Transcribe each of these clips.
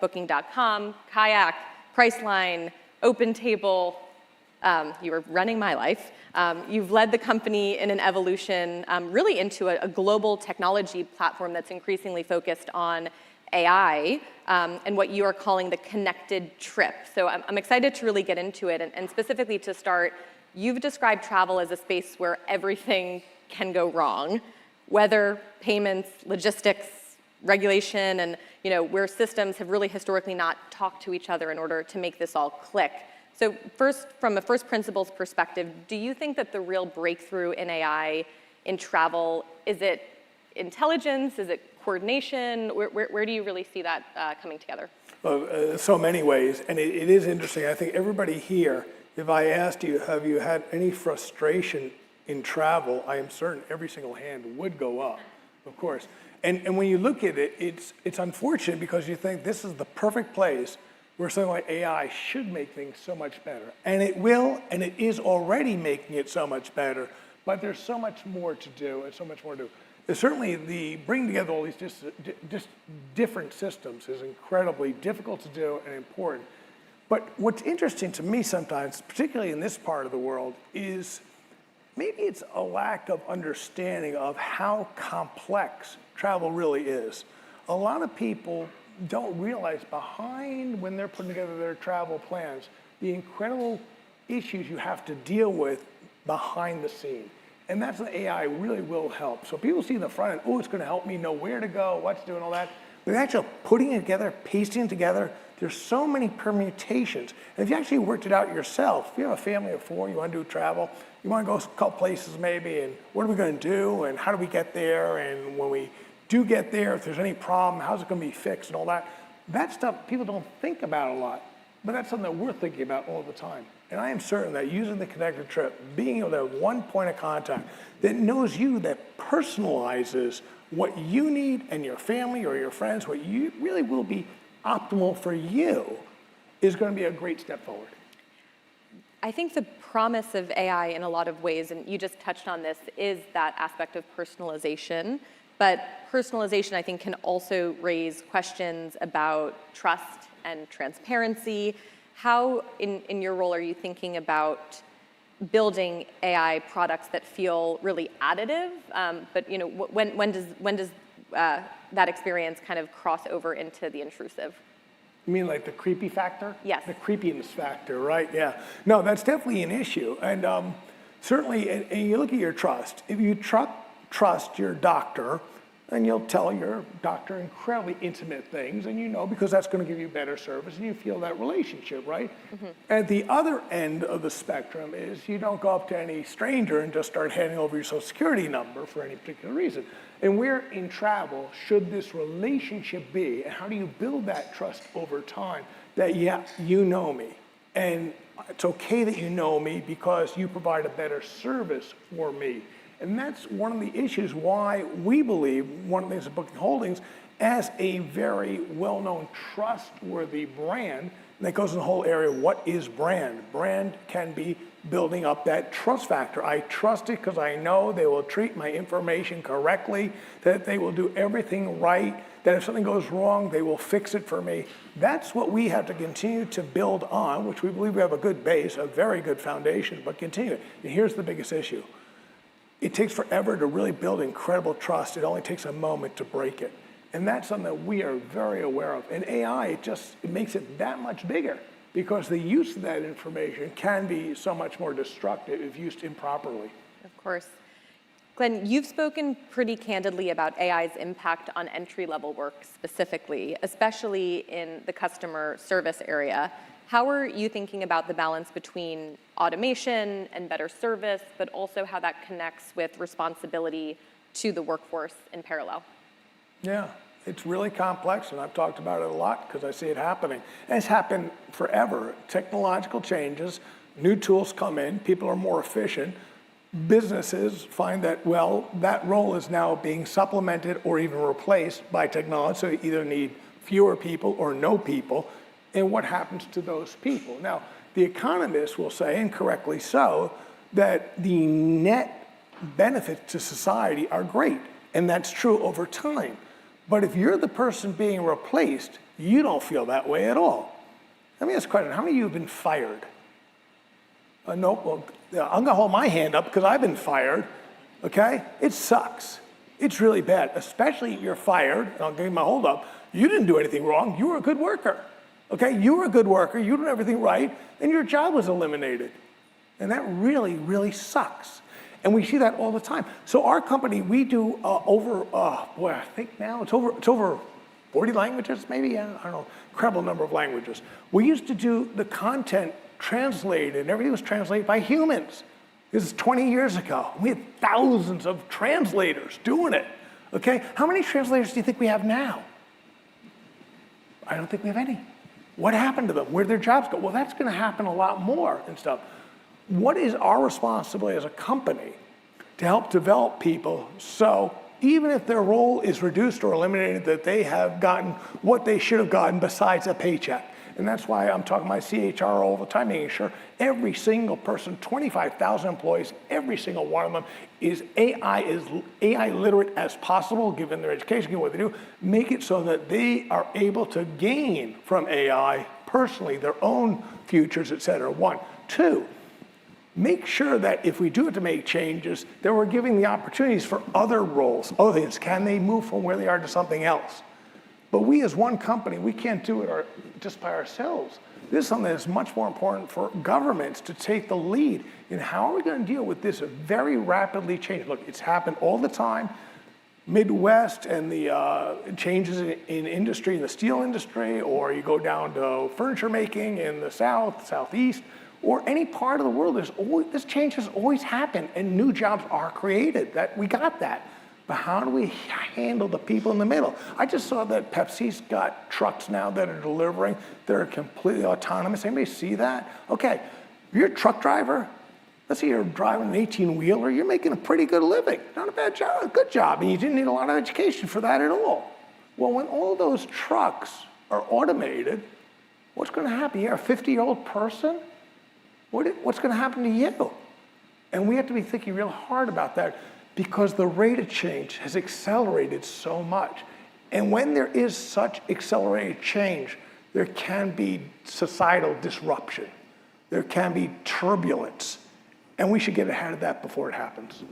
Booking.com, Kayak, Priceline, OpenTable. You were running my life. You've led the company in an evolution really into a global technology platform that's increasingly focused on AI and what you are calling the connected trip. So I'm excited to really get into it. And specifically to start, you've described travel as a space where everything can go wrong. Weather, payments, logistics, regulation, and where systems have really historically not talked to each other in order to make this all click. So first, from a first principles perspective, do you think that the real breakthrough in AI in travel, is it intelligence, is it coordination? Where do you really see that coming together? Well, so many ways, and it is interesting. I think everybody here, if I asked you, have you had any frustration in travel, I am certain every single hand would go up, of course. And when you look at it, it's unfortunate because you think this is the perfect place where something like AI should make things so much better. And it will, and it is already making it so much better, but there's so much more to do and so much more to do. Certainly, the bringing together all these just different systems is incredibly difficult to do and important. But what's interesting to me sometimes, particularly in this part of the world, is maybe it's a lack of understanding of how complex travel really is. A lot of people don't realize behind when they're putting together their travel plans, the incredible issues you have to deal with behind the scene. And that's what AI really will help. So people see the front end, oh, it's gonna help me know where to go, what to do and all that. But actually putting it together, pasting it together, there's so many permutations. And if you actually worked it out yourself, if you have a family of 4, you wanna do travel, you wanna go a couple places maybe, and what are we gonna do, and how do we get there, and when we do get there, if there's any problem, how's it gonna be fixed and all that. That stuff people don't think about a lot, but that's something that we're thinking about all the time. And I am certain that using the connected trip, being able to have one point of contact that knows you, that personalizes what you need and your family or your friends, what you really will be optimal for you, is gonna be a great step forward. I think the promise of AI in a lot of ways, and you just touched on this, is that aspect of personalization. But personalization, I think, can also raise questions about trust and transparency. How, in your role, are you thinking about building AI products that feel really additive? But when does that experience kind of cross over into the intrusive? You mean like the creepy factor? Yes. The creepiness factor, right? Yeah. No, that's definitely an issue. And certainly, and you look at your trust. If you trust your doctor, and you'll tell your doctor incredibly intimate things, and because that's going to give you better service, and you feel that relationship, right? Mm-hmm. At the other end of the spectrum is you don't go up to any stranger and just start handing over your social security number for any particular reason. And where in travel should this relationship be, and how do you build that trust over time that, yeah, you know me, and it's okay that you know me because you provide a better service for me. And that's one of the issues why we believe, one of the things at Booking Holdings, as a very well-known, trustworthy brand, and that goes in the whole area, what is brand? Brand can be building up that trust factor. I trust it because I know they will treat my information correctly, that they will do everything right, that if something goes wrong, they will fix it for me. That's what we have to continue to build on, which we believe we have a good base, a very good foundation, but continue. And here's the biggest issue. It takes forever to really build incredible trust. It only takes a moment to break it. And that's something that we are very aware of. And AI, it makes it that much bigger because the use of that information can be so much more destructive if used improperly. Of course. Glenn, you've spoken pretty candidly about AI's impact on entry-level work specifically, especially in the customer service area. How are you thinking about the balance between automation and better service, but also how that connects with responsibility to the workforce in parallel? Yeah, it's really complex, and I've talked about it a lot because I see it happening. And it's happened forever. Technological changes, new tools come in, people are more efficient. Businesses find that, well, that role is now being supplemented or even replaced by technology, so you either need fewer people or no people. And what happens to those people? Now, the economists will say, and correctly so, that the net benefits to society are great, and that's true over time. But if you're the person being replaced, You don't feel that way at all. Let me ask a question. How many of you have been fired? No, well, I'm gonna hold my hand up because I've been fired, okay? It sucks. It's really bad, especially if you're fired, and I'll give you my hold up. You didn't do anything wrong. You were a good worker, okay? You were a good worker. You did everything right, and your job was eliminated. And that really, really sucks. And we see that all the time. So our company, we do I think now it's over 40 languages, maybe, I don't know, incredible number of languages. We used to do the content translated, and everything was translated by humans. This is 20 years ago. We had thousands of translators doing it, okay? How many translators do you think we have now? I don't think we have any. What happened to them? Where'd their jobs go? Well, that's gonna happen a lot more and stuff. What is our responsibility as a company to help develop people so even if their role is reduced or eliminated, that they have gotten what they should have gotten besides a paycheck? And that's why I'm talking to my CHRO all the time, making sure every single person, 25,000 employees, every single one of them is AI literate as possible, given their education, given what they do. Make it so that they are able to gain from AI personally, their own futures, et cetera. One. Two, make sure that if we do have to make changes, that we're giving the opportunities for other roles, other things. Can they move from where they are to something else? But we as one company, we can't do it just by ourselves. This is something that's much more important for governments to take the lead in how are we going to deal with this very rapidly changing. Look, it's happened all the time. Midwest and the changes in industry, in the steel industry, or you go down to furniture making in the South, Southeast, or any part of the world, this change has always happened and new jobs are created. We got that. But how do we handle the people in the middle? I just saw that Pepsi's got trucks now that are delivering. They're completely autonomous. Anybody see that? Okay, if you're a truck driver, let's say you're driving an 18-wheeler, you're making a pretty good living. Not a bad job, a good job, and you didn't need a lot of education for that at all. Well, when all those trucks are automated, what's gonna happen? You're a 50-year-old person? What's gonna happen to you? And we have to be thinking real hard about that, because the rate of change has accelerated so much. And when there is such accelerated change, there can be societal disruption. There can be turbulence. And we should get ahead of that before it happens.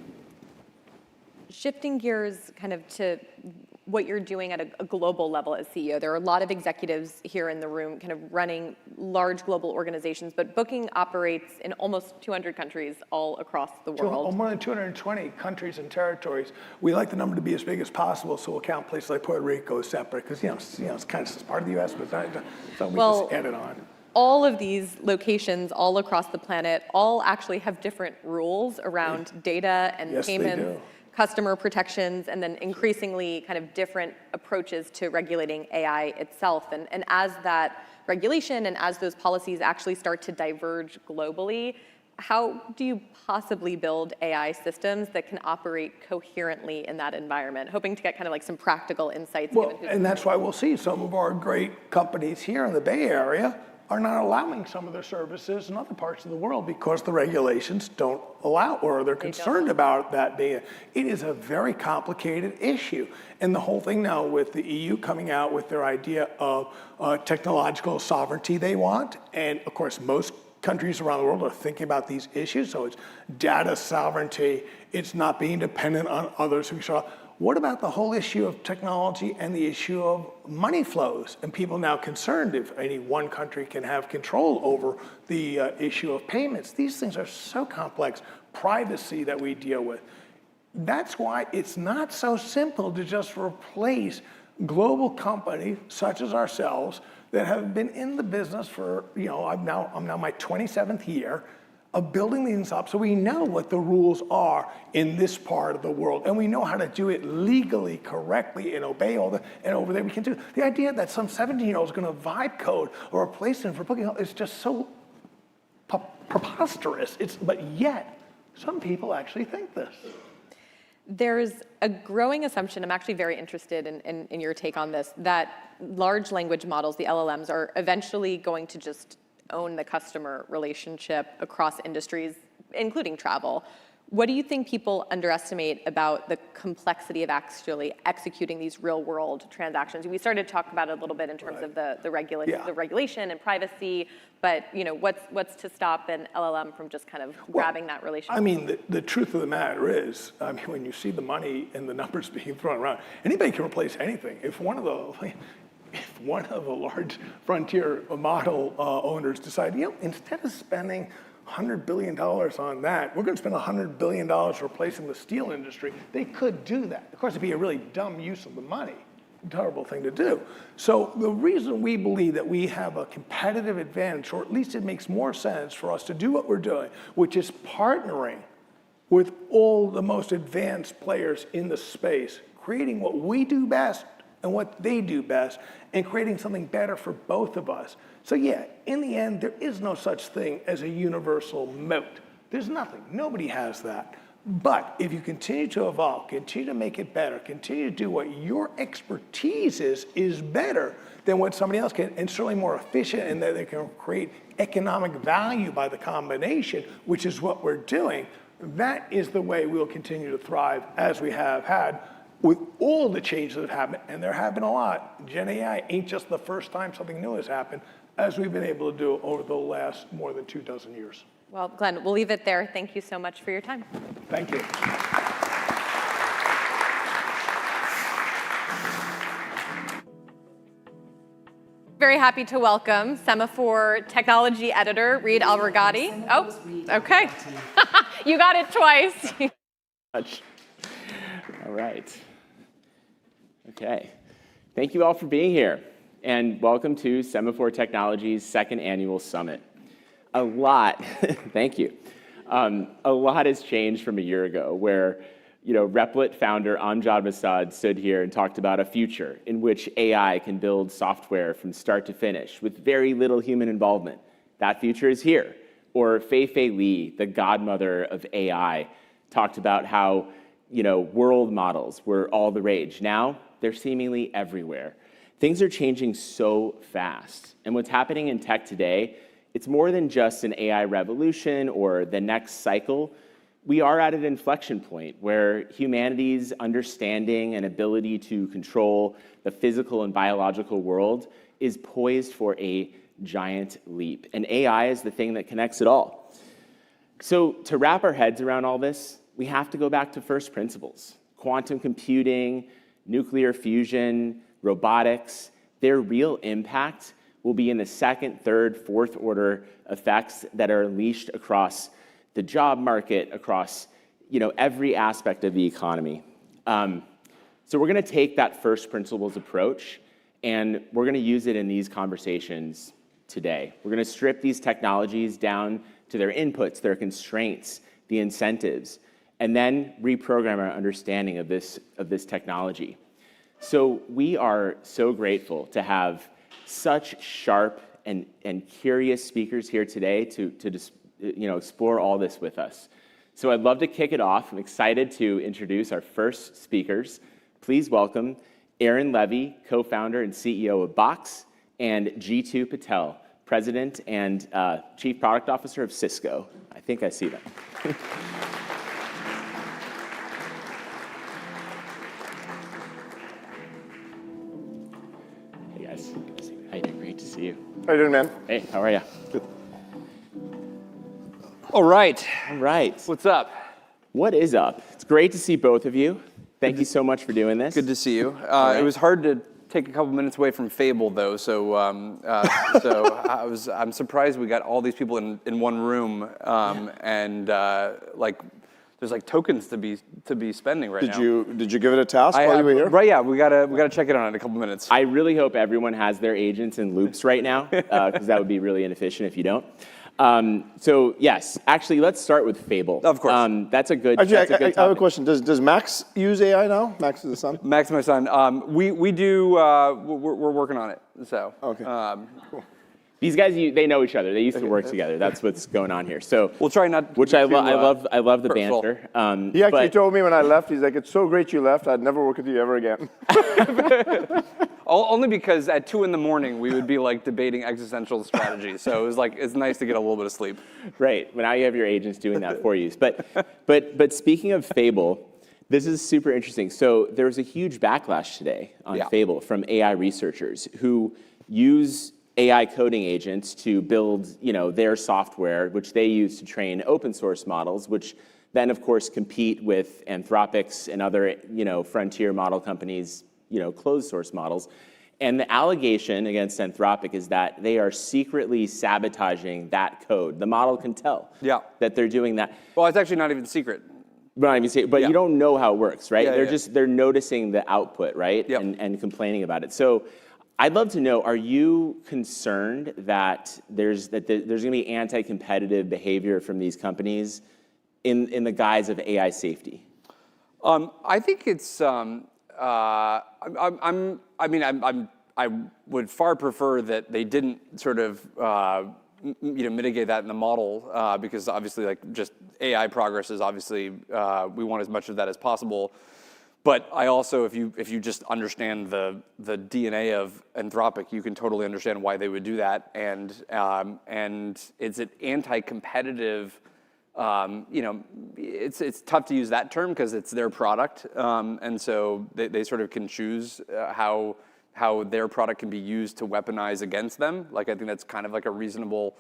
Shifting gears kind of to what you're doing at a global level as CEO. There are a lot of executives here in the room kind of running large global organizations, but Booking operates in almost 200 countries all across the world. More than 220 countries and territories. We like the number to be as big as possible, so we'll count places like Puerto Rico as separate, because it's kind of part of the US, but so we just add it on. All of these locations all across the planet all actually have different rules around data and payments, customer protections, and then increasingly kind of different approaches to regulating AI itself. And as that regulation and as those policies actually start to diverge globally, how do you possibly build AI systems that can operate coherently in that environment? Hoping to get kind of like some practical insights. Well, and that's why we'll see some of our great companies here in the Bay Area are not allowing some of their services in other parts of the world because the regulations don't allow, or they're concerned about that being. It is a very complicated issue. And the whole thing now with the EU coming out with their idea of technological sovereignty they want, and of course most countries around the world are thinking about these issues, so it's data sovereignty, it's not being dependent on others. What about the whole issue of technology and the issue of money flows? And people now concerned if any one country can have control over the issue of payments. These things are so complex. Privacy that we deal with. That's why it's not so simple to just replace global companies such as ourselves that have been in the business for, I'm now my 27th year of building things up, so we know what the rules are in this part of the world, and we know how to do it legally, correctly, and obey all and over there we can do. The idea that some 17-year-old is gonna vibe code or replace them for Booking is just so preposterous. But yet, some people actually think this. There's a growing assumption, I'm actually very interested in your take on this, that large language models, the LLMs, are eventually going to just own the customer relationship across industries, including travel. What do you think people underestimate about the complexity of actually executing these real-world transactions? We started to talk about it a little bit in terms of the regulation and privacy, but what's to stop an LLM from just kind of grabbing that relationship? I mean, the truth of the matter is, I mean, when you see the money and the numbers being thrown around, anybody can replace anything. If one of the large frontier model owners decide, instead of spending $100 billion on that, we're going to spend $100 billion replacing the steel industry, they could do that. Of course, it'd be a really dumb use of the money. Terrible thing to do. So the reason we believe that we have a competitive advantage, or at least it makes more sense for us to do what we're doing, which is partnering with all the most advanced players in the space, creating what we do best and what they do best, and creating something better for both of us. So yeah, in the end, there is no such thing as a universal moat. There's nothing. Nobody has that. But if you continue to evolve, continue to make it better, continue to do what your expertise is better than what somebody else can, and certainly more efficient, and that they can create economic value by the combination, which is what we're doing, that is the way we'll continue to thrive as we have had with all the changes that have happened, and there have been a lot. Gen AI ain't just the first time something new has happened, as we've been able to do over the last more than 24 years. Well, Glenn, we'll leave it there. Thank you so much for your time. Thank you. Very happy to welcome Semafor Technology Editor, Reed Albergati. Oh, okay. You got it twice. All right. Okay. Thank you all for being here, and welcome to Semafor Technology's second annual summit. A lot, thank you. A lot has changed from a year ago, where Replit founder Amjad Masad stood here and talked about a future in which AI can build software from start to finish with very little human involvement. That future is here. Or Fei-Fei Li, the godmother of AI, talked about how world models were all the rage. Now, they're seemingly everywhere. Things are changing so fast. And what's happening in tech today, it's more than just an AI revolution or the next cycle. We are at an inflection point where humanity's understanding and ability to control the physical and biological world is poised for a giant leap. And AI is the thing that connects it all. So to wrap our heads around all this, we have to go back to first principles. Quantum computing, nuclear fusion, robotics, their real impact will be in the second, third, fourth order effects that are unleashed across the job market, across every aspect of the economy. So we're going to take that first principles approach, and we're going to use it in these conversations today. We're going to strip these technologies down to their inputs, their constraints, the incentives, and then reprogram our understanding of this technology. So we are so grateful to have such sharp and curious speakers here today to explore all this with us. So I'd love to kick it off. I'm excited to introduce our first speakers. Please welcome Aaron Levy, co-founder and CEO of Box, and Jeetu Patel, President and Chief Product Officer of Cisco. I think I see them. Hey guys, how you doing? Great to see you. How you doing, man? Hey, how are you? Good. All right. What's up? What is up? It's great to see both of you. Thank you so much for doing this. Good to see you. Right. It was hard to take a couple minutes away from Fable, though, so I'm surprised we got all these people in one room, and there's tokens to be spending right now. Did you give it a task while you were here? Right, yeah, we gotta check it out in a couple minutes. I really hope everyone has their agents in loops right now, because that would be really inefficient if you don't. So yes, actually, let's start with Fable. Of course. That's a good. Actually, that's a good I have a topic. question. Does Max use AI now? Max is the son? Max, my son. We do. We're working on it. So. Okay. Cool. These guys, they know each other. They used to work together. That's what's going on here. So we'll try not. Which I love. I love the hurtful. banter. He actually told me when I left, he's like, "It's so great you left. I'd never work with you ever again." Only because at 2 a.m. we would be like debating existential strategy. So it was like, it's nice to get a little bit of sleep. Right. Well, now you have your agents doing that for you. But speaking of Fable, this is super interesting. So there was a huge backlash today on Fable from AI researchers who use AI coding agents to build, their software, which they use to train open source models, which then, of course, compete with Anthropic's and other, frontier model companies, closed source models. And the allegation against Anthropic is that they are secretly sabotaging that code. The model can tell that they're doing that. Well, it's actually not even secret. But you don't know how it works, right? Yeah, they're noticing the output, right? Yep. And complaining about it. So I'd love to know, are you concerned that there's going to be anti-competitive behavior from these companies in the guise of AI safety? I think it's. I would far prefer that they didn't sort of mitigate that in the model because obviously like just AI progress is obviously we want as much of that as possible. But I also, if you just understand the DNA of Anthropic, you can totally understand why they would do that. And it's an anti-competitive. It's tough to use that term because it's their product, and so they sort of can choose how their product can be used to weaponize against them. Like I think that's kind of like a reasonable,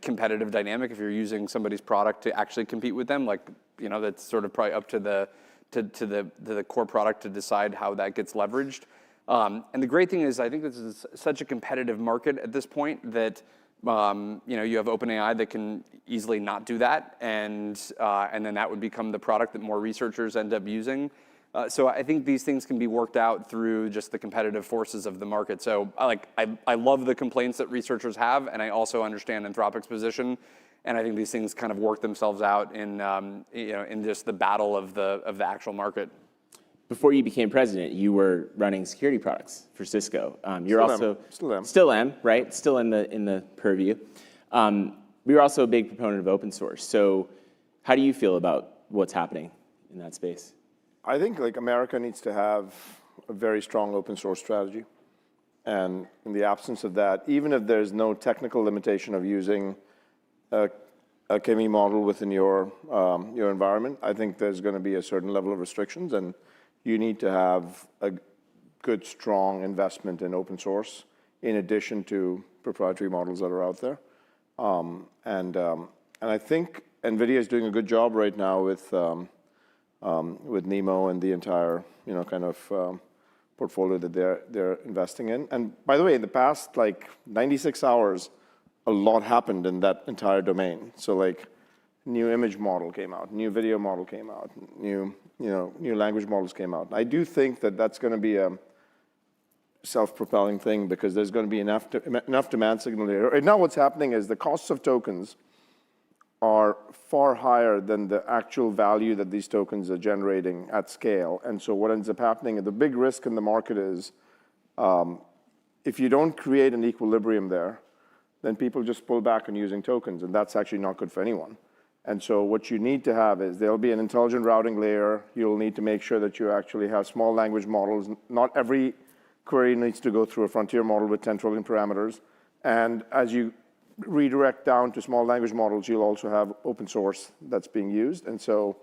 competitive dynamic if you're using somebody's product to actually compete with them. Like that's sort of probably up to the core product to decide how that gets leveraged. And the great thing is I think this is such a competitive market at this point that. You have OpenAI that can easily not do that, and then that would become the product that more researchers end up using. So I think these things can be worked out through just the competitive forces of the market. So I love the complaints that researchers have, and I also understand Anthropic's position, and I think these things kind of work themselves out in just the battle of the actual market. Before you became president, you were running security products for Cisco. You're Still am, right? Still in the purview. You're also a big proponent of open source. So, how do you feel about what's happening in that space? I think like America needs to have a very strong open source strategy, and in the absence of that, even if there's no technical limitation of using a chemi model within your environment, I think there's going to be a certain level of restrictions, and you need to have a good, strong investment in open source in addition to proprietary models that are out there. And I think NVIDIA is doing a good job right now with NeMo and the entire portfolio that they're investing in. And by the way, in the past 96 hours, a lot happened in that entire domain. So new image model came out, new video model came out, new language models came out. I do think that that's going to be a self-propelling thing because there's going to be enough demand signal there. Right now what's happening is the costs of tokens are far higher than the actual value that these tokens are generating at scale. And so what ends up happening, and the big risk in the market is if you don't create an equilibrium there, then people just pull back on using tokens, and that's actually not good for anyone. And so what you need to have is there'll be an intelligent routing layer. You'll need to make sure that you actually have small language models. Not every query needs to go through a frontier model with 10 trillion parameters. And as you redirect down to small language models, you'll also have open source that's being used. And so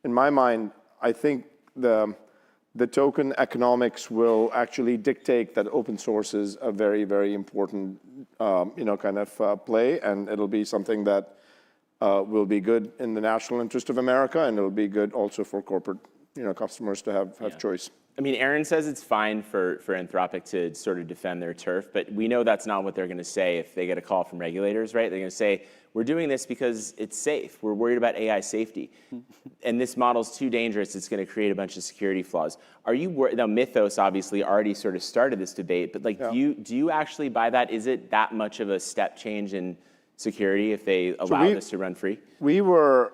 in my mind, I think the token economics will actually dictate that open source is a very, very important play, and it'll be something that will be good in the national interest of America, and it'll be good also for corporate, customers to have choice. I mean, Aaron says it's fine for Anthropic to sort of defend their turf, but we know that's not what they're going to say if they get a call from regulators, right? They're going to say, we're doing this because it's safe. We're worried about AI safety. And this model's too dangerous. It's going to create a bunch of security flaws. Are you worried? Now, Mythos obviously already sort of started this debate, but do you actually buy that? Is it that much of a step change in security if they allow this to run free? We were,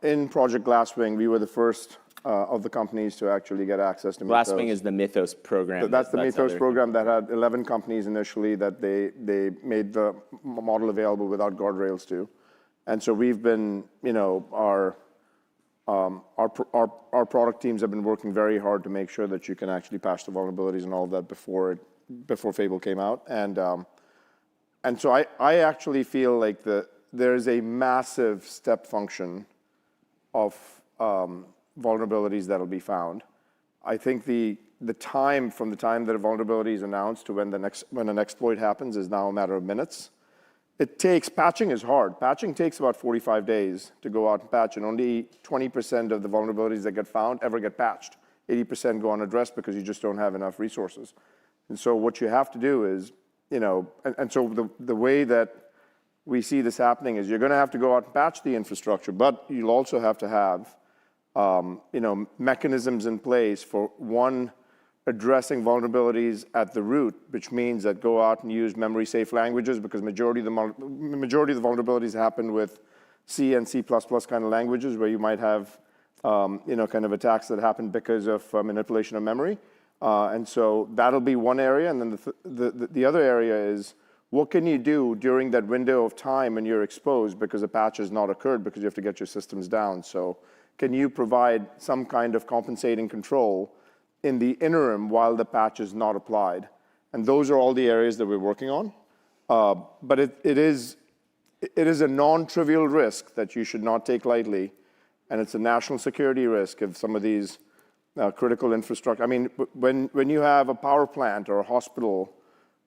in Project Glasswing, we were the first of the companies to actually get access to Mythos. Glasswing is the Mythos program. That's the Mythos program that had 11 companies initially that they made the model available without guardrails to. And so we've been, our Our product teams have been working very hard to make sure that you can actually patch the vulnerabilities and all of that before Fable came out. And so I actually feel like there is a massive step function of vulnerabilities that'll be found. I think the time from the time that a vulnerability is announced to when an exploit happens is now a matter of minutes. Patching is hard. Patching takes about 45 days to go out and patch, and only 20% of the vulnerabilities that get found ever get patched. 80% go unaddressed because you just don't have enough resources. And so what you have to do is, and so the way that we see this happening is you're going to have to go out and patch the infrastructure, but you'll also have to have, mechanisms in place for one, addressing vulnerabilities at the root, which means that go out and use memory-safe languages, because majority of the vulnerabilities happen with C and C++ kind of languages, where you might have, kind of attacks that happen because of manipulation of memory. And so that'll be one area. And then the other area is, what can you do during that window of time when you're exposed because a patch has not occurred because you have to get your systems down? So can you provide some kind of compensating control in the interim while the patch is not applied? And those are all the areas that we're working on. But it is a non-trivial risk that you should not take lightly, and it's a national security risk if some of these critical infrastructure. I mean, when you have a power plant or a hospital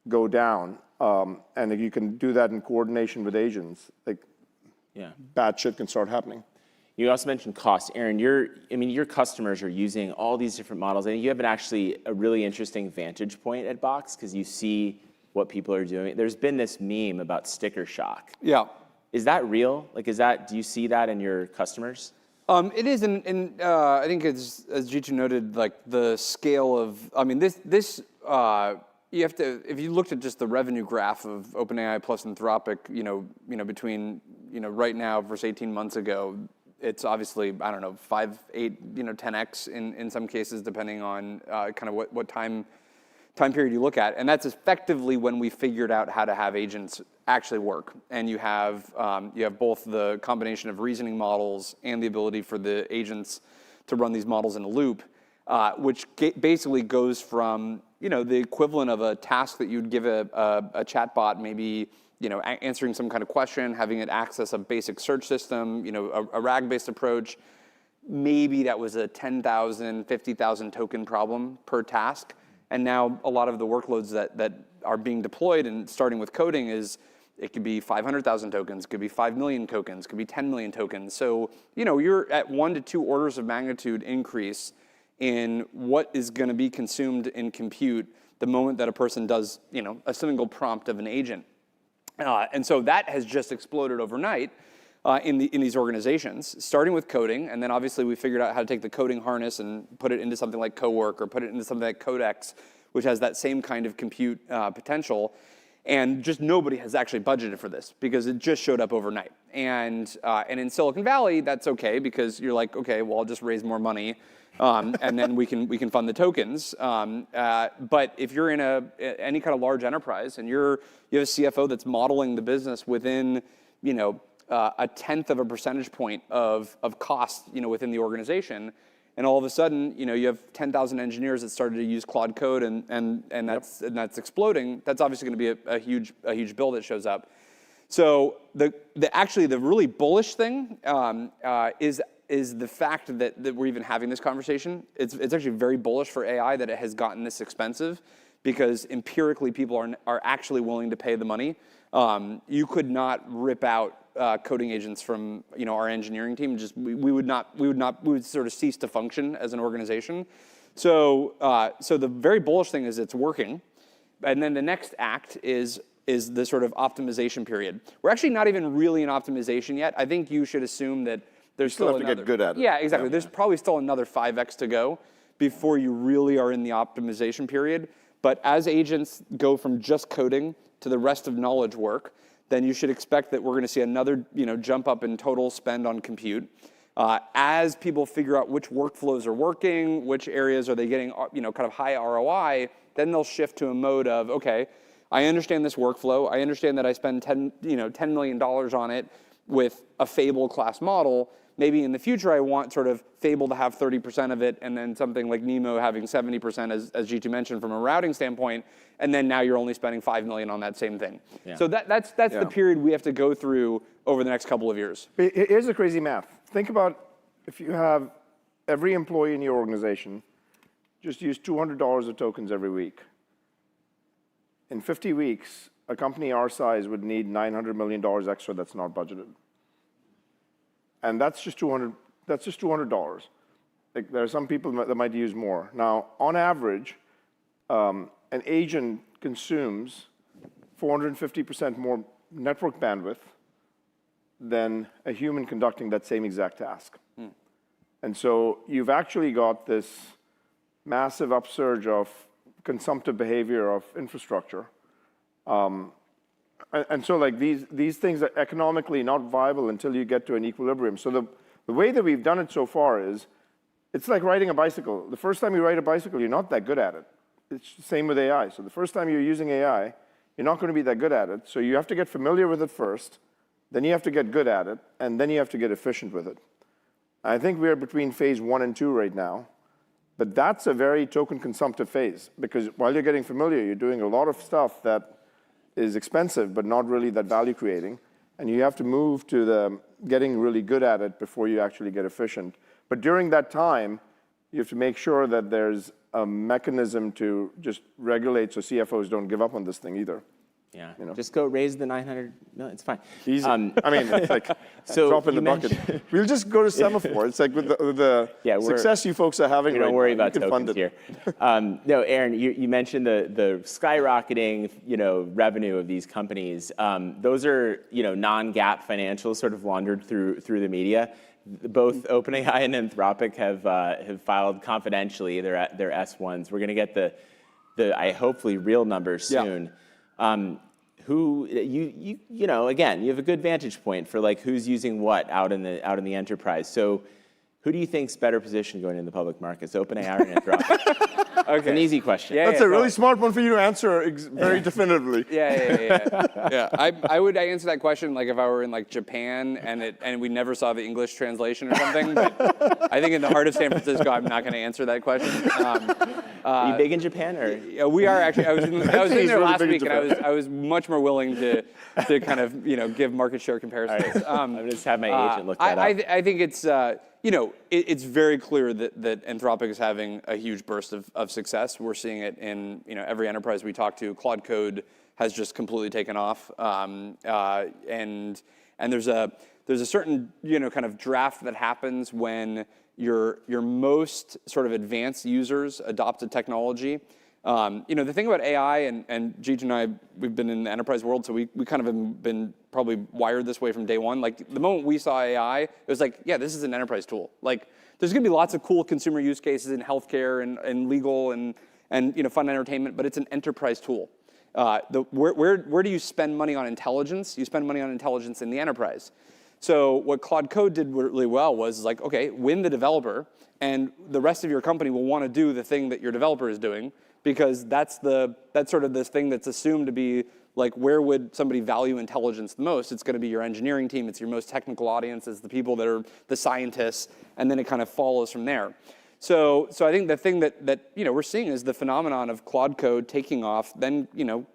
go down, and you can do that in coordination with agents, bad shit can start happening. You also mentioned cost. Aaron, your customers are using all these different models, and you have actually a really interesting vantage point at Box because you see what people are doing. There's been this meme about sticker shock. Yeah. Is that real? Do you see that in your customers? It is, and I think as Jeetu noted, the scale of, you have to, if you looked at just the revenue graph of OpenAI plus Anthropic, between, right now versus 18 months ago, it's obviously, 5, 8, 10x in some cases, depending on kind of what time period you look at. And that's effectively when we figured out how to have agents actually work. And you have both the combination of reasoning models and the ability for the agents to run these models in a loop, which basically goes from, the equivalent of a task that you'd give a chatbot, maybe, answering some kind of question, having it access a basic search system, a RAG-based approach. Maybe that was a 10,000, 50,000 token problem per task. And now a lot of the workloads that are being deployed and starting with coding it could be 500,000 tokens, could be 5 million tokens, could be 10 million tokens. So, you're at 1 to 2 orders of magnitude increase in what is going to be consumed in compute the moment that a person does, a single prompt of an agent. And so that has just exploded overnight in these organizations, starting with coding. And then obviously we figured out how to take the coding harness and put it into something like CoWork or put it into something like Codex, which has that same kind of compute potential. And just nobody has actually budgeted for this because it just showed up overnight. And in Silicon Valley, that's okay because you're like, okay, well, I'll just raise more money. And then we can fund the tokens. But if you're in any kind of large enterprise and you have a CFO that's modeling the business within, a tenth of a percentage point of cost, within the organization, and all of a sudden, you have 10,000 engineers that started to use Claude Code, and that's exploding. That's obviously going to be a huge bill that shows up. So the really bullish thing is the fact that we're even having this conversation. It's actually very bullish for AI that it has gotten this expensive, because empirically people are actually willing to pay the money. You could not rip out coding agents from our engineering team. Just we would sort of cease to function as an organization. So the very bullish thing is it's working, and then the next act is the sort of optimization period. We're actually not even really in optimization yet. I think you should assume that there's still have to get good at it. Yeah, exactly. There's probably still another 5x to go before you really are in the optimization period. But as agents go from just coding to the rest of knowledge work, then you should expect that we're going to see another jump up in total spend on compute. As people figure out which workflows are working, which areas are they getting kind of high ROI, then they'll shift to a mode of, okay, I understand this workflow. I understand that I spend $10 million on it with a Fable class model. maybe in the future I want sort of Fable to have 30% of it, and then something like Nemo having 70%, as G2 mentioned, from a routing standpoint, and then now you're only spending $5 million on that same thing. Yeah. So that's the period we have to go through over the next couple of years. Here's the crazy math. Think about if you have every employee in your organization just use $200 of tokens every week. In 50 weeks, a company our size would need $900 million extra that's not budgeted. And that's just $200. That's just $200. Like, there are some people that might use more. Now, on average, an agent consumes 450% more network bandwidth than a human conducting that same exact task. And so you've actually got this massive upsurge of consumptive behavior of infrastructure. And so like these things are economically not viable until you get to an equilibrium. So the way that we've done it so far is, it's like riding a bicycle. The first time you ride a bicycle, you're not that good at it. It's the same with AI. So the first time you're using AI, you're not going to be that good at it. So you have to get familiar with it first, then you have to get good at it, and then you have to get efficient with it. I think we're between phase 1 and 2 right now. But that's a very token consumptive phase, because while you're getting familiar, you're doing a lot of stuff that is expensive, but not really that value creating. And you have to move to the getting really good at it before you actually get efficient. But during that time, you have to make sure that there's a mechanism to just regulate so CFOs don't give up on this thing either. Yeah, just go raise the 900 million. It's fine. Easy. I mean, it's like drop in the bucket. We'll just go to Semafor. It's like with the success you folks are having. Don't worry about tokens here. No, Aaron, you mentioned the skyrocketing revenue of these companies. Those are non-GAAP financials sort of wandered through the media. Both OpenAI and Anthropic have filed confidentially their S1s. We're going to get the hopefully real numbers soon. Yeah. Who again, you have a good vantage point for like who's using what out in the enterprise. So who do you think's better positioned going into the public markets, OpenAI or Anthropic? Okay. It's an easy question. That's a really smart one for you to answer very definitively. Yeah. I would answer that question like if I were in like Japan and we never saw the English translation or something. But I think in the heart of San Francisco, I'm not going to answer that question. Are you big in Japan, or? Yeah, we are actually. I was in there last week, and I was much more willing to kind of give market share comparisons. Right. I'm going to just have my agent look that up. I think it's it's very clear that Anthropic is having a huge burst of success. We're seeing it in every enterprise we talk to. Claude Code has just completely taken off, and there's a certain kind of draft that happens when your most sort of advanced users adopt a technology. The thing about AI, and Jeet and I, we've been in the enterprise world, so we kind of have been probably wired this way from day one. Like, the moment we saw AI, it was like, yeah, this is an enterprise tool. Like, there's going to be lots of cool consumer use cases in healthcare and legal and fun entertainment, but it's an enterprise tool. Where do you spend money on intelligence? You spend money on intelligence in the enterprise. So what Claude Code did really well was like, okay, win the developer, and the rest of your company will want to do the thing that your developer is doing, because that's sort of this thing that's assumed to be like, where would somebody value intelligence the most? It's going to be your engineering team. It's your most technical audience. It's the people that are the scientists, and then it kind of follows from there. So I think the thing that we're seeing is the phenomenon of Claude Code taking off. Then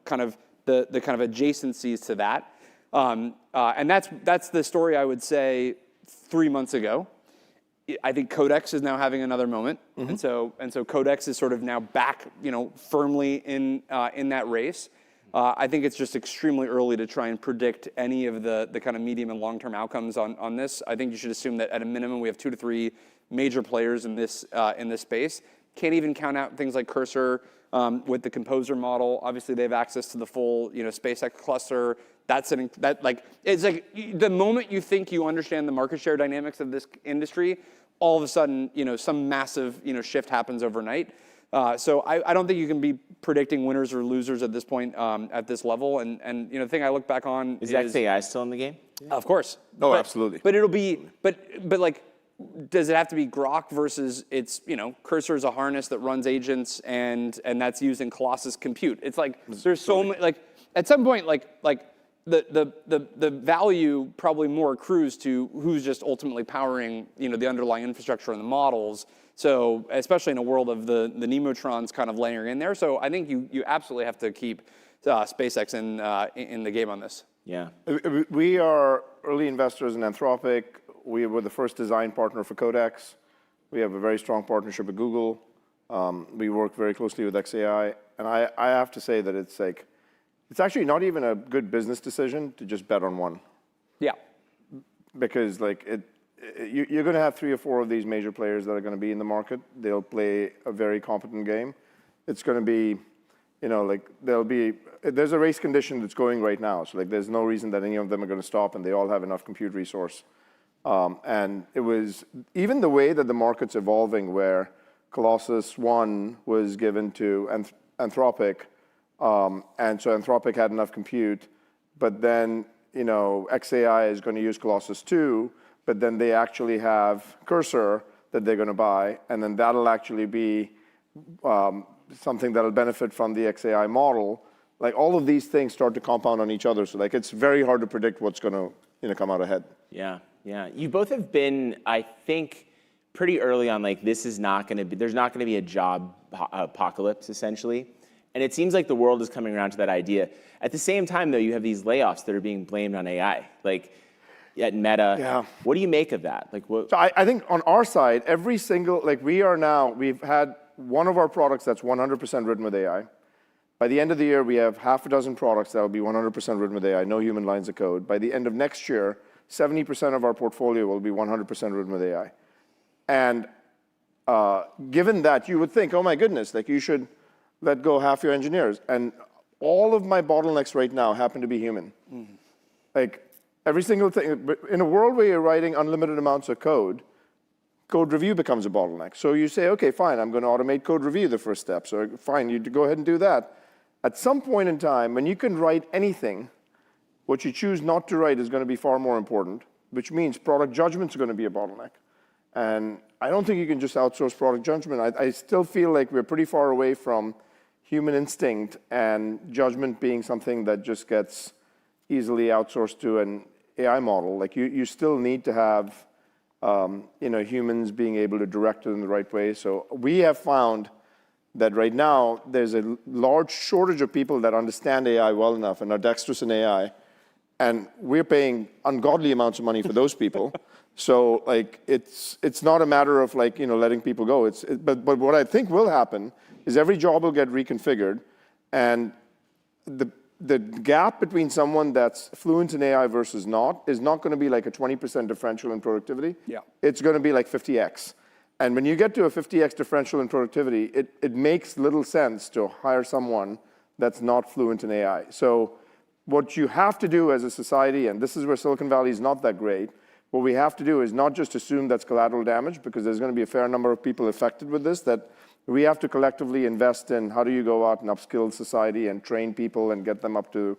kind of the kind of adjacencies to that. And that's the story I would say 3 months ago. I think Codex is now having another moment, and so Codex is sort of now back, firmly in that race. I think it's just extremely early to try and predict any of the kind of medium and long-term outcomes on this. I think you should assume that at a minimum we have 2 to 3 major players in this space. Can't even count out things like Cursor with the Composer model. Obviously, they have access to the full SpaceX cluster. It's like the moment you think you understand the market share dynamics of this industry, all of a sudden some massive shift happens overnight. So I don't think you can be predicting winners or losers at this point at this level. And the thing I look back on is XAI still in the game? Of course. Oh, absolutely. But it'll be but like, does it have to be Grok versus it's Cursor is a harness that runs agents and that's using Colossus compute? It's like there's so many, like at some point like the value probably more accrues to who's just ultimately powering, the underlying infrastructure and the models. So especially in a world of the Nemotrons kind of layering in there. So I think you absolutely have to keep SpaceX in the game on this. Yeah. We are early investors in Anthropic. We were the first design partner for Codex. We have a very strong partnership with Google. We work very closely with XAI. And I have to say that it's actually not even a good business decision to just bet on one. Yeah. Because you're going to have 3 or 4 of these major players that are going to be in the market. They'll play a very competent game. It's going to be, there's a race condition that's going right now. So there's no reason that any of them are going to stop, and they all have enough compute resource. And it was even the way that the market's evolving, where Colossus 1 was given to Anthropic, and so Anthropic had enough compute, but then XAI is going to use Colossus 2, but then they actually have Cursor that they're going to buy, and then that'll actually be something that'll benefit from the XAI model. All of these things start to compound on each other, so it's very hard to predict what's going to come out ahead. Yeah, yeah. You both have been, I think, pretty early on. There's not going to be a job apocalypse essentially, and it seems like the world is coming around to that idea. At the same time, though, you have these layoffs that are being blamed on AI, at Meta. Yeah. What do you make of that? So I think on our side, every single we've had one of our products that's 100% written with AI. By the end of the year, we have half a dozen products that will be 100% written with AI, no human lines of code. By the end of next year, 70% of our portfolio will be 100% written with AI. And given that, you would think, oh my goodness, you should let go half your engineers. And all of my bottlenecks right now happen to be human. Every single thing, in a world where you're writing unlimited amounts of code review becomes a bottleneck. So you say, okay, fine, I'm going to automate code review the first step. So fine, you go ahead and do that. At some point in time, when you can write anything, what you choose not to write is going to be far more important, which means product judgment is going to be a bottleneck. And I don't think you can just outsource product judgment. I still feel like we're pretty far away from human instinct and judgment being something that just gets easily outsourced to an AI model. You still need to have humans being able to direct it in the right way. So we have found that right now there's a large shortage of people that understand AI well enough and are dexterous in AI, and we're paying ungodly amounts of money for those people. So it's not a matter of letting people go. But what I think will happen is every job will get reconfigured, and the gap between someone that's fluent in AI versus not is not going to be a 20% differential in productivity. Yeah. It's going to be 50x. And when you get to a 50x differential in productivity, it makes little sense to hire someone that's not fluent in AI. So what you have to do as a society, and this is where Silicon Valley is not that great, what we have to do is not just assume that's collateral damage, because there's going to be a fair number of people affected with this, that we have to collectively invest in how do you go out and upskill society and train people and get them up to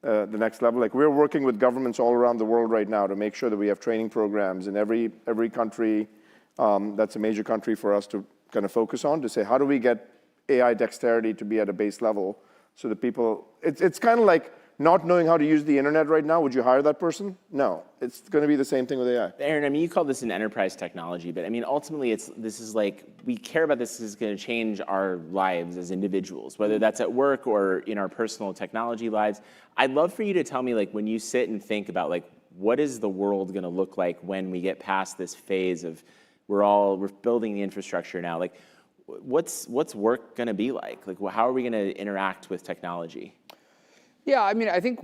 the next level. We're working with governments all around the world right now to make sure that we have training programs in every country that's a major country for us to kind of focus on, to say how do we get AI dexterity to be at a base level so that people, it's kind of like not knowing how to use the internet right now. Would you hire that person? No. It's going to be the same thing with AI. Aaron, you call this an enterprise technology, but ultimately we care about this is going to change our lives as individuals, whether that's at work or in our personal technology lives. I'd love for you to tell me, when you sit and think about, what is the world going to look like when we get past this phase of we're building the infrastructure now. What's work going to be like? How are we going to interact with technology? Yeah, I think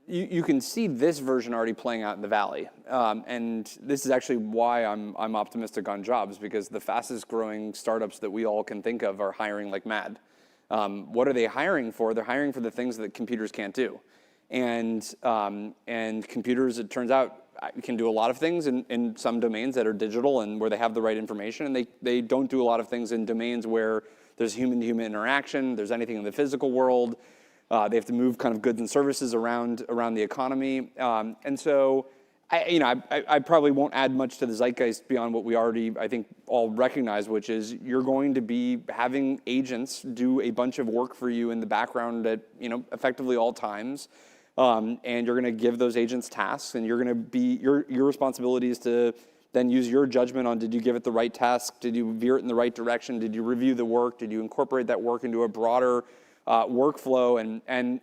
you can see this version already playing out in the Valley. And this is actually why I'm optimistic on jobs, because the fastest growing startups that we all can think of are hiring like mad. What are they hiring for? They're hiring for the things that computers can't do. And computers, it turns out, can do a lot of things in some domains that are digital and where they have the right information. And they don't do a lot of things in domains where there's human-to-human interaction, there's anything in the physical world. They have to move kind of goods and services around the economy. And so I probably won't add much to the zeitgeist beyond what we already, I think, all recognize, which is you're going to be having agents do a bunch of work for you in the background at, effectively all times. And you're going to give those agents tasks, and you're going to be, your responsibility is to then use your judgment on, did you give it the right task? Did you veer it in the right direction? Did you review the work? Did you incorporate that work into a broader workflow? And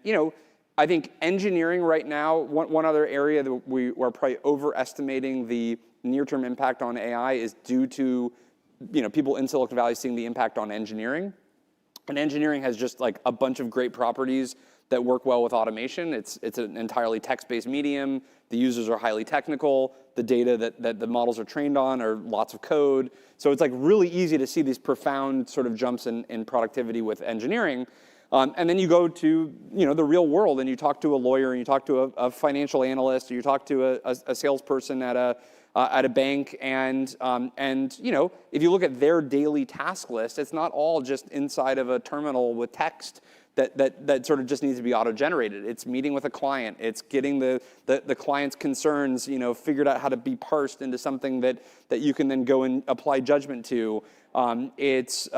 I think engineering right now, one other area that we are probably overestimating the near-term impact on AI is due to, people in Silicon Valley seeing the impact on engineering. And engineering has just like a bunch of great properties that work well with automation. It's an entirely text-based medium. The users are highly technical. The data that the models are trained on are lots of code. So it's like really easy to see these profound sort of jumps in productivity with engineering. And then you go to the real world and you talk to a lawyer and you talk to a financial analyst or you talk to a salesperson at a bank and if you look at their daily task list, it's not all just inside of a terminal with text that sort of just needs to be auto-generated. It's meeting with a client. It's getting the client's concerns, figured out how to be parsed into something that you can then go and apply judgment to. It's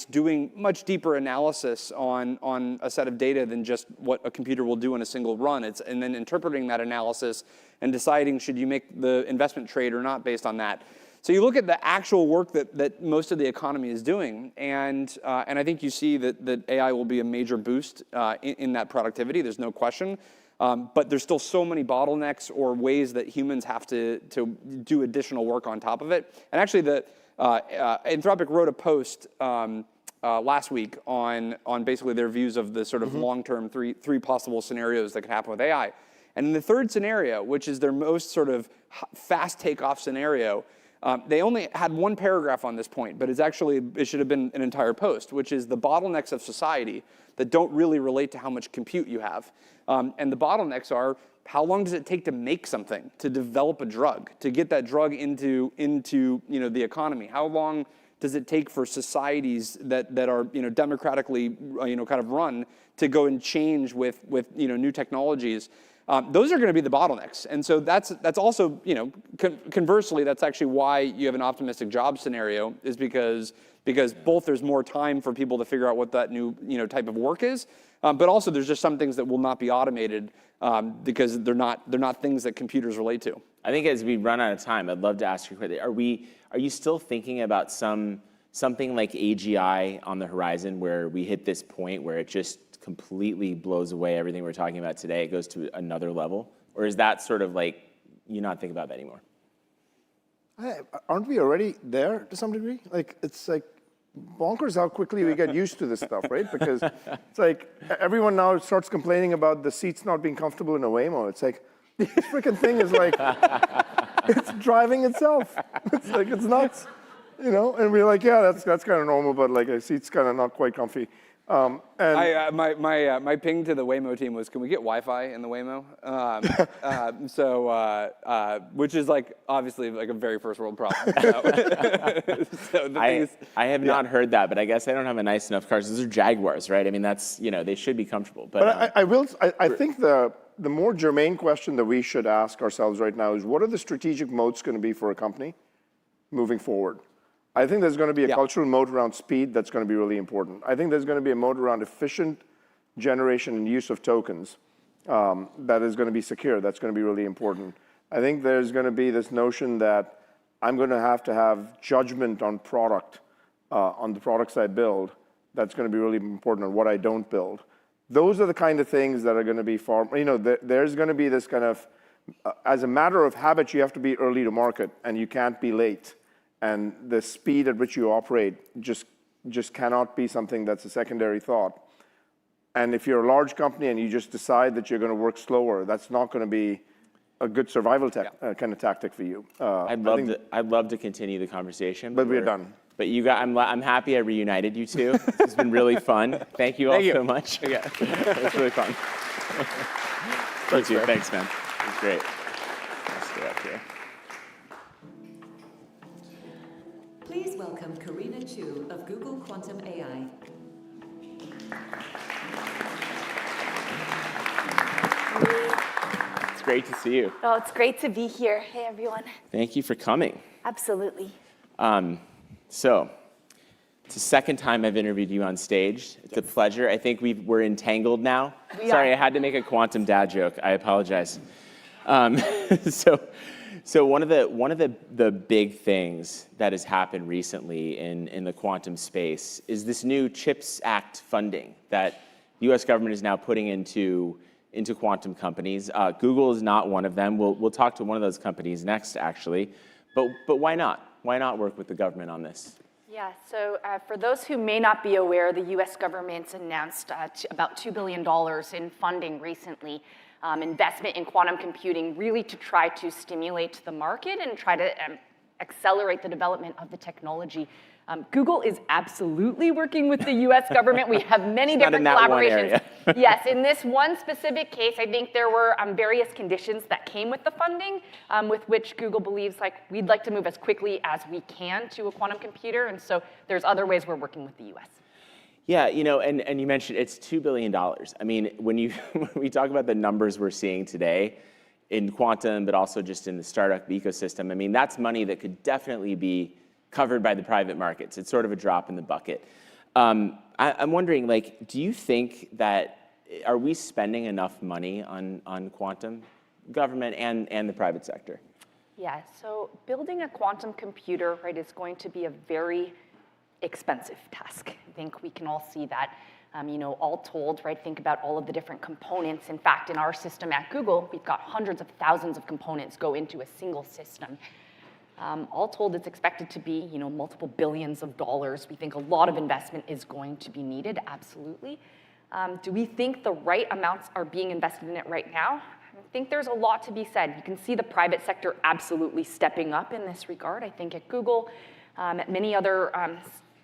doing much deeper analysis on a set of data than just what a computer will do in a single run. And then interpreting that analysis and deciding should you make the investment trade or not based on that. So you look at the actual work that most of the economy is doing, and I think you see that AI will be a major boost in that productivity. There's no question. But there's still so many bottlenecks or ways that humans have to do additional work on top of it. And actually, Anthropic wrote a post last week on basically their views of the sort of long-term three possible scenarios that could happen with AI. And in the third scenario, which is their most sort of fast takeoff scenario, they only had one paragraph on this point, but it should have been an entire post, which is the bottlenecks of society that don't really relate to how much compute you have. And the bottlenecks are, how long does it take to make something, to develop a drug, to get that drug into the economy? How long does it take for societies that are democratically kind of run to go and change with new technologies? Those are going to be the bottlenecks, and so that's also conversely, that's actually why you have an optimistic job scenario, is because both there's more time for people to figure out what that new type of work is, but also there's just some things that will not be automated because they're not things that computers relate to. I think as we run out of time, I'd love to ask you quickly: are you still thinking about something like AGI on the horizon, where we hit this point where it just completely blows away everything we're talking about today? It goes to another level, or is that sort of like you not think about that anymore? Aren't we already there to some degree? Like, it's like bonkers how quickly we get used to this stuff, right? Because it's like everyone now starts complaining about the seats not being comfortable in a Waymo. It's like, this freaking thing is like, it's driving itself. It's like, it's nuts, and we're like, yeah, that's kind of normal, but like a seat's kind of not quite comfy. And my ping to the Waymo team was, can we get Wi-Fi in the Waymo? Which is like obviously like a very first world problem. So I have not heard that, but I guess I don't have a nice enough car. Those are Jaguars, right? I mean, that's they should be comfortable. But I think the more germane question that we should ask ourselves right now is, what are the strategic moats going to be for a company moving forward? I think there's going to be a cultural moat around speed that's going to be really important. I think there's going to be a moat around efficient generation and use of tokens that is going to be secure. That's going to be really important. I think there's going to be this notion that I'm going to have judgment on product, on the products I build. That's going to be really important on what I don't build. Those are the kind of things that are going to be far, there's going to be this kind of, as a matter of habit, you have to be early to market and you can't be late. And the speed at which you operate just cannot be something that's a secondary thought. And if you're a large company and you just decide that you're going to work slower, that's not going to be a good survival kind of tactic for you. I'd love to continue the conversation, but we're done. But I'm happy I reunited you two. It's been really fun. Thank you all so much. Yeah, it's really fun. Thank you. Thanks, man. It was great. Let's stay up here. Please welcome Karina Chu of Google Quantum AI. great to see you. Oh, it's great to be here. Hey, everyone. Thank you for coming. Absolutely. So, it's the second time I've interviewed you on stage. It's a pleasure. I think we're entangled now. Sorry, I had to make a quantum dad joke. I apologize. So one of the big things that has happened recently in the quantum space is this new CHIPS Act funding that the U.S. government is now putting into quantum companies. Google is not one of them. We'll talk to one of those companies next, actually. But why not? Why not work with the government on this? Yeah, so for those who may not be aware, the US government announced about $2 billion in funding recently, investment in quantum computing, really to try to stimulate the market and try to accelerate the development of the technology. Google is absolutely working with the US government. We have many different collaborations. Yes, in this one specific case, I think there were various conditions that came with the funding, with which Google believes we'd like to move as quickly as we can to a quantum computer, and so there's other ways we're working with the US. Yeah, and you mentioned it's $2 billion. I mean, when we talk about the numbers we're seeing today in quantum, but also just in the startup ecosystem, I mean, that's money that could definitely be covered by the private markets. It's sort of a drop in the bucket. I'm wondering, do you think are we spending enough money on quantum, government and the private sector? Yeah, so building a quantum computer, is going to be a very expensive task. I think we can all see that. All told, think about all of the different components. In fact, in our system at Google, we've got hundreds of thousands of components go into a single system. All told, it's expected to be, multiple billions of dollars. We think a lot of investment is going to be needed, absolutely. Do we think the right amounts are being invested in it right now? I think there's a lot to be said. You can see the private sector absolutely stepping up in this regard. I think at Google, at many other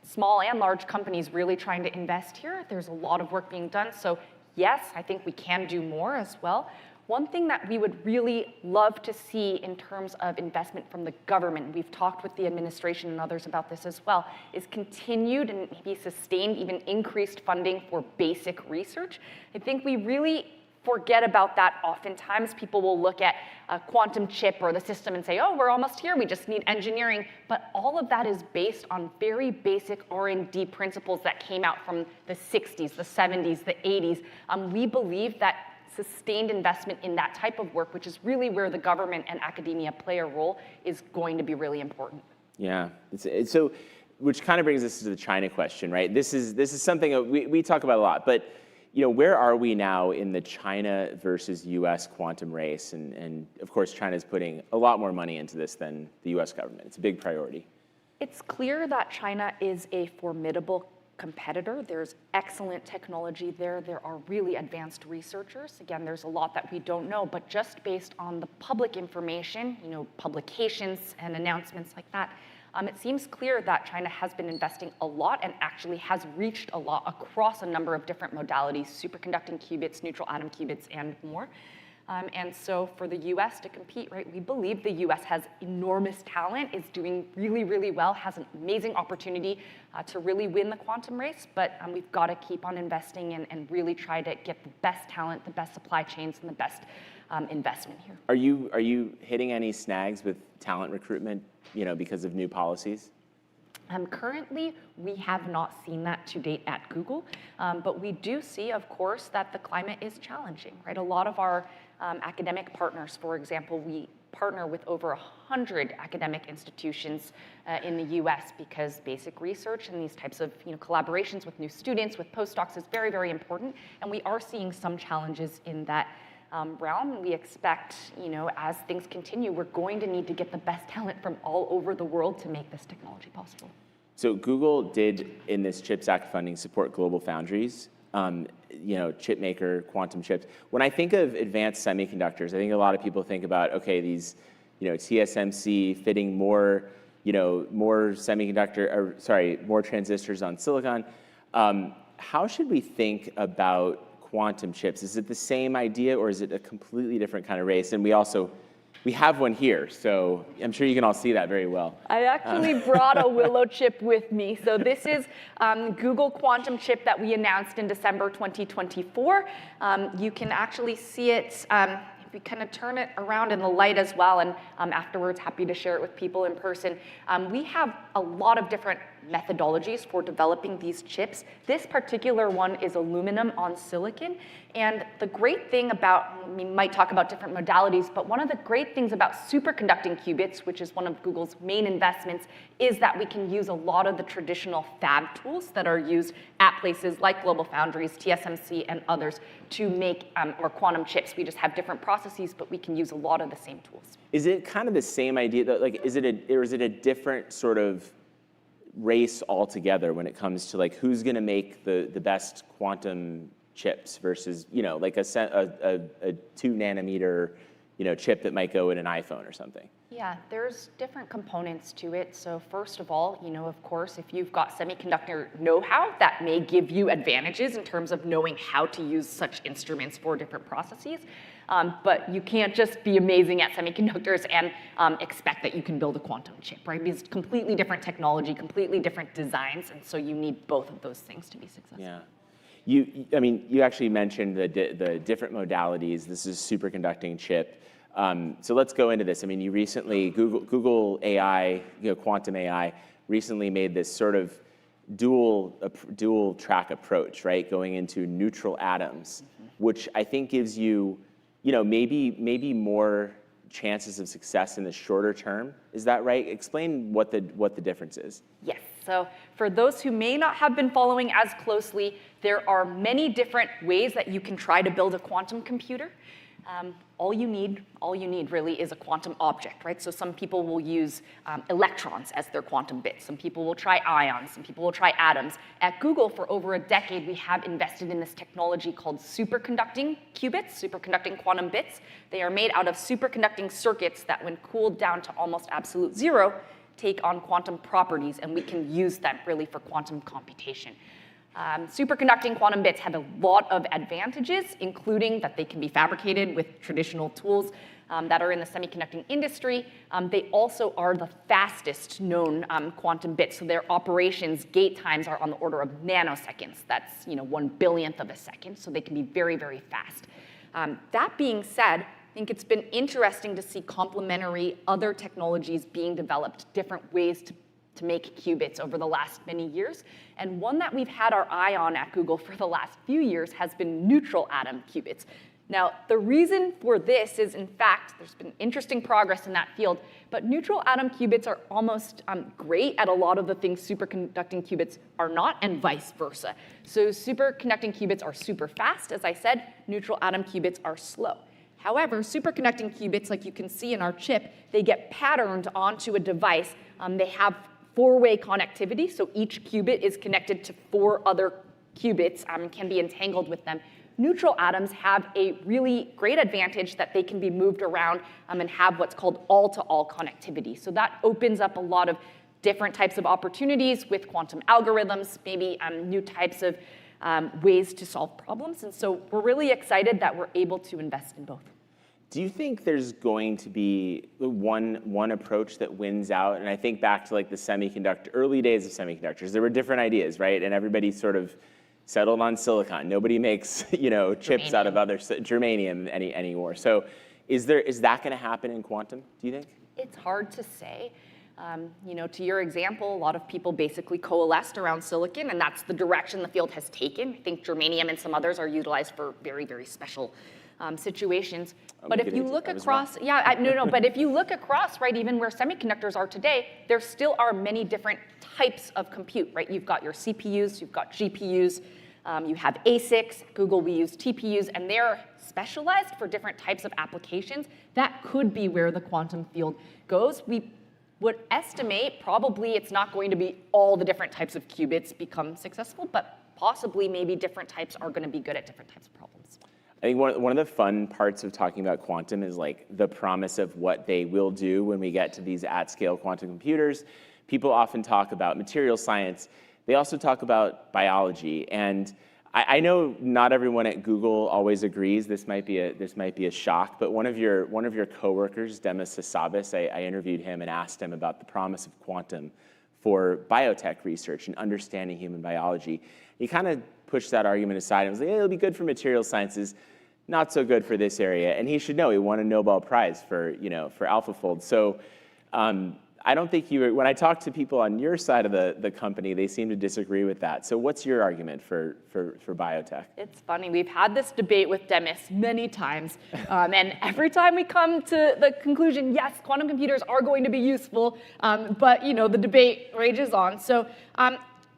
small and large companies really trying to invest here. There's a lot of work being done. So yes, I think we can do more as well. One thing that we would really love to see in terms of investment from the government, we've talked with the administration and others about this as well, is continued and maybe sustained, even increased funding for basic research. I think we really forget about that oftentimes. People will look at a quantum chip or the system and say, oh, we're almost here, we just need engineering. But all of that is based on very basic R&D principles that came out from the 60s, the 70s, the 80s. We believe that sustained investment in that type of work, which is really where the government and academia play a role, is going to be really important. Yeah, so which kind of brings us to the China question, right? This is something we talk about a lot, but where are we now in the China versus US quantum race? And of course, China's putting a lot more money into this than the US government. It's a big priority. It's clear that China is a formidable competitor. There's excellent technology there. There are really advanced researchers. Again, there's a lot that we don't know, but just based on the public information, publications and announcements like that, it seems clear that China has been investing a lot and actually has reached a lot across a number of different modalities, superconducting qubits, neutral atom qubits, and more. And so for the US to compete, we believe the US has enormous talent, is doing really, really well, has an amazing opportunity to really win the quantum race, but we've got to keep on investing and really try to get the best talent, the best supply chains, and the best investment here. Are you hitting any snags with talent recruitment, because of new policies? Currently, we have not seen that to date at Google, but we do see, of course, that the climate is challenging, A lot of our academic partners, for example, we partner with over 100 academic institutions in the US because basic research and these types of collaborations with new students, with postdocs is very, very important, and we are seeing some challenges in that realm. We expect, as things continue, we're going to need to get the best talent from all over the world to make this technology possible. So Google did, in this CHIPS Act funding, support global foundries, chip maker, quantum chips. When I think of advanced semiconductors, I think a lot of people think about, okay, these, TSMC fitting more more transistors on silicon. How should we think about quantum chips? Is it the same idea, or is it a completely different kind of race? And we have one here, so I'm sure you can all see that very well. I actually brought a Willow chip with me. So this is Google Quantum chip that we announced in December 2024. You can actually see it if we kind of turn it around in the light as well, and afterwards, happy to share it with people in person, we have a lot of different methodologies for developing these chips. This particular one is aluminum on silicon, and the great thing about, we might talk about different modalities, but one of the great things about superconducting qubits, which is one of Google's main investments, is that we can use a lot of the traditional fab tools that are used at places like GlobalFoundries, TSMC, and others to make or quantum chips. We just have different processes, but we can use a lot of the same tools. Is it kind of the same idea that, like, is it a different sort of race altogether when it comes to like who's going to make the best quantum chips versus, you know, like a 2 nanometer, you know, chip that might go in an iPhone or something? Yeah, there's different components to it. So first of all, you know, of course, if you've got semiconductor know-how, that may give you advantages in terms of knowing how to use such instruments for different processes. But you can't just be amazing at semiconductors and expect that you can build a quantum chip, right? Because it's completely different technology, completely different designs, and so you need both of those things to be successful. Yeah. You actually mentioned the different modalities. This is a superconducting chip. So let's go into this. I mean, you recently, Google AI, quantum AI, recently made this sort of dual track approach, right? Going into neutral atoms, which I think gives you, maybe more chances of success in the shorter term. Is that right? Explain what the difference is. Yes. So for those who may not have been following as closely, there are many different ways that you can try to build a quantum computer. All you need really is a quantum object, right? So some people will use electrons as their quantum bits. Some people will try ions. Some people will try atoms. At Google, for over a decade, we have invested in this technology called superconducting qubits, superconducting quantum bits. They are made out of superconducting circuits that, when cooled down to almost absolute zero, take on quantum properties, and we can use them really for quantum computation. Superconducting quantum bits have a lot of advantages, including that they can be fabricated with traditional tools that are in the semiconducting industry. They also are the fastest known quantum bits, so their operations gate times are on the order of nanoseconds. That's 1/1000th of a second, so they can be very, very fast. That being said, I think it's been interesting to see complementary other technologies being developed, different ways to make qubits over the last many years. And one that we've had our eye on at Google for the last few years has been neutral atom qubits. Now, the reason for this is, in fact, there's been interesting progress in that field, but neutral atom qubits are almost great at a lot of the things superconducting qubits are not, and vice versa. So superconducting qubits are super fast, as I said. Neutral atom qubits are slow. However, superconducting qubits, like you can see in our chip, they get patterned onto a device. They have 4-way connectivity, so each qubit is connected to 4 other qubits and can be entangled with them. Neutral atoms have a really great advantage that they can be moved around and have what's called all-to-all connectivity. So that opens up a lot of different types of opportunities with quantum algorithms, maybe new types of ways to solve problems. And so we're really excited that we're able to invest in both. Do you think there's going to be one approach that wins out? And I think back to like the early days of semiconductors. There were different ideas, right? And everybody sort of settled on silicon. Nobody makes chips out of other germanium anymore. So is that going to happen in quantum? Do you think? It's hard to say. To your example, a lot of people basically coalesced around silicon, and that's the direction the field has taken. I think germanium and some others are utilized for very, very special situations. But if you look across, but if you look across, right, even where semiconductors are today, there still are many different types of compute, right? You've got your CPUs, you've got GPUs, you have ASICs. Google, we use TPUs, and they're specialized for different types of applications. That could be where the quantum field goes. We would estimate probably it's not going to be all the different types of qubits become successful, but possibly maybe different types are going to be good at different types of problems. I think one of the fun parts of talking about quantum is like the promise of what they will do when we get to these at-scale quantum computers. People often talk about material science. They also talk about biology. And I know not everyone at Google always agrees. This might be a shock. But one of your coworkers, Demis Hassabis, I interviewed him and asked him about the promise of quantum for biotech research and understanding human biology. He kind of pushed that argument aside and was like, it'll be good for material sciences, not so good for this area. And he should know he won a Nobel Prize for, for AlphaFold. So I don't think when I talk to people on your side of the company, they seem to disagree with that. So what's your argument for biotech? It's funny, we've had this debate with Demis many times, and every time we come to the conclusion, yes, quantum computers are going to be useful, but the debate rages on. So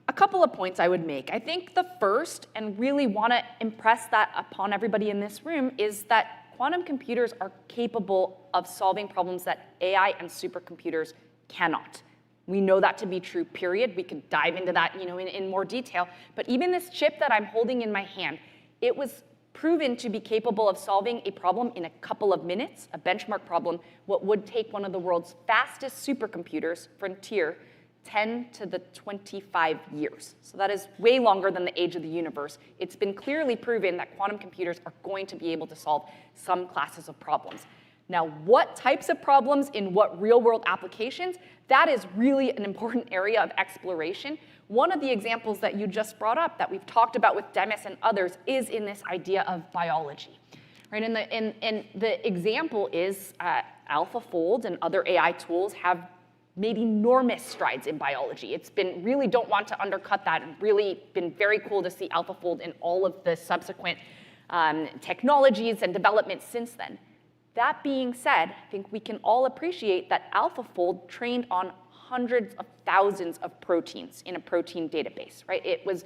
a couple of points I would make. I think the first, and really want to impress that upon everybody in this room, is that quantum computers are capable of solving problems that AI and supercomputers cannot. We know that to be true, period. We could dive into that in more detail. But even this chip that I'm holding in my hand, it was proven to be capable of solving a problem in a couple of minutes, a benchmark problem, what would take one of the world's fastest supercomputers, Frontier, 10 to the 25 years. So that is way longer than the age of the universe. It's been clearly proven that quantum computers are going to be able to solve some classes of problems. Now, what types of problems in what real-world applications? That is really an important area of exploration. One of the examples that you just brought up that we've talked about with Demis and others is in this idea of biology. Right? And the example is AlphaFold and other AI tools have made enormous strides in biology. It's been really, don't want to undercut that, and really been very cool to see AlphaFold in all of the subsequent technologies and developments since then. That being said, I think we can all appreciate that AlphaFold trained on hundreds of thousands of proteins in a protein database, right? It was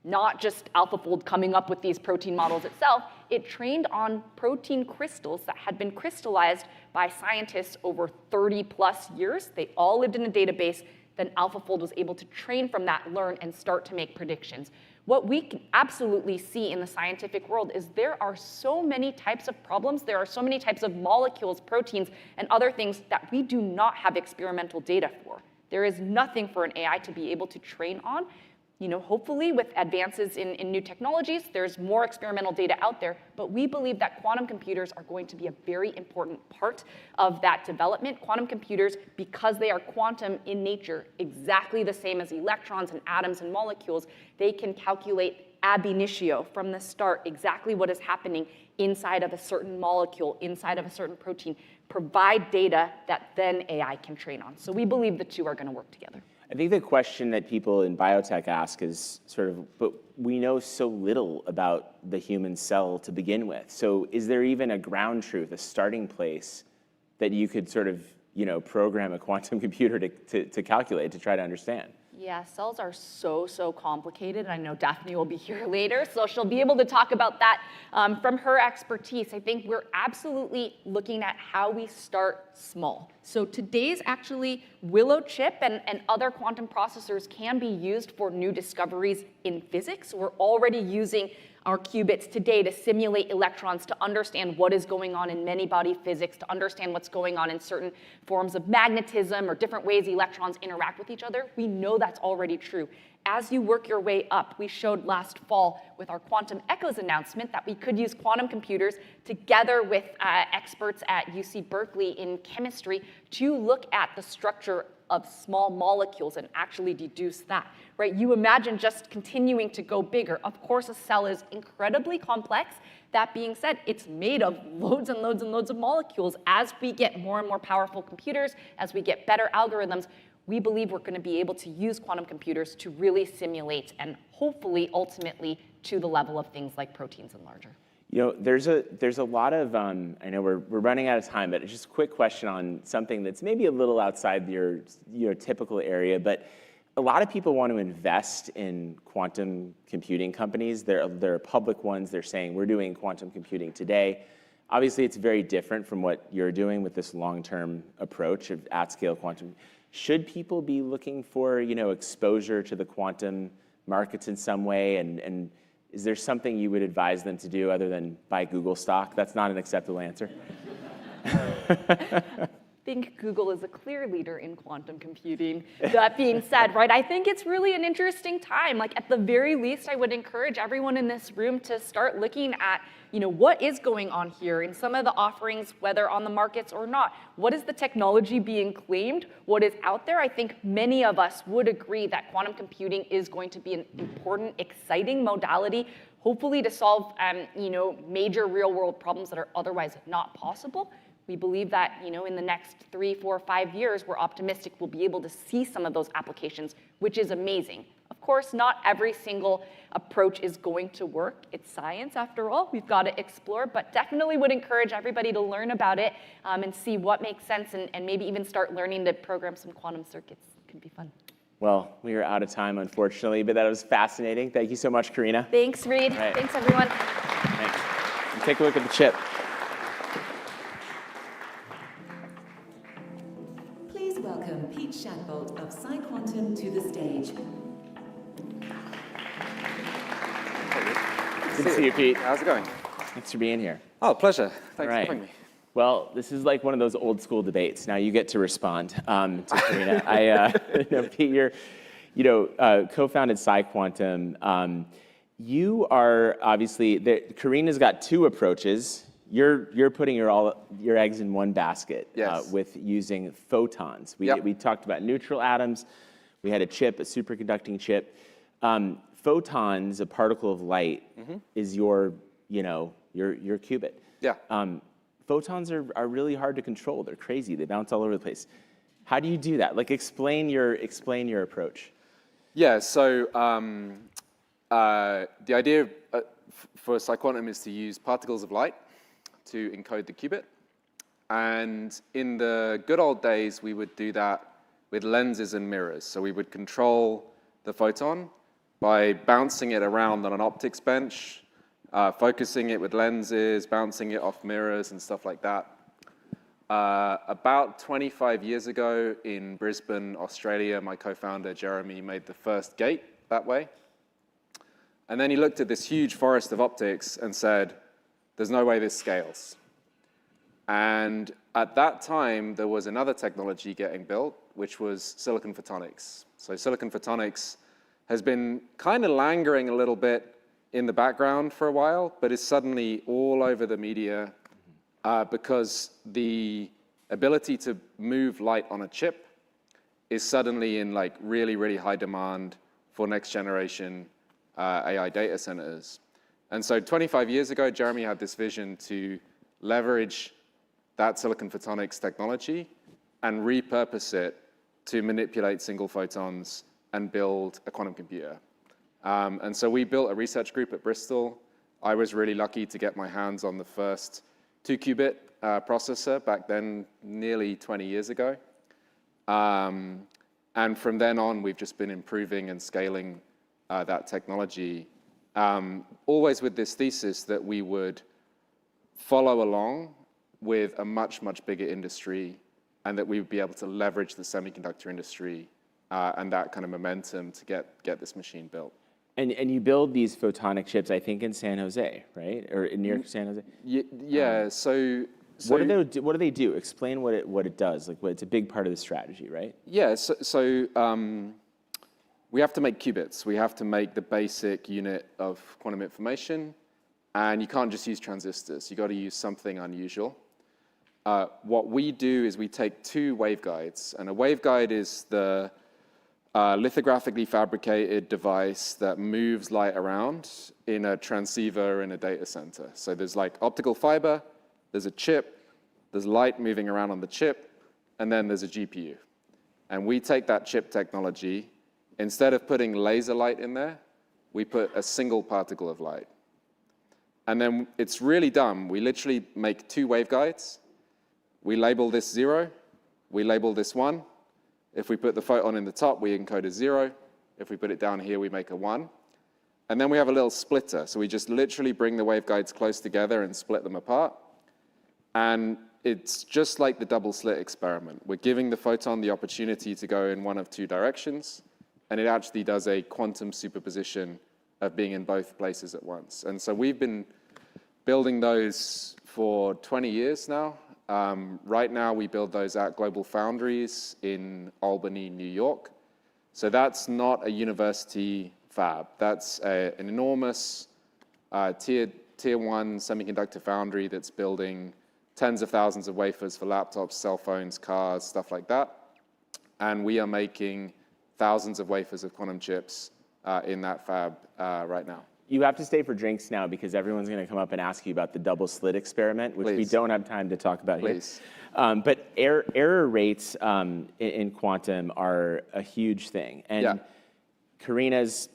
not just AlphaFold coming up with these protein models itself. It trained on protein crystals that had been crystallized by scientists over 30 plus years. They all lived in a database. Then AlphaFold was able to train from that, learn, and start to make predictions. What we can absolutely see in the scientific world is there are so many types of problems, there are so many types of molecules, proteins, and other things that we do not have experimental data for. There is nothing for an AI to be able to train on. Hopefully with advances in new technologies, there's more experimental data out there, but we believe that quantum computers are going to be a very important part of that development. Quantum computers, because they are quantum in nature, exactly the same as electrons and atoms and molecules, they can calculate ab initio, from the start, exactly what is happening inside of a certain molecule, inside of a certain protein, provide data that then AI can train on. So we believe the two are going to work together. I think the question that people in biotech ask is but we know so little about the human cell to begin with. So is there even a ground truth, a starting place that you could program a quantum computer to calculate, to try to understand? Yeah, cells are so complicated. I know Daphne will be here later, so she'll be able to talk about that from her expertise. I think we're absolutely looking at how we start small. So today's actually Willow chip and other quantum processors can be used for new discoveries in physics. We're already using our qubits today to simulate electrons, to understand what is going on in many-body physics, to understand what's going on in certain forms of magnetism or different ways electrons interact with each other. We know that's already true. As you work your way up, we showed last fall with our Quantum Echoes announcement that we could use quantum computers together with experts at UC Berkeley in chemistry to look at the structure of small molecules and actually deduce that, right? You imagine just continuing to go bigger. Of course, a cell is incredibly complex. That being said, it's made of loads and loads and loads of molecules. As we get more and more powerful computers, as we get better algorithms, we believe we're going to be able to use quantum computers to really simulate and hopefully ultimately to the level of things like proteins and larger. There's a lot of, I know we're running out of time, but just a quick question on something that's maybe a little outside your typical area, but a lot of people want to invest in quantum computing companies. There are public ones. They're saying, we're doing quantum computing today. Obviously, it's very different from what you're doing with this long-term approach of at-scale quantum. Should people be looking for, exposure to the quantum markets in some way, and is there something you would advise them to do other than buy Google stock? That's not an acceptable answer. I think Google is a clear leader in quantum computing. That being said, right, I think it's really an interesting time. Like, at the very least, I would encourage everyone in this room to start looking at, what is going on here in some of the offerings, whether on the markets or not. What is the technology being claimed? What is out there? I think many of us would agree that quantum computing is going to be an important, exciting modality hopefully to solve major real world problems that are otherwise not possible. We believe that in the next 3, 4, 5 years, we're optimistic we'll be able to see some of those applications, which is amazing. Of course, not every single approach is going to work. It's science, after all. We've got to explore, but definitely would encourage everybody to learn about it and see what makes sense and maybe even start learning to program some quantum circuits. Could be fun. Well, we are out of time, unfortunately, but that was fascinating. Thank you so much, Karina. Thanks, Reed. Right. Thanks, everyone. Thanks. And take a look at the chip. Please welcome Pete Shadbolt of PsiQuantum to the stage. Good to see you, Pete. How's it going? Thanks for being here. Oh, pleasure. Thanks Right. for having me. Well, this is like one of those old school debates. Now you get to respond to Karina. Pete, you're, co-founded PsiQuantum. You are obviously, Karina's got two approaches. You're putting your eggs in one basket Yes. with using photons. Yep. We talked about neutral atoms. We had a chip, a superconducting chip. Photons, a particle of light, is your qubit. Yeah. Photons are really hard to control. They're crazy. They bounce all over the place. How do you do that? Like, explain your approach. Yeah, so the idea for PsiQuantum is to use particles of light to encode the qubit. And in the good old days, we would do that with lenses and mirrors. So we would control the photon by bouncing it around on an optics bench, focusing it with lenses, bouncing it off mirrors and stuff like that. About 25 years ago in Brisbane, Australia, my co-founder Jeremy made the first gate that way. And then he looked at this huge forest of optics and said, there's no way this scales. And at that time, there was another technology getting built, which was silicon photonics. So silicon photonics has been kind of lingering a little bit in the background for a while, but is suddenly all over the media because the ability to move light on a chip is suddenly in like really, really high demand for next generation AI data centers. And so 25 years ago, Jeremy had this vision to leverage that silicon photonics technology and repurpose it to manipulate single photons and build a quantum computer. And so we built a research group at Bristol. I was really lucky to get my hands on the first 2-qubit processor back then, nearly 20 years ago. And from then on, we've just been improving and scaling that technology, always with this thesis that we would follow along with a much, much bigger industry and that we would be able to leverage the semiconductor industry and that kind of momentum to get this machine built. And you build these photonic chips, I think, in San Jose, right? Or near San Jose? Yeah, so what do they do? Explain what it does. Like, it's a big part of the strategy, right? Yeah, so we have to make qubits. We have to make the basic unit of quantum information, and you can't just use transistors. You got to use something unusual. What we do is we take 2 waveguides, and a waveguide is the lithographically fabricated device that moves light around in a transceiver in a data center. So there's like optical fiber, there's a chip, there's light moving around on the chip, and then there's a GPU. And we take that chip technology, instead of putting laser light in there, we put a single particle of light. And then it's really dumb. We literally make 2 waveguides. We label this 0, we label this 1. If we put the photon in the top, we encode a 0. If we put it down here, we make a 1. And then we have a little splitter. So we just literally bring the waveguides close together and split them apart. And it's just like the double slit experiment. We're giving the photon the opportunity to go in one of 2 directions, and it actually does a quantum superposition of being in both places at once. And so we've been building those for 20 years now. Right now, we build those at Global Foundries in Albany, New York. So that's not a university fab. That's an enormous tier 1 semiconductor foundry that's building tens of thousands of wafers for laptops, cell phones, cars, stuff like that. And we are making thousands of wafers of quantum chips in that fab right now. You have to stay for drinks now because everyone's going to come up and ask you about the double slit experiment, which we Please. don't have time to talk about Please. here. But error rates in quantum are a huge thing. And Yeah. Karina's,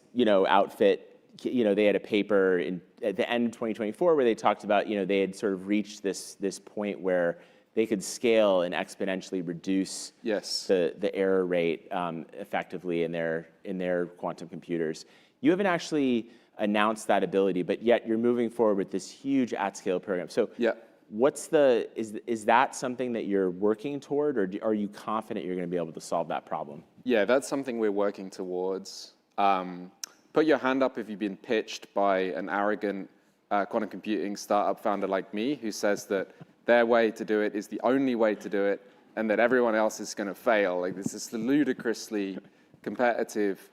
outfit, they had a paper at the end of 2024 where they talked about, they had sort of reached this point where they could scale and exponentially reduce Yes. the error rate effectively in their quantum computers. You haven't actually announced that ability, but yet you're moving forward with this huge at-scale program. So Yeah. is that something that you're working toward, or are you confident you're going to be able to solve that problem? Yeah, that's something we're working towards. Put your hand up if you've been pitched by an arrogant quantum computing startup founder like me who says that their way to do it is the only way to do it and that everyone else is going to fail. Like, this is ludicrously competitive.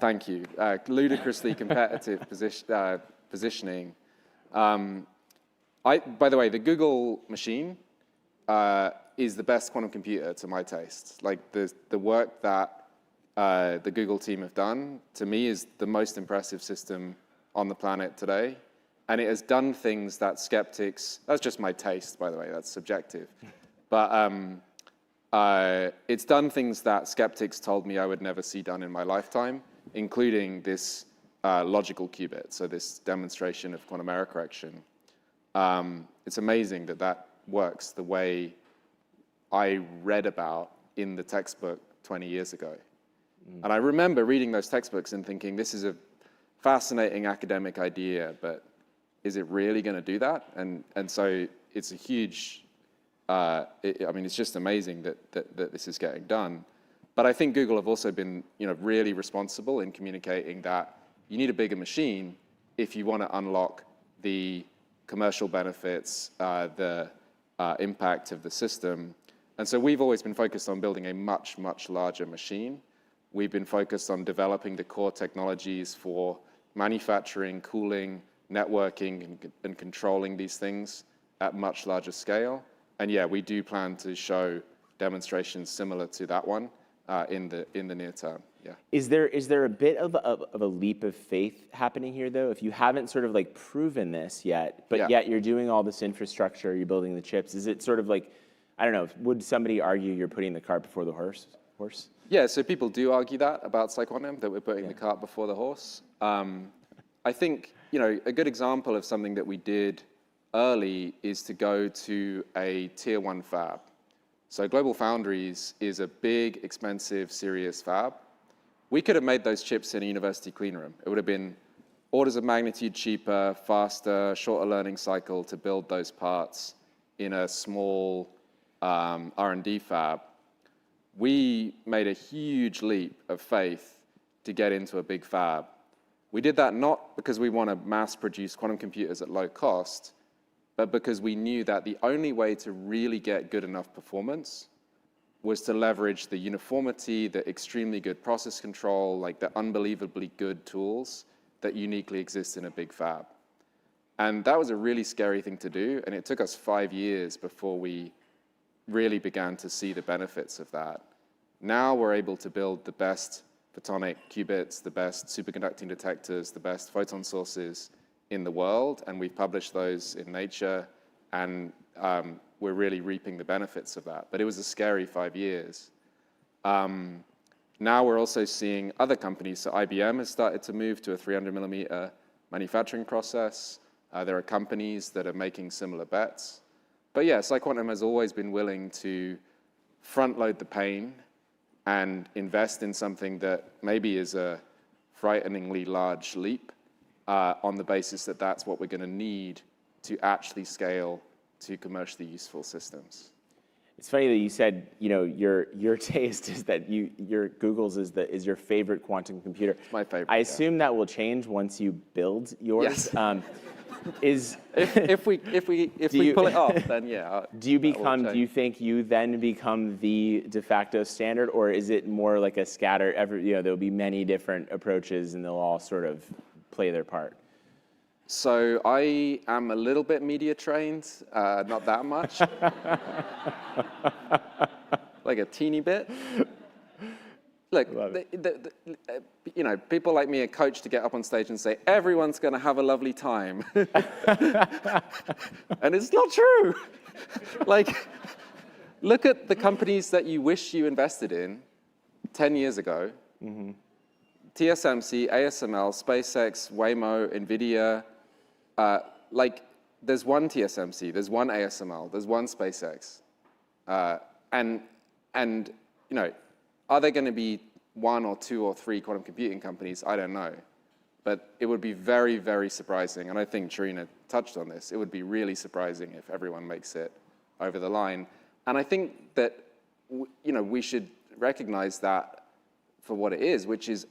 Thank you. Ludicrously competitive positioning. By the way, the Google machine is the best quantum computer to my taste. Like, the work that the Google team have done, to me, is the most impressive system on the planet today. And it has done things that skeptics, that's just my taste, by the way, that's subjective. But it's done things that skeptics told me I would never see done in my lifetime, including this logical qubit, so this demonstration of quantum error correction. It's amazing that works the way I read about in the textbook 20 years ago. And I remember reading those textbooks and thinking, this is a fascinating academic idea, but is it really going to do that? And so it's a huge, it's just amazing that this is getting done. But I think Google have also been really responsible in communicating that you need a bigger machine if you want to unlock the commercial benefits, the impact of the system. And so we've always been focused on building a much, much larger machine. We've been focused on developing the core technologies for manufacturing, cooling, networking, and controlling these things at much larger scale. And yeah, we do plan to show demonstrations similar to that one in the near term. Yeah. Is there a bit of a leap of faith happening here, though? If you haven't sort of like proven this yet, but yet you're doing all this infrastructure, you're building the chips, is it sort of like, I don't know, would somebody argue you're putting the cart before the horse? Yeah, so people do argue that about PsiQuantum, that we're putting the cart before the horse. I think, a good example of something that we did early is to go to a tier 1 fab. So Global Foundries is a big, expensive, serious fab. We could have made those chips in a university clean room. It would have been orders of magnitude cheaper, faster, shorter learning cycle to build those parts in a small R&D fab. We made a huge leap of faith to get into a big fab. We did that not because we want to mass produce quantum computers at low cost, but because we knew that the only way to really get good enough performance was to leverage the uniformity, the extremely good process control, like the unbelievably good tools that uniquely exist in a big fab. And that was a really scary thing to do, and it took us 5 years before we really began to see the benefits of that. Now we're able to build the best photonic qubits, the best superconducting detectors, the best photon sources in the world, and we've published those in Nature, and we're really reaping the benefits of that. But it was a scary 5 years. Now we're also seeing other companies. So IBM has started to move to a 300 millimeter manufacturing process. There are companies that are making similar bets. But yeah, PsiQuantum has always been willing to front load the pain and invest in something that maybe is a frighteningly large leap on the basis that that's what we're going to need to actually scale to commercially useful systems. It's funny that you said, your taste is that your Google's is your favorite quantum computer. It's my favorite. I assume that will change once you build yours. Yes. If we pull it off, then yeah. Do you think you then become the de facto standard, or is it more like a scatter? There'll be many different approaches, and they'll all sort of play their part. So I am a little bit media trained, not that much, like a teeny bit. Look, Love you know, people like me are coached to get up on stage and say, everyone's going to have a lovely time. And it's not true. Like, look at the companies that you wish you invested in 10 years ago. TSMC, ASML, SpaceX, Waymo, NVIDIA. Like, there's one TSMC, there's one ASML, there's one SpaceX. And you know, are there going to be 1 or 2 or 3 quantum computing companies? I don't know. But it would be very, very surprising, and I think Charina touched on this, it would be really surprising if everyone makes it over the line. And I think that you know, we should recognize that for what it is, which is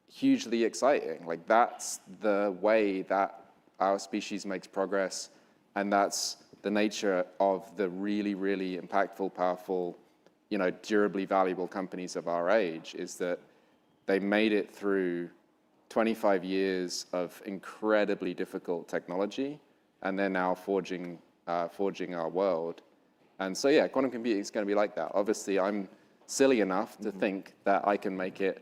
hugely exciting. Like, that's the way that our species makes progress, and that's the nature of the really, really impactful, powerful, you know, durably valuable companies of our age, is that they made it through 25 years of incredibly difficult technology, and they're now forging our world. And so, yeah, quantum computing is going to be like that. Obviously, I'm silly enough to think that I can make it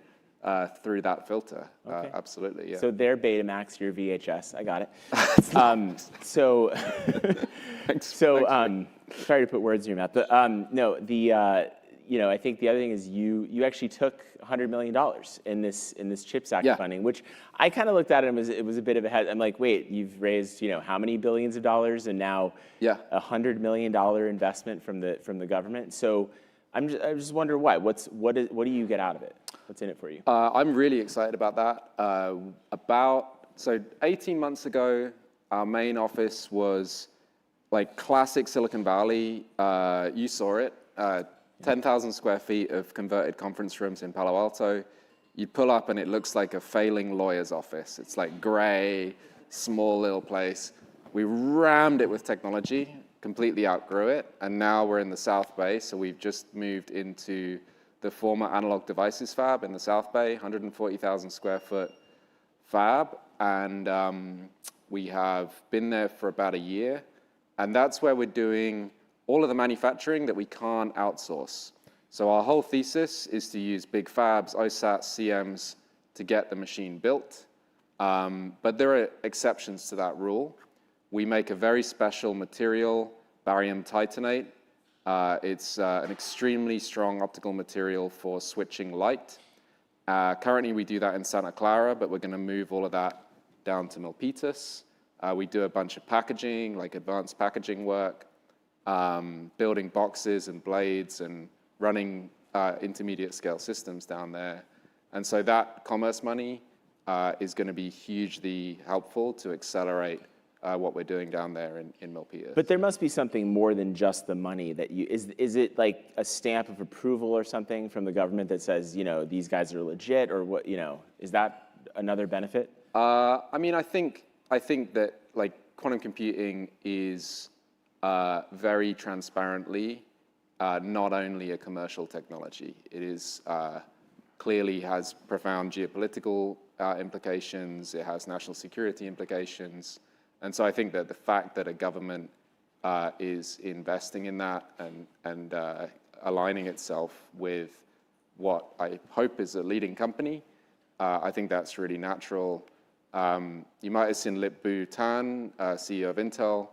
through that filter. Okay. Absolutely, yeah. So they're Betamax, you're VHS. I got it. So, sorry to put words in your mouth, but no, you know, I think the other thing is you actually took $100 million in this CHIPS Act funding, which I kind of looked at it was a bit of a head. I'm like, wait, you've raised, you know, how many billions of dollars, and now $100 million investment from the government. So I just wonder why. What do you get out of it? What's in it for you? I'm really excited about that. So 18 months ago, our main office was like classic Silicon Valley. You saw it. 10,000 square feet of converted conference rooms in Palo Alto. You pull up and it looks like a failing lawyer's office. It's like gray, small little place. We rammed it with technology, completely outgrew it, and now we're in the South Bay, so we've just moved into the former Analog Devices fab in the South Bay, 140,000 square foot fab, and we have been there for about a year, and that's where we're doing all of the manufacturing that we can't outsource. So our whole thesis is to use big fabs, OSATs, CMs to get the machine built. But there are exceptions to that rule. We make a very special material, barium titanate. It's an extremely strong optical material for switching light. Currently, we do that in Santa Clara, but we're going to move all of that down to Milpitas. We do a bunch of packaging, like advanced packaging work, building boxes and blades and running intermediate scale systems down there. And so that commerce money is going to be hugely helpful to accelerate what we're doing down there in Milpitas. But there must be something more than just the money that is it like a stamp of approval or something from the government that says, you know, these guys are legit, or what, you know, is that another benefit? I mean, I think that like quantum computing is very transparently not only a commercial technology. It is clearly has profound geopolitical implications. It has national security implications. And so I think that the fact that a government is investing in that and aligning itself with what I hope is a leading company, I think that's really natural. You might have seen Lip-Bu Tan, CEO of Intel,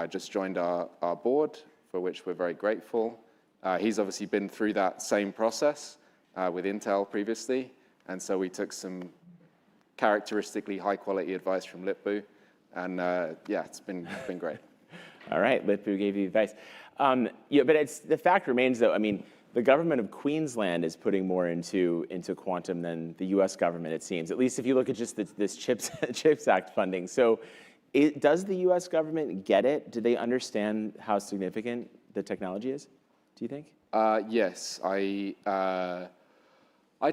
just joined our board, for which we're very grateful. He's obviously been through that same process with Intel previously, and so we took some characteristically high-quality advice from Lip-Bu, and yeah, it's been great. All right, Lip-Bu gave you advice. Yeah, but the fact remains, though, I mean, the government of Queensland is putting more into quantum than the U.S. government, it seems, at least if you look at just this CHIPS Act funding. So does the U.S. government get it? Do they understand how significant the technology is, do you think? Yes, I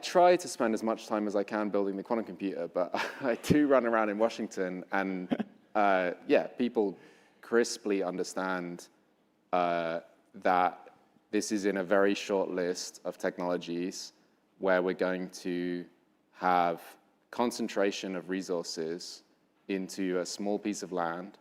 try to spend as much time as I can building the quantum computer, but I do run around in Washington, and yeah, people crisply understand that this is in a very short list of technologies where we're going to have concentration of resources into a small piece of land,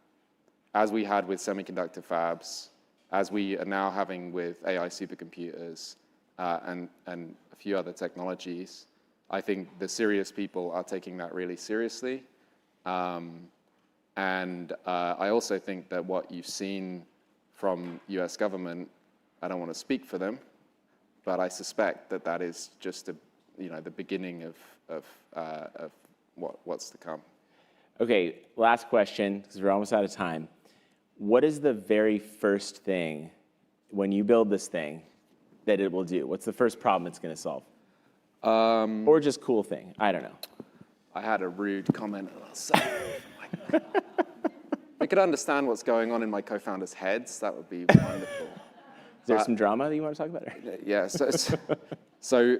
as we had with semiconductor fabs, as we are now having with AI supercomputers, and a few other technologies. I think the serious people are taking that really seriously. And I also think that what you've seen from US government, I don't want to speak for them, but I suspect that that is just the beginning of what's to come. Okay, last question, because we're almost out of time. What is the very first thing, when you build this thing, that it will do? What's the first problem it's going to solve? Or just cool thing? I don't know. I had a rude comment. I could understand what's going on in my co-founders' heads. That would be wonderful. Is there some drama that you want to talk about? Yeah. So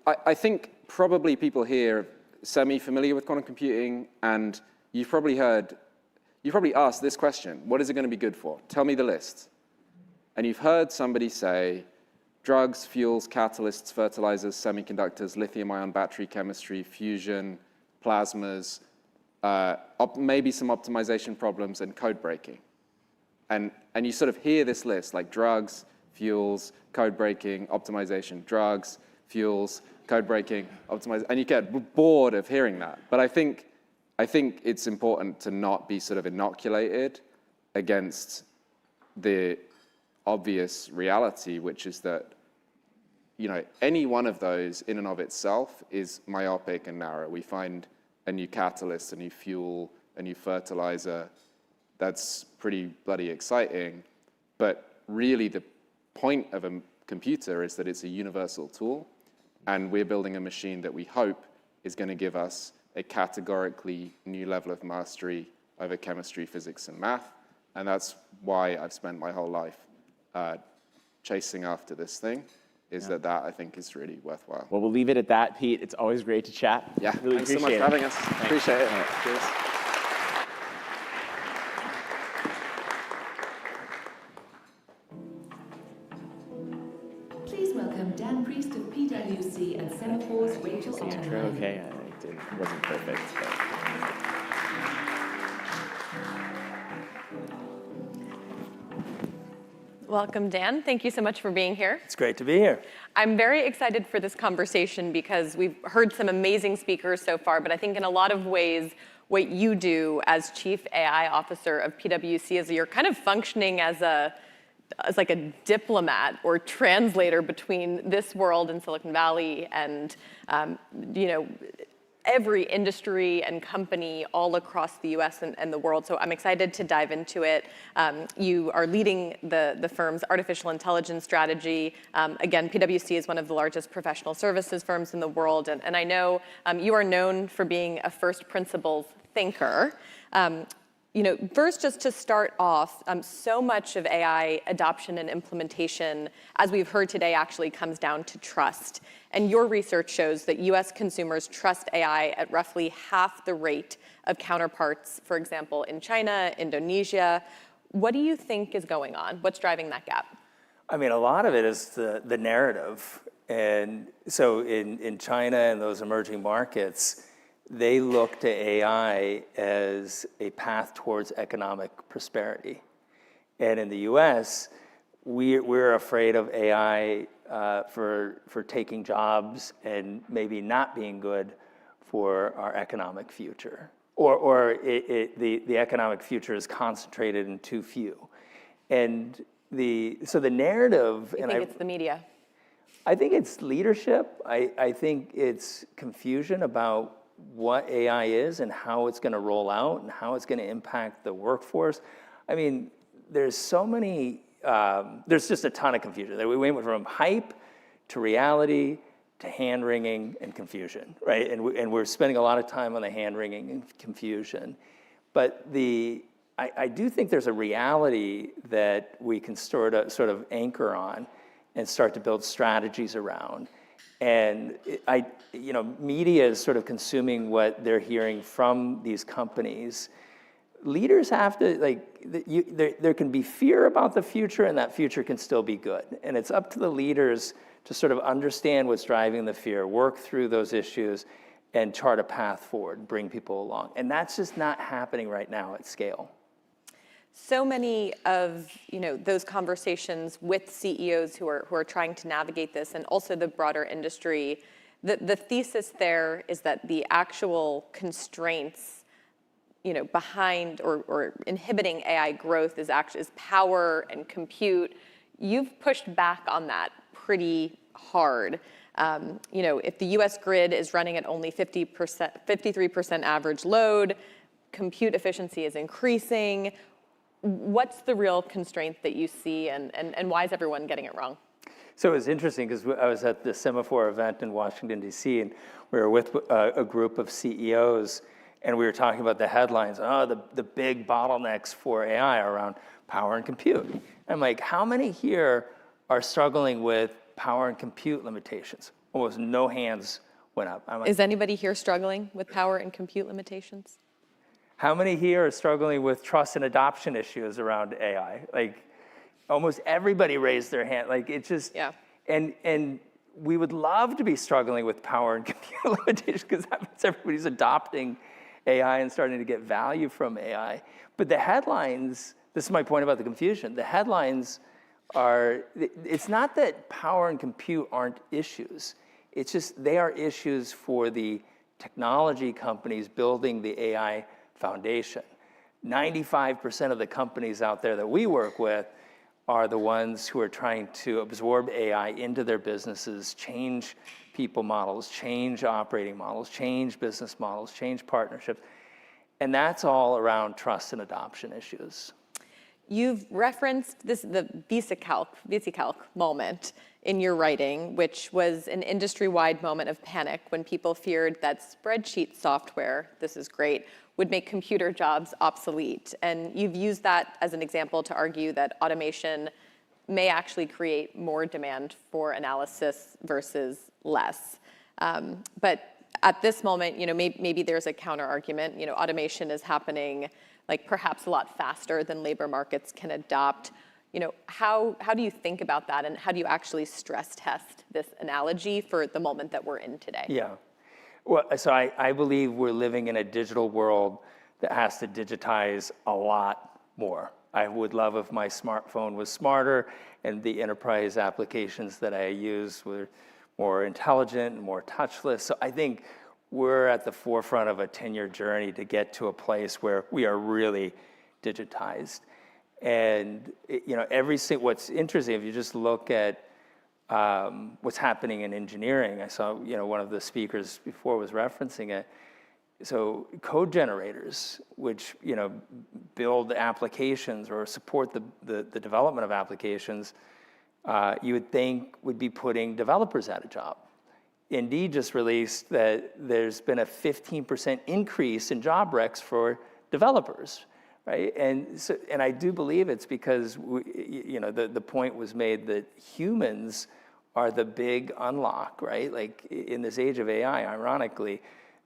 I think probably people here are semi-familiar with quantum computing, and you've probably asked this question: what is it going to be good for? Tell me the list. And you've heard somebody say, drugs, fuels, catalysts, fertilizers, semiconductors, lithium-ion battery chemistry, fusion, plasmas, maybe some optimization problems, and code breaking. And you sort of hear this list, like drugs, fuels, code breaking, optimization, drugs, fuels, code breaking, optimization, and you get bored of hearing that. But I think it's important to not be sort of inoculated against the obvious reality, which is that any one of those in and of itself is myopic and narrow. We find a new catalyst, a new fuel, a new fertilizer. That's pretty bloody exciting. But really the point of a computer is that it's a universal tool, and we're building a machine that we hope is going to give us a categorically new level of mastery over chemistry, physics, and math. And that's why I've spent my whole life chasing after this thing, that I think is really worthwhile. Well, we'll leave it at that, Pete. It's always great to chat. Yeah, really thanks so appreciate much for it. having us. Appreciate it. Cheers. Please welcome Dan Priest of PwC and Semafor's Rachel Intro, Ottenheim. okay, it wasn't perfect. But. Welcome, Dan. Thank you so much for being here. It's great to be here. I'm very excited for this conversation because we've heard some amazing speakers so far, but I think in a lot of ways, what you do as Chief AI Officer of PwC is you're kind of functioning as like a diplomat or translator between this world in Silicon Valley and every industry and company all across the US and the world. So I'm excited to dive into it. You are leading the firm's artificial intelligence strategy. Again, PwC is one of the largest professional services firms in the world. And I know you are known for being a first principles thinker. First, just to start off, so much of AI adoption and implementation, as we've heard today, actually comes down to trust. And your research shows that US consumers trust AI at roughly half the rate of counterparts, for example, in China, Indonesia. What do you think is going on? What's driving that gap? I mean, a lot of it is the narrative. And so in China and those emerging markets, they look to AI as a path towards economic prosperity. And in the US, we're afraid of AI for taking jobs and maybe not being good for our economic future. Or the economic future is concentrated in too few. And so the narrative... I think it's the media. I think it's leadership. I think it's confusion about what AI is and how it's going to roll out and how it's going to impact the workforce. I mean, there's so many, there's just a ton of confusion. We went from hype to reality to hand-wringing and confusion, right? And we're spending a lot of time on the hand-wringing and confusion. But I do think there's a reality that we can sort of anchor on and start to build strategies around. And media is sort of consuming what they're hearing from these companies. Leaders have to, there can be fear about the future, and that future can still be good. And it's up to the leaders to sort of understand what's driving the fear, work through those issues, and chart a path forward, bring people along. And that's just not happening right now at scale. So many of those conversations with CEOs who are trying to navigate this, and also the broader industry, the thesis there is that the actual constraints behind or inhibiting AI growth is power and compute. You've pushed back on that pretty hard. If the US grid is running at only 53% average load, compute efficiency is increasing. What's the real constraint that you see, and why is everyone getting it wrong? So it was interesting because I was at the Semafor event in Washington, D.C., and we were with a group of CEOs, and we were talking about the headlines. The big bottlenecks for AI are around power and compute. And I'm like, how many here are struggling with power and compute limitations? Almost no hands went up. I'm like, is anybody here struggling with power and compute limitations? How many here are struggling with trust and adoption issues around AI? Like, almost everybody raised their hand. Like, it's just, yeah. And we would love to be struggling with power and compute limitations because that means everybody's adopting AI and starting to get value from AI. But the headlines, this is my point about the confusion, the headlines are, it's not that power and compute aren't issues. It's just they are issues for the technology companies building the AI foundation. 95% of the companies out there that we work with are the ones who are trying to absorb AI into their businesses, change people models, change operating models, change business models, change partnerships. And that's all around trust and adoption issues. You've referenced the VisiCalc moment in your writing, which was an industry-wide moment of panic when people feared that spreadsheet software, this is great, would make computer jobs obsolete. And you've used that as an example to argue that automation may actually create more demand for analysis versus less. But at this moment, maybe there's a counter argument. Automation is happening like perhaps a lot faster than labor markets can adopt. How do you think about that, and how do you actually stress test this analogy for the moment that we're in today? Yeah. Well, so I believe we're living in a digital world that has to digitize a lot more. I would love if my smartphone was smarter and the enterprise applications that I use were more intelligent and more touchless. So I think we're at the forefront of a 10-year journey to get to a place where we are really digitized. And what's interesting, if you just look at what's happening in engineering, I saw one of the speakers before was referencing it. So code generators, which build applications or support the development of applications, you would think would be putting developers out of job. Indeed just released that there's been a 15% increase in job recs for developers, right? And I do believe it's because the point was made that humans are the big unlock, right? Like in this age of AI, ironically,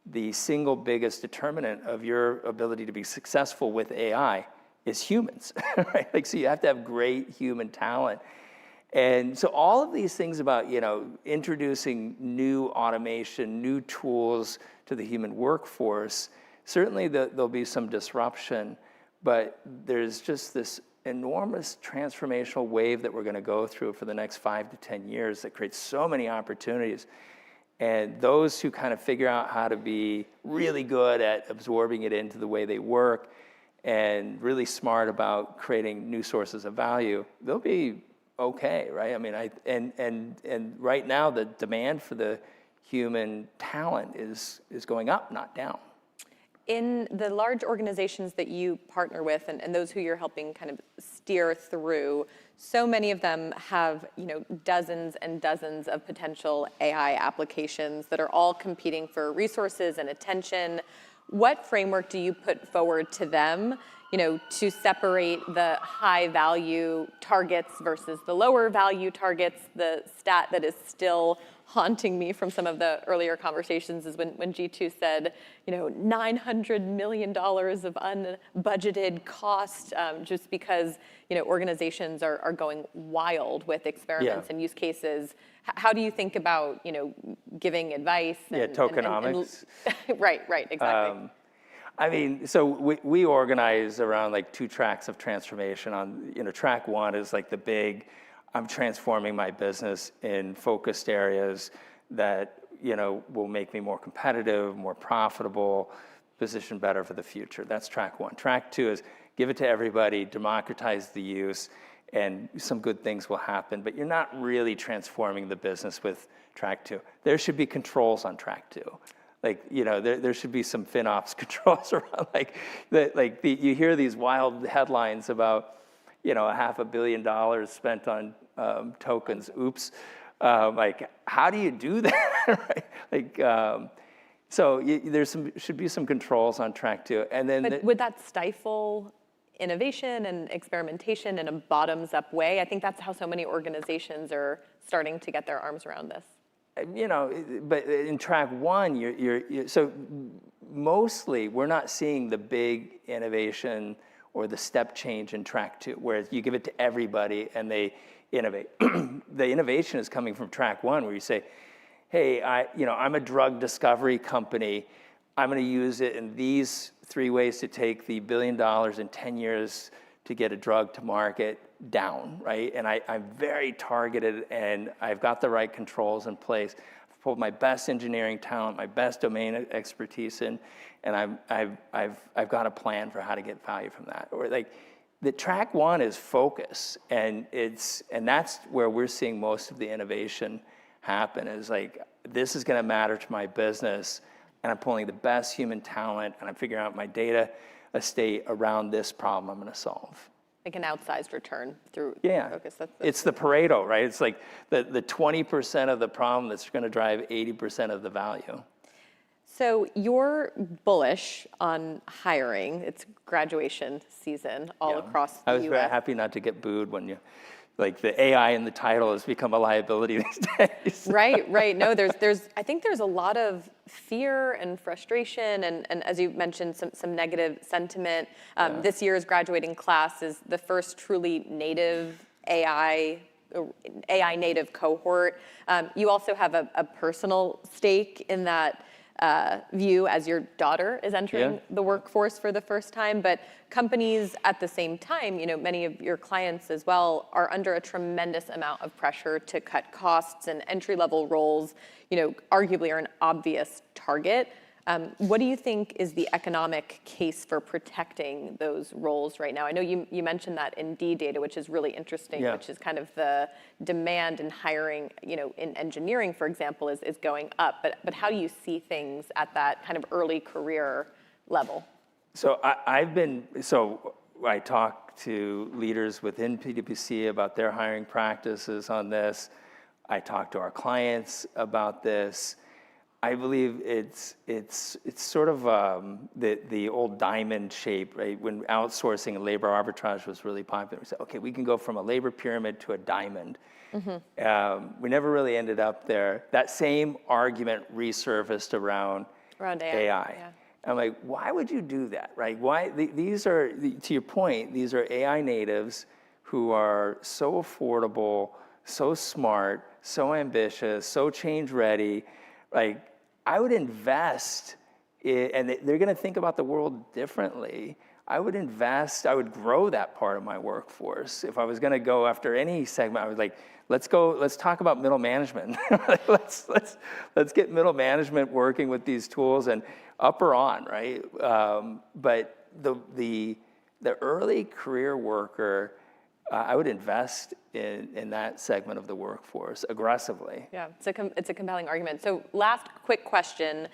the single biggest determinant of your ability to be successful with AI is humans, right? Like, so you have to have great human talent. And so all of these things about, introducing new automation, new tools to the human workforce, certainly there'll be some disruption, but there's just this enormous transformational wave that we're going to go through for the next 5 to 10 years that creates so many opportunities. And those who kind of figure out how to be really good at absorbing it into the way they work and really smart about creating new sources of value, they'll be okay, right? I mean, and right now the demand for the human talent is going up, not down. In the large organizations that you partner with and those who you're helping kind of steer through, so many of them have dozens and dozens of potential AI applications that are all competing for resources and attention. What framework do you put forward to them to separate the high value targets versus the lower value targets? The stat that is still haunting me from some of the earlier conversations is when G2 said, $900 million of unbudgeted cost just because, organizations are going wild with experiments and use cases. How do you think about, giving advice? Tokenomics. Right, exactly. I mean, so we organize around like 2 tracks of transformation. Track 1 is like the big, I'm transforming my business in focused areas that, will make me more competitive, more profitable, position better for the future. That's track 1. Track 2 is give it to everybody, democratize the use, and some good things will happen. But you're not really transforming the business with track 2. There should be controls on track 2. Like, there should be some FinOps controls around, you hear these wild headlines about, $500 million spent on tokens. Oops. How do you do that? Right? Should be some controls on track 2. And then But would that stifle innovation and experimentation in a bottoms-up way? I think that's how so many organizations are starting to get their arms around this. But in track 1, so mostly we're not seeing the big innovation or the step change in track 2, where you give it to everybody and they innovate. The innovation is coming from track 1, where you say, hey, I'm a drug discovery company. I'm going to use it in these 3 ways to take the $1 billion in 10 years to get a drug to market down, right? And I'm very targeted, and I've got the right controls in place. I've pulled my best engineering talent, my best domain expertise in, and I've got a plan for how to get value from that. Or the track 1 is focus, and that's where we're seeing most of the innovation happen. Is this is going to matter to my business, and I'm pulling the best human talent, and I'm figuring out my data estate around this problem I'm going to solve. Like an outsized return through focus. It's the Pareto, right? It's like the 20% of the problem that's going to drive 80% of the value. So you're bullish on hiring. It's graduation season all across the I was US. very happy not to get booed when the AI in the title has become a liability these days. Right. No, I think there's a lot of fear and frustration, and as you mentioned, some negative sentiment. This year's graduating class is the first truly native AI native cohort. You also have a personal stake in that view, as your daughter is entering the workforce for the first time. But companies at the same time, many of your clients as well, are under a tremendous amount of pressure to cut costs, and entry-level roles, arguably are an obvious target. What do you think is the economic case for protecting those roles right now? I know you mentioned that Indeed data, which is really interesting, which is kind of the demand in hiring, in engineering, for example, is going up. But how do you see things at that kind of early career level? So I talk to leaders within PwC about their hiring practices on this. I talk to our clients about this. I believe it's sort of the old diamond shape, right? When outsourcing and labor arbitrage was really popular, we said, okay, we can go from a labor pyramid to a diamond. Mm-hmm. We never really ended up there. That same argument resurfaced around AI. Yeah. I'm like, why would you do that, right? Why? These are, to your point, these are AI natives who are so affordable, so smart, so ambitious, so change ready. I would invest and they're going to think about the world differently. I would grow that part of my workforce. If I was going to go after any segment, I was like, let's talk about middle management. let's get middle management working with these tools and up or on, right? But the early career worker, I would invest in that segment of the workforce aggressively. Yeah, it's a compelling argument. So last quick question.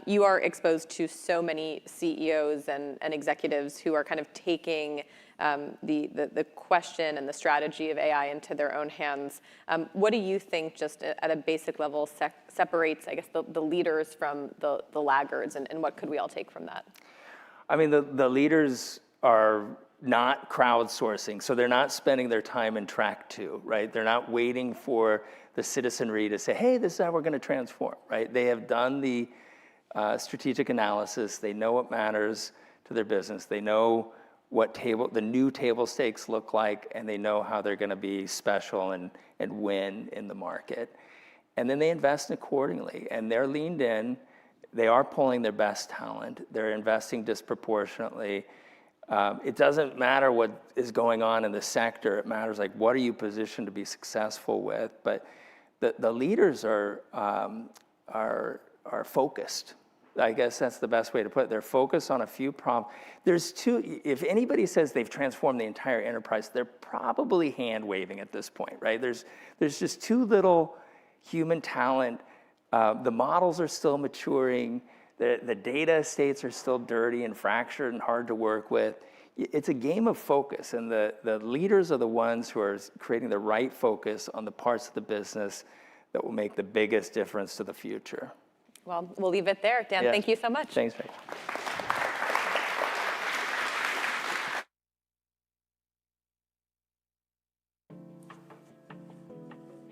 You are exposed to so many CEOs and executives who are kind of taking the question and the strategy of AI into their own hands. What do you think, just at a basic level, separates, I guess, the leaders from the laggards, and what could we all take from that? I mean, the leaders are not crowdsourcing, so they're not spending their time in track 2, right? They're not waiting for the citizenry to say, hey, this is how we're going to transform, right? They have done the strategic analysis. They know what matters to their business. They know what the new table stakes look like, and they know how they're going to be special and win in the market. And then they invest accordingly, and they're leaned in. They are pulling their best talent. They're investing disproportionately. It doesn't matter what is going on in the sector. It matters like what are you positioned to be successful with. But the leaders are focused. I guess that's the best way to put it. They're focused on a few problems. There's two. If anybody says they've transformed the entire enterprise, they're probably hand waving at this point, right? There's just too little human talent. The models are still maturing. The data estates are still dirty and fractured and hard to work with. It's a game of focus, and the leaders are the ones who are creating the right focus on the parts of the business that will make the biggest difference to the future. Well, we'll leave it there. Dan, Yeah. thank you so much. Thanks, Ray.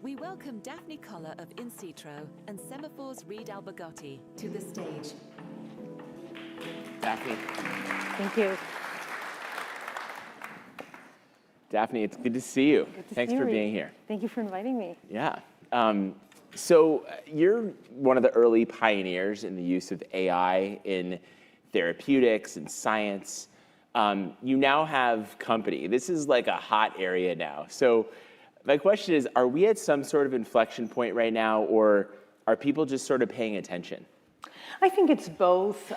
We welcome Daphne Collar of InCitro and Semafor's Reed Albergotti to the stage. Daphne. Thank you. Daphne, it's good to see you. Good to Thanks see you, for Reed. being here. Thank you for inviting me. Yeah. So you're one of the early pioneers in the use of AI in therapeutics and science. You now have company. This is like a hot area now. So my question is, are we at some sort of inflection point right now, or are people just sort of paying attention? I think it's both.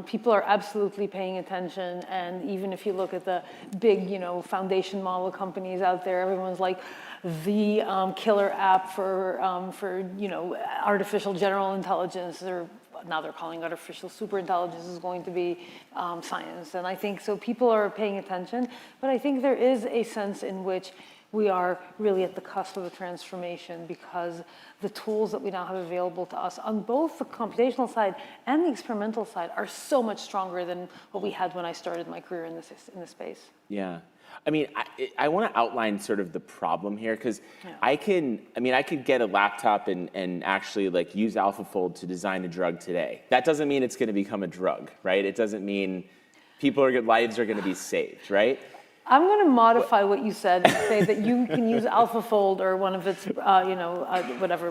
People are absolutely paying attention, and even if you look at the big, foundation model companies out there, everyone's like, the killer app for artificial general intelligence, now they're calling artificial superintelligence, is going to be science. And I think so people are paying attention, but I think there is a sense in which we are really at the cusp of a transformation, because the tools that we now have available to us on both the computational side and the experimental side are so much stronger than what we had when I started my career in this space. Yeah. I mean, I want to outline sort of the problem here, because I could get a laptop and actually like use AlphaFold to design a drug today. That doesn't mean it's going to become a drug, right? It doesn't mean lives are going to be saved, right? I'm going to modify what you said and say that you can use AlphaFold or one of its,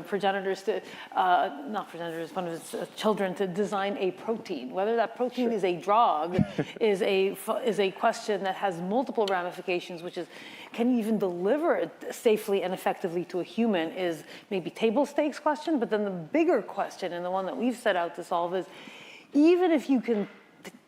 progenitors to, not progenitors, one of its children to design a protein. Whether that protein is a drug is a question that has multiple ramifications, which is, can you even deliver it safely and effectively to a human is maybe table stakes question. But then the bigger question, and the one that we've set out to solve, is even if you can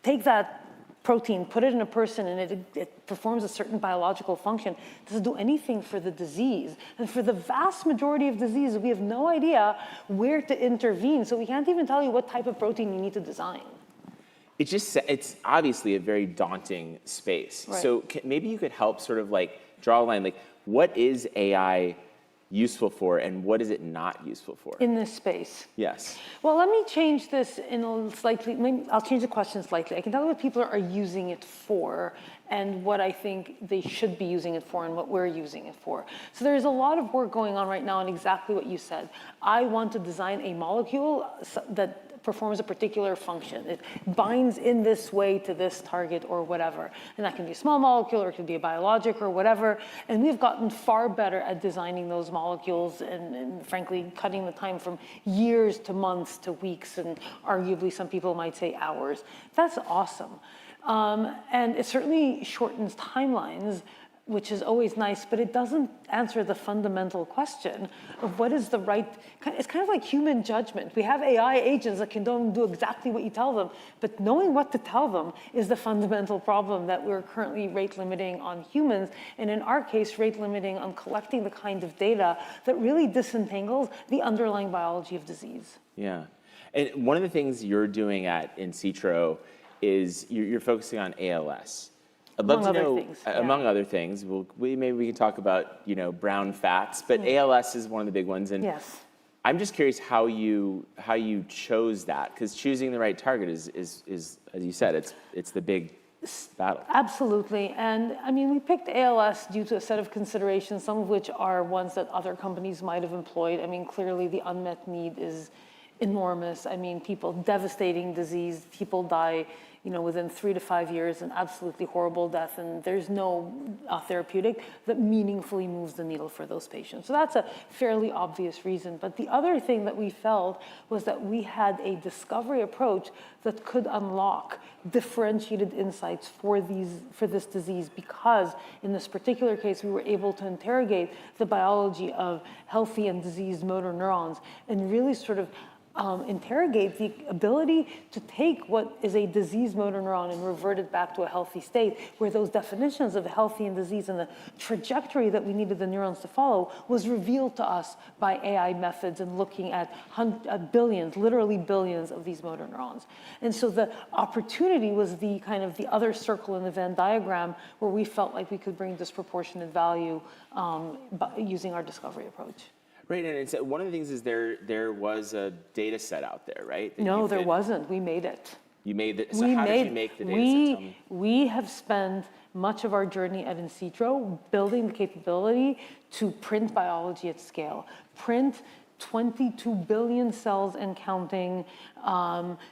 take that protein, put it in a person, and it performs a certain biological function, does it do anything for the disease? And for the vast majority of diseases, we have no idea where to intervene, so we can't even tell you what type of protein you need to design. It's obviously a very daunting space. Right. So maybe you could help sort of like draw a line, like what is AI useful for and what is it not useful for? In this space. Yes. Well, let me change this I'll change the question slightly. I can tell you what people are using it for and what I think they should be using it for and what we're using it for. So there's a lot of work going on right now on exactly what you said. I want to design a molecule that performs a particular function. It binds in this way to this target or whatever. And that can be a small molecule or it could be a biologic or whatever. And we've gotten far better at designing those molecules and frankly, cutting the time from years to months to weeks, and arguably some people might say hours. That's awesome. And it certainly shortens timelines, which is always nice, but it doesn't answer the fundamental question of what is the right, it's kind of like human judgment. We have AI agents that can do exactly what you tell them, but knowing what to tell them is the fundamental problem that we're currently rate limiting on humans, and in our case, rate limiting on collecting the kind of data that really disentangles the underlying biology of disease. Yeah. And one of the things you're doing at InCitro is you're focusing on ALS. I'd love to know, among other things, maybe we can talk about brown fats, but ALS is one of the big ones, and yes. I'm just curious how you chose that, because choosing the right target is as you said, it's the big battle. Absolutely, and I mean we picked ALS due to a set of considerations, some of which are ones that other companies might have employed. I mean clearly the unmet need is enormous. I mean devastating disease, people die within 3 to 5 years, an absolutely horrible death, and there's no therapeutic that meaningfully moves the needle for those patients. So that's a fairly obvious reason. But the other thing that we felt was that we had a discovery approach that could unlock differentiated insights for this disease, because in this particular case, we were able to interrogate the biology of healthy and diseased motor neurons and really sort of interrogate the ability to take what is a diseased motor neuron and revert it back to a healthy state, where those definitions of healthy and disease and the trajectory that we needed the neurons to follow was revealed to us by AI methods and looking at billions, literally billions of these motor neurons. And so the opportunity was the kind of the other circle in the Venn diagram where we felt like we could bring disproportionate value using our discovery approach. Right, and it's, one of the things is there was a data set out there, right? No, there wasn't. We made it. You made it. So how did you make the data set? We have spent much of our journey at In Sitro building the capability to print biology at scale, print 22 billion cells and counting,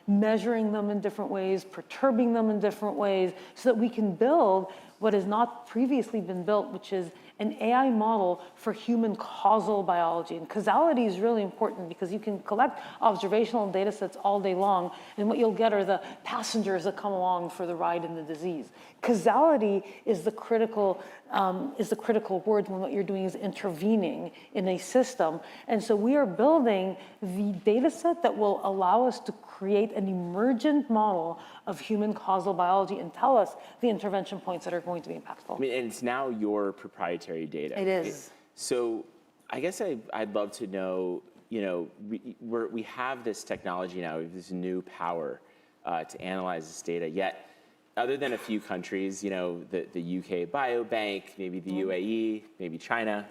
measuring them in different ways, perturbing them in different ways, so that we can build what has not previously been built, which is an AI model for human causal biology. And causality is really important because you can collect observational data sets all day long, and what you'll get are the passengers that come along for the ride in the disease. Causality is the critical word when what you're doing is intervening in a system. And so we are building the data set that will allow us to create an emergent model of human causal biology and tell us the intervention points that are going to be impactful. I mean, and it's now your proprietary data. It is. So I guess I'd love to know, we have this technology now, we have this new power to analyze this data, yet other than a few countries, the UK Biobank, maybe the UAE, maybe China,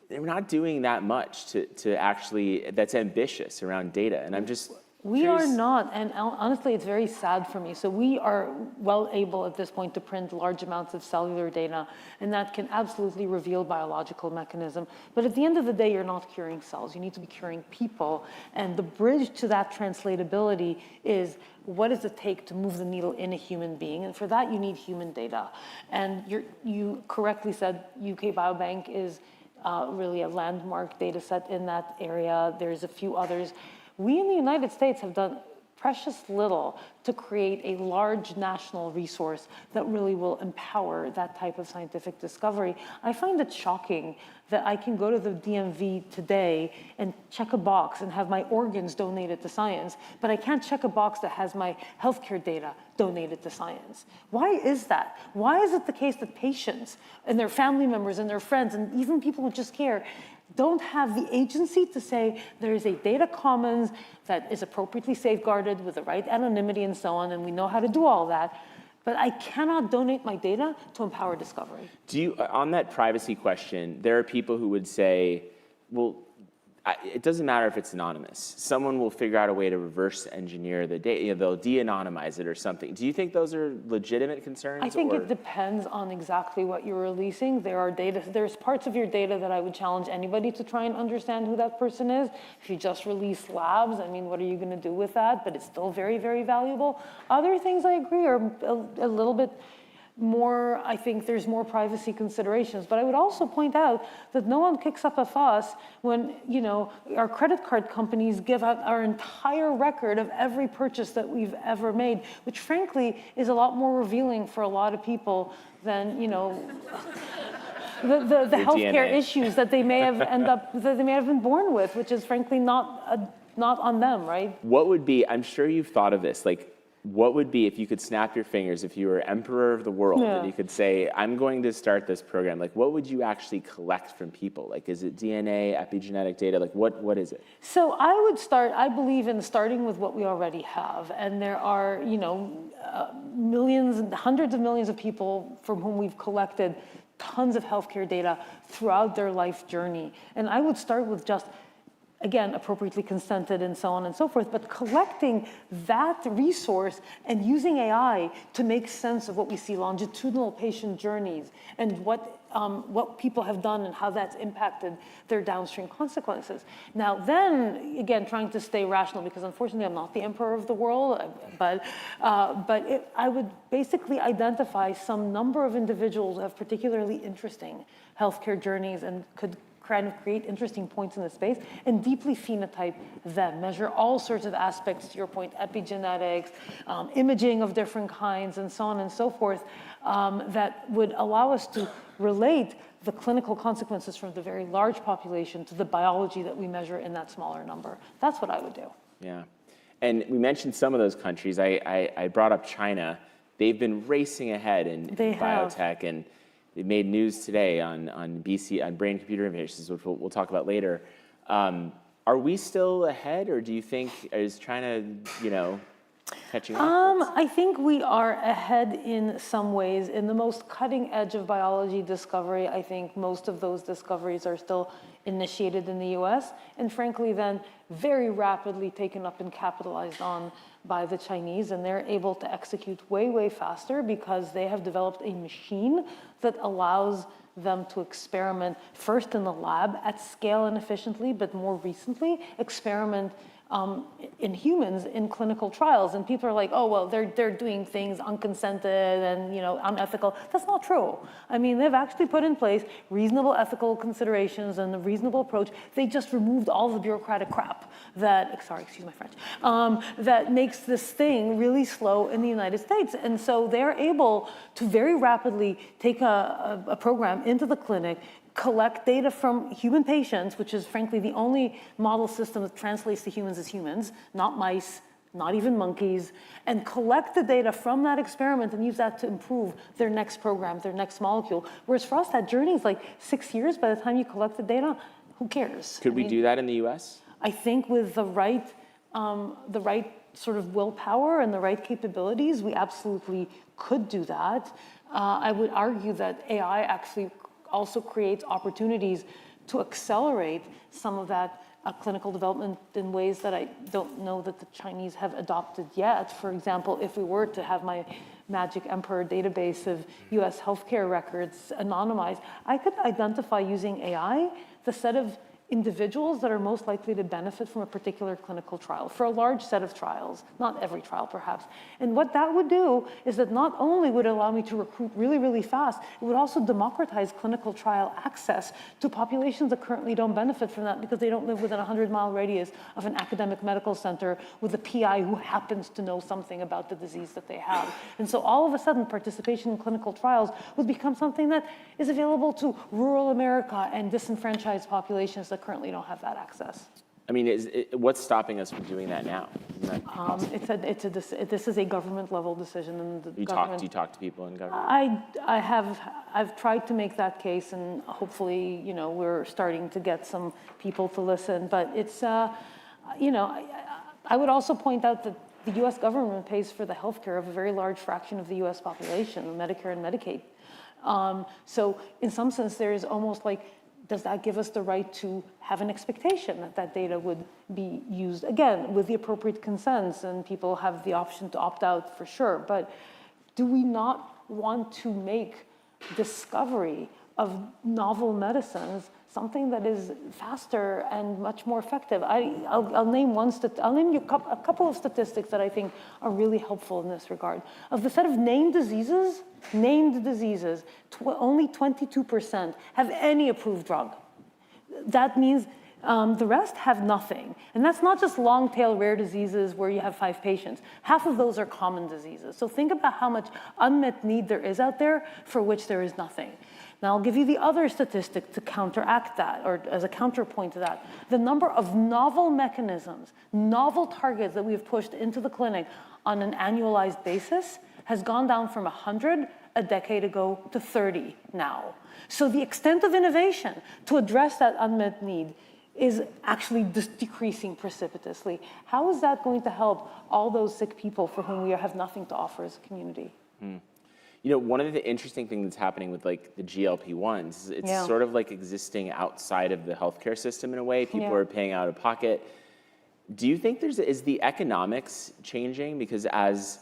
they're not doing that much to actually, that's ambitious around data. And I'm just We are not, and honestly, it's very sad for me. So we are well able at this point to print large amounts of cellular data, and that can absolutely reveal biological mechanism. But at the end of the day, you're not curing cells. You need to be curing people. And the bridge to that translatability is, what does it take to move the needle in a human being? And for that, you need human data. And you correctly said UK Biobank is really a landmark data set in that area. There's a few others. We in the United States have done precious little to create a large national resource that really will empower that type of scientific discovery. I find it shocking that I can go to the DMV today and check a box and have my organs donated to science, but I can't check a box that has my healthcare data donated to science. Why is that? Why is it the case that patients and their family members and their friends and even people who just care don't have the agency to say there is a data commons that is appropriately safeguarded with the right anonymity and so on, and we know how to do all that, but I cannot donate my data to empower discovery. Do you, on that privacy question, there are people who would say, well, it doesn't matter if it's anonymous. Someone will figure out a way to reverse engineer the data. They'll de-anonymize it or something. Do you think those are legitimate concerns? I think it depends on exactly what you're releasing. There's parts of your data that I would challenge anybody to try and understand who that person is. If you just release labs, I mean, what are you going to do with that? But it's still very, very valuable. Other things I agree are a little bit more, I think there's more privacy considerations. But I would also point out that no one kicks up a fuss when, our credit card companies give out our entire record of every purchase that we've ever made, which frankly is a lot more revealing for a lot of people than, the healthcare issues that they may have been born with, which is frankly not on them, right? What would be, I'm sure you've thought of this, what would be, if you could snap your fingers, if you were emperor of the world, and you could say, I'm going to start this program, what would you actually collect from people? Is it DNA, epigenetic data? What is it? So I believe in starting with what we already have. And there are, millions, hundreds of millions of people from whom we've collected tons of healthcare data throughout their life journey. And I would start with just, again, appropriately consented and so on and so forth, but collecting that resource and using AI to make sense of what we see, longitudinal patient journeys, and what what people have done and how that's impacted their downstream consequences. Now then, again, trying to stay rational, because unfortunately I'm not the emperor of the world, but I would basically identify some number of individuals who have particularly interesting healthcare journeys and could kind of create interesting points in the space and deeply phenotype them, measure all sorts of aspects, to your point, epigenetics, imaging of different kinds, and so on and so forth, that would allow us to relate the clinical consequences from the very large population to the biology that we measure in that smaller number. That's what I would do. Yeah. And we mentioned some of those countries. I brought up China. They've been racing ahead in biotech, and it made news today on brain-computer interfaces, which we'll talk about later. Are we still ahead, or do you think is China, catching up? I think we are ahead in some ways. In the most cutting edge of biology discovery, I think most of those discoveries are still initiated in the US, and frankly then very rapidly taken up and capitalized on by the Chinese, and they're able to execute way, way faster because they have developed a machine that allows them to experiment first in the lab at scale and efficiently, but more recently experiment in humans in clinical trials. And people are like, oh, well, they're doing things unconsented and unethical. That's not true. I mean, they've actually put in place reasonable ethical considerations and a reasonable approach. They just removed all the bureaucratic crap that, sorry, excuse my French, that makes this thing really slow in the United States. And so they're able to very rapidly take a program into the clinic, collect data from human patients, which is frankly the only model system that translates to humans as humans, not mice, not even monkeys, and collect the data from that experiment and use that to improve their next program, their next molecule. Whereas for us, that journey is like 6 years by the time you collect the data. Who cares? Could we do that in the US? I think with the right sort of willpower and the right capabilities, we absolutely could do that. I would argue that AI actually also creates opportunities to accelerate some of that clinical development in ways that I don't know that the Chinese have adopted yet. For example, if we were to have my Magic Emperor database of US healthcare records anonymized, I could identify using AI the set of individuals that are most likely to benefit from a particular clinical trial for a large set of trials, not every trial perhaps. And what that would do is that not only would it allow me to recruit really, really fast, it would also democratize clinical trial access to populations that currently don't benefit from that because they don't live within a 100-mile radius of an academic medical center with a PI who happens to know something about the disease that they have. And so all of a sudden, participation in clinical trials would become something that is available to rural America and disenfranchised populations that currently don't have that access. I mean, what's stopping us from doing that now? This is a government level decision, and the do you talk to people in government? I've tried to make that case, and hopefully, we're starting to get some people to listen. But it's, I would also point out that the U.S. government pays for the healthcare of a very large fraction of the U.S. population, Medicare and Medicaid. So in some sense, there is almost like, does that give us the right to have an expectation that that data would be used, again, with the appropriate consents, and people have the option to opt out for sure. But do we not want to make discovery of novel medicines something that is faster and much more effective? I'll name you a couple of statistics that I think are really helpful in this regard. Of the set of named diseases, only 22% have any approved drug. That means the rest have nothing. And that's not just long-tail rare diseases where you have 5 patients. Half of those are common diseases. So think about how much unmet need there is out there for which there is nothing. Now, I'll give you the other statistic to counteract that, or as a counterpoint to that. The number of novel mechanisms, novel targets that we've pushed into the clinic on an annualized basis has gone down from 100 a decade ago to 30 now. So the extent of innovation to address that unmet need is actually decreasing precipitously. How is that going to help all those sick people for whom we have nothing to offer as a community? One of the interesting things that's happening with like the GLP-1s is it's sort of like existing outside of the healthcare system in a way. People are paying out of pocket. Do you think is the economics changing? Because as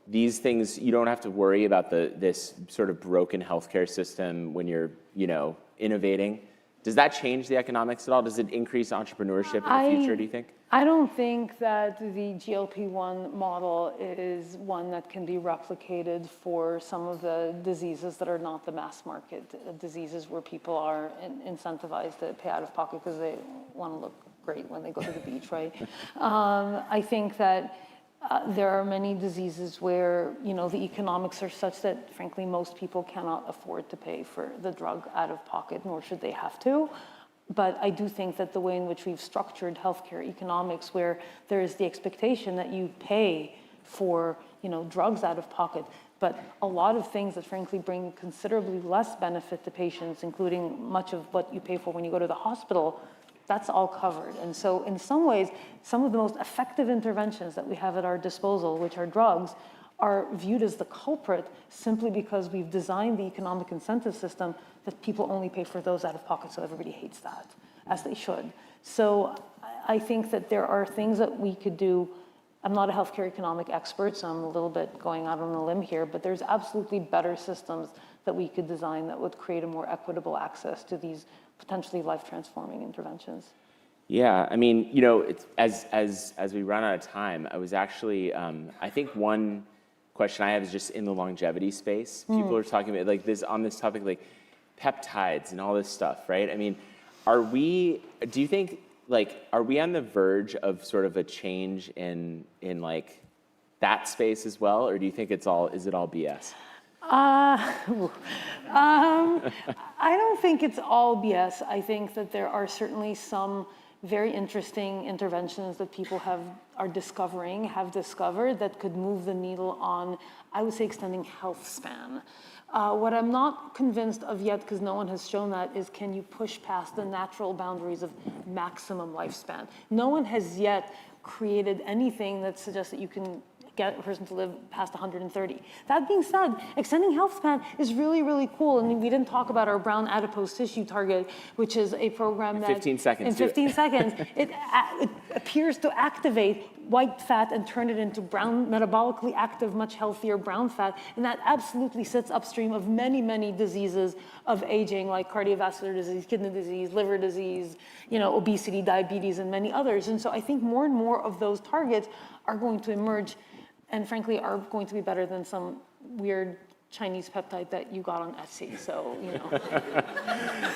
these things, you don't have to worry about this sort of broken healthcare system when you're innovating. Does that change the economics at all? Does it increase entrepreneurship in the future, do you think? I don't think that the GLP-1 model is one that can be replicated for some of the diseases that are not the mass market diseases where people are incentivized to pay out of pocket because they want to look great when they go to the beach, right? I think that there are many diseases where, the economics are such that, frankly, most people cannot afford to pay for the drug out of pocket, nor should they have to. But I do think that the way in which we've structured healthcare economics, where there is the expectation that you pay for, drugs out of pocket, but a lot of things that frankly bring considerably less benefit to patients, including much of what you pay for when you go to the hospital, that's all covered. And so in some ways, some of the most effective interventions that we have at our disposal, which are drugs, are viewed as the culprit simply because we've designed the economic incentive system that people only pay for those out of pocket, so everybody hates that, as they should. So I think that there are things that we could do. I'm not a healthcare economic expert, so I'm a little bit going out on a limb here, but there's absolutely better systems that we could design that would create a more equitable access to these potentially life-transforming interventions. Yeah, I mean, it's, as we run out of time, I was actually, I think one question I have is just in the longevity space. People are talking about like this on this topic, like peptides and all this stuff, right? I mean, do you think, like, are we on the verge of sort of a change in like that space as well? Or do you think is it all BS? I don't think it's all BS. I think that there are certainly some very interesting interventions that people have discovered that could move the needle on, I would say, extending health span. What I'm not convinced of yet, because no one has shown that, is can you push past the natural boundaries of maximum lifespan? No one has yet created anything that suggests that you can get a person to live past 130. That being said, extending health span is really, really cool. And we didn't talk about our brown adipose tissue target, which is a program that 15 seconds. In 15 seconds, it appears to activate white fat and turn it into brown, metabolically active, much healthier brown fat. And that absolutely sits upstream of many, many diseases of aging, like cardiovascular disease, kidney disease, liver disease, obesity, diabetes, and many others. And so I think more and more of those targets are going to emerge and frankly are going to be better than some weird Chinese peptide that you got on Etsy. So,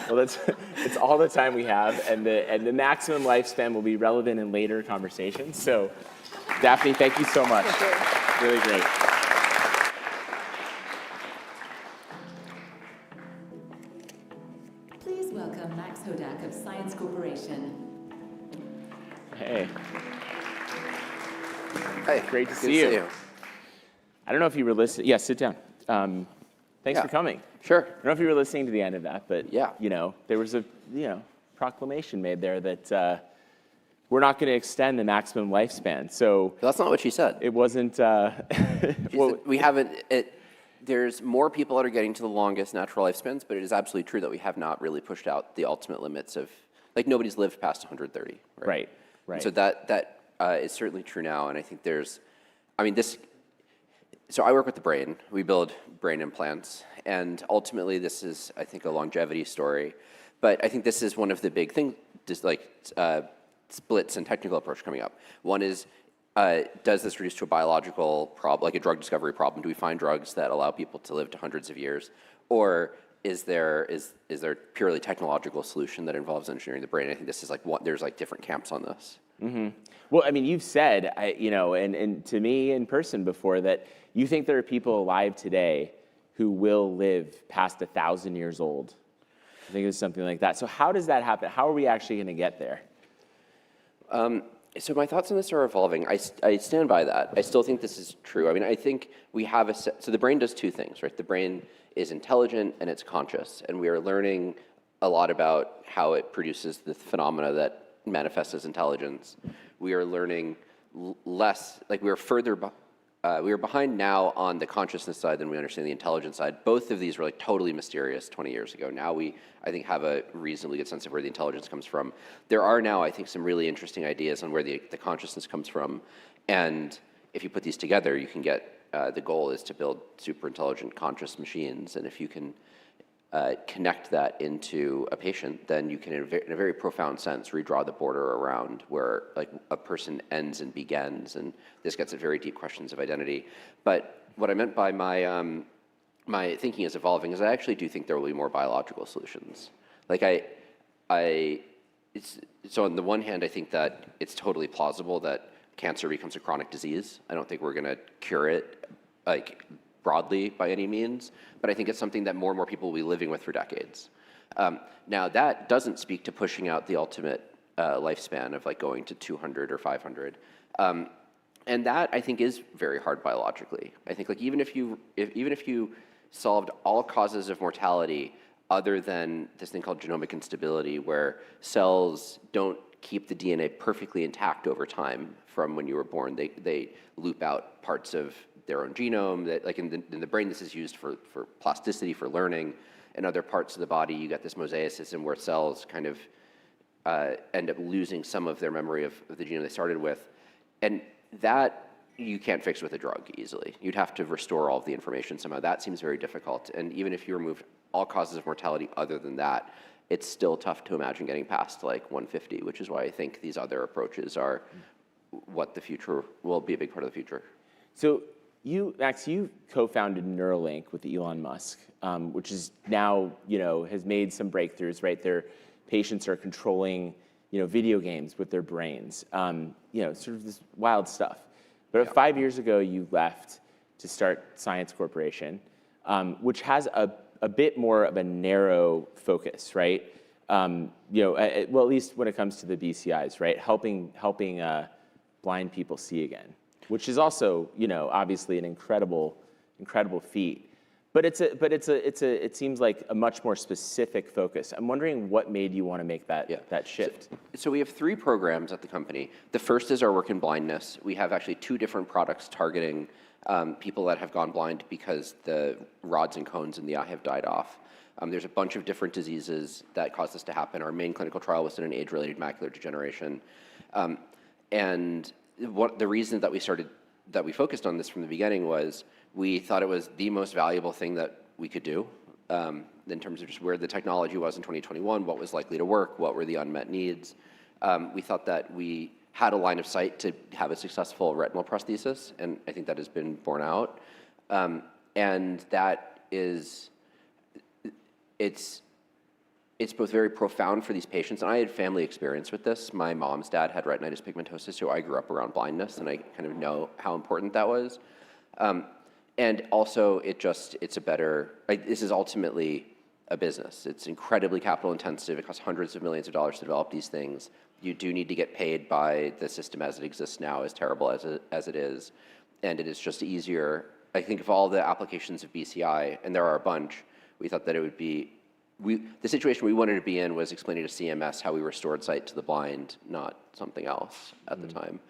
Well, it's all the time we have, and the maximum lifespan will be relevant in later conversations. So, Daphne, thank you so much. Thank you. Really great. Please welcome Max Hodak of Science Corporation. Hey. Hey, great to see you. I don't know if you were listening. Yeah, sit down. Thanks for coming. Sure. I don't know if you were listening to the end of that, but yeah, there was a proclamation made there that we're not going to extend the maximum lifespan. So that's not what she said. It wasn't. Well, we haven't. There's more people that are getting to the longest natural lifespans, but it is absolutely true that we have not really pushed out the ultimate limits of, like, nobody's lived past 130. Right. And so that is certainly true now, and I think so I work with the brain. We build brain implants, and ultimately this is, I think, a longevity story. But I think this is one of the big things, just like splits in technical approach coming up. One is, does this reduce to a biological problem, like a drug discovery problem? Do we find drugs that allow people to live to hundreds of years? Or is there purely technological solution that involves engineering the brain? I think this is there's different camps on this. Mm-hmm. Well, I mean, you've said, and to me in person before, that you think there are people alive today who will live past 1,000 years old. I think it was something like that. So how does that happen? How are we actually going to get there? So my thoughts on this are evolving. I stand by that. I still think this is true. I mean, I think we have so the brain does two things, right? The brain is intelligent and it's conscious, and we are learning a lot about how it produces the phenomena that manifests as intelligence. We are learning less, like we are behind now on the consciousness side than we understand the intelligence side. Both of these were totally mysterious 20 years ago. Now we, I think, have a reasonably good sense of where the intelligence comes from. There are now, I think, some really interesting ideas on where the consciousness comes from. And if you put these together, you can get, the goal is to build super intelligent conscious machines. And if you can connect that into a patient, then you can, in a very profound sense, redraw the border around where like a person ends and begins, and this gets at very deep questions of identity. But what I meant by my thinking is evolving is I actually do think there will be more biological solutions. Like so on the one hand, I think that it's totally plausible that cancer becomes a chronic disease. I don't think we're going to cure it like broadly by any means, but I think it's something that more and more people will be living with for decades. Now that doesn't speak to pushing out the ultimate lifespan of like going to 200 or 500. And that I think is very hard biologically. I think like even if you solved all causes of mortality other than this thing called genomic instability, where cells don't keep the DNA perfectly intact over time from when you were born. They loop out parts of their own genome. That, like in the brain, this is used for plasticity, for learning. In other parts of the body, you get this mosaicism where cells kind of end up losing some of their memory of the genome they started with. And that you can't fix with a drug easily. You'd have to restore all of the information somehow. That seems very difficult. And even if you removed all causes of mortality other than that, it's still tough to imagine getting past like 150, which is why I think these other approaches are what the future will be a big part of the future. So Max, you co-founded Neuralink with Elon Musk, which is now, has made some breakthroughs, right? Their patients are controlling, video games with their brains, sort of this wild stuff. But 5 years ago, you left to start Science Corporation, which has a bit more of a narrow focus, right? Well, at least when it comes to the BCIs, right? Helping blind people see again, which is also, obviously an incredible feat. But it seems like a much more specific focus. I'm wondering what made you want to make that shift. So we have 3 programs at the company. The first is our work in blindness. We have actually 2 different products targeting people that have gone blind because the rods and cones in the eye have died off. There's a bunch of different diseases that cause this to happen. Our main clinical trial was in an age-related macular degeneration. And the reason that we focused on this from the beginning was we thought it was the most valuable thing that we could do in terms of just where the technology was in 2021, what was likely to work, what were the unmet needs. We thought that we had a line of sight to have a successful retinal prosthesis, and I think that has been borne out. And that is, it's both very profound for these patients, and I had family experience with this. My mom's dad had retinitis pigmentosus, so I grew up around blindness, and I kind of know how important that was. And also, it's a better, this is ultimately a business. It's incredibly capital intensive. It costs hundreds of millions of dollars to develop these things. You do need to get paid by the system as it exists now, as terrible as it is. And it is just easier. I think of all the applications of BCI, and there are a bunch, we thought that it would be, the situation we wanted to be in was explaining to CMS how we restored sight to the blind, not something else at the time.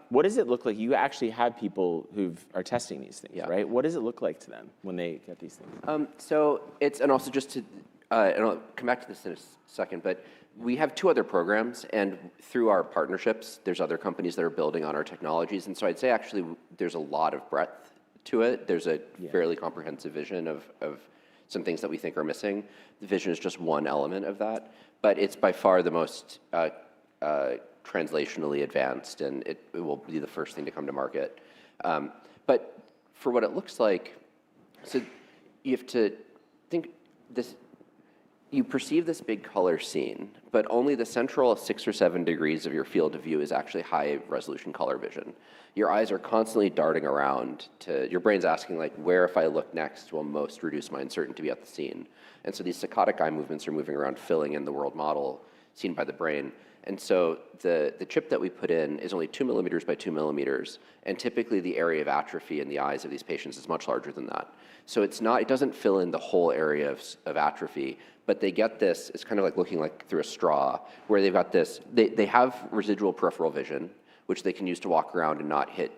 What does it look like? You actually have people who are testing these things, right? What does it look like to them when they get these things? So and also just to, and I'll come back to this in a second, but we have 2 other programs, and through our partnerships, there's other companies that are building on our technologies, and so I'd say actually there's a lot of breadth to it. There's a fairly comprehensive vision of some things that we think are missing. The vision is just one element of that, but it's by far the most translationally advanced, and it will be the first thing to come to market. But for what it looks like, so you have to think this, you perceive this big color scene, but only the central 6 or 7 degrees of your field of view is actually high resolution color vision. Your eyes are constantly darting around your brain's asking like, where if I look next will most reduce my uncertainty to be at the scene. And so these saccadic eye movements are moving around, filling in the world model seen by the brain. And so the chip that we put in is only 2 millimeters by 2 millimeters, and typically the area of atrophy in the eyes of these patients is much larger than that. So it doesn't fill in the whole area of atrophy, but they get this, it's kind of like looking like through a straw, where they've got this, they have residual peripheral vision, which they can use to walk around and not hit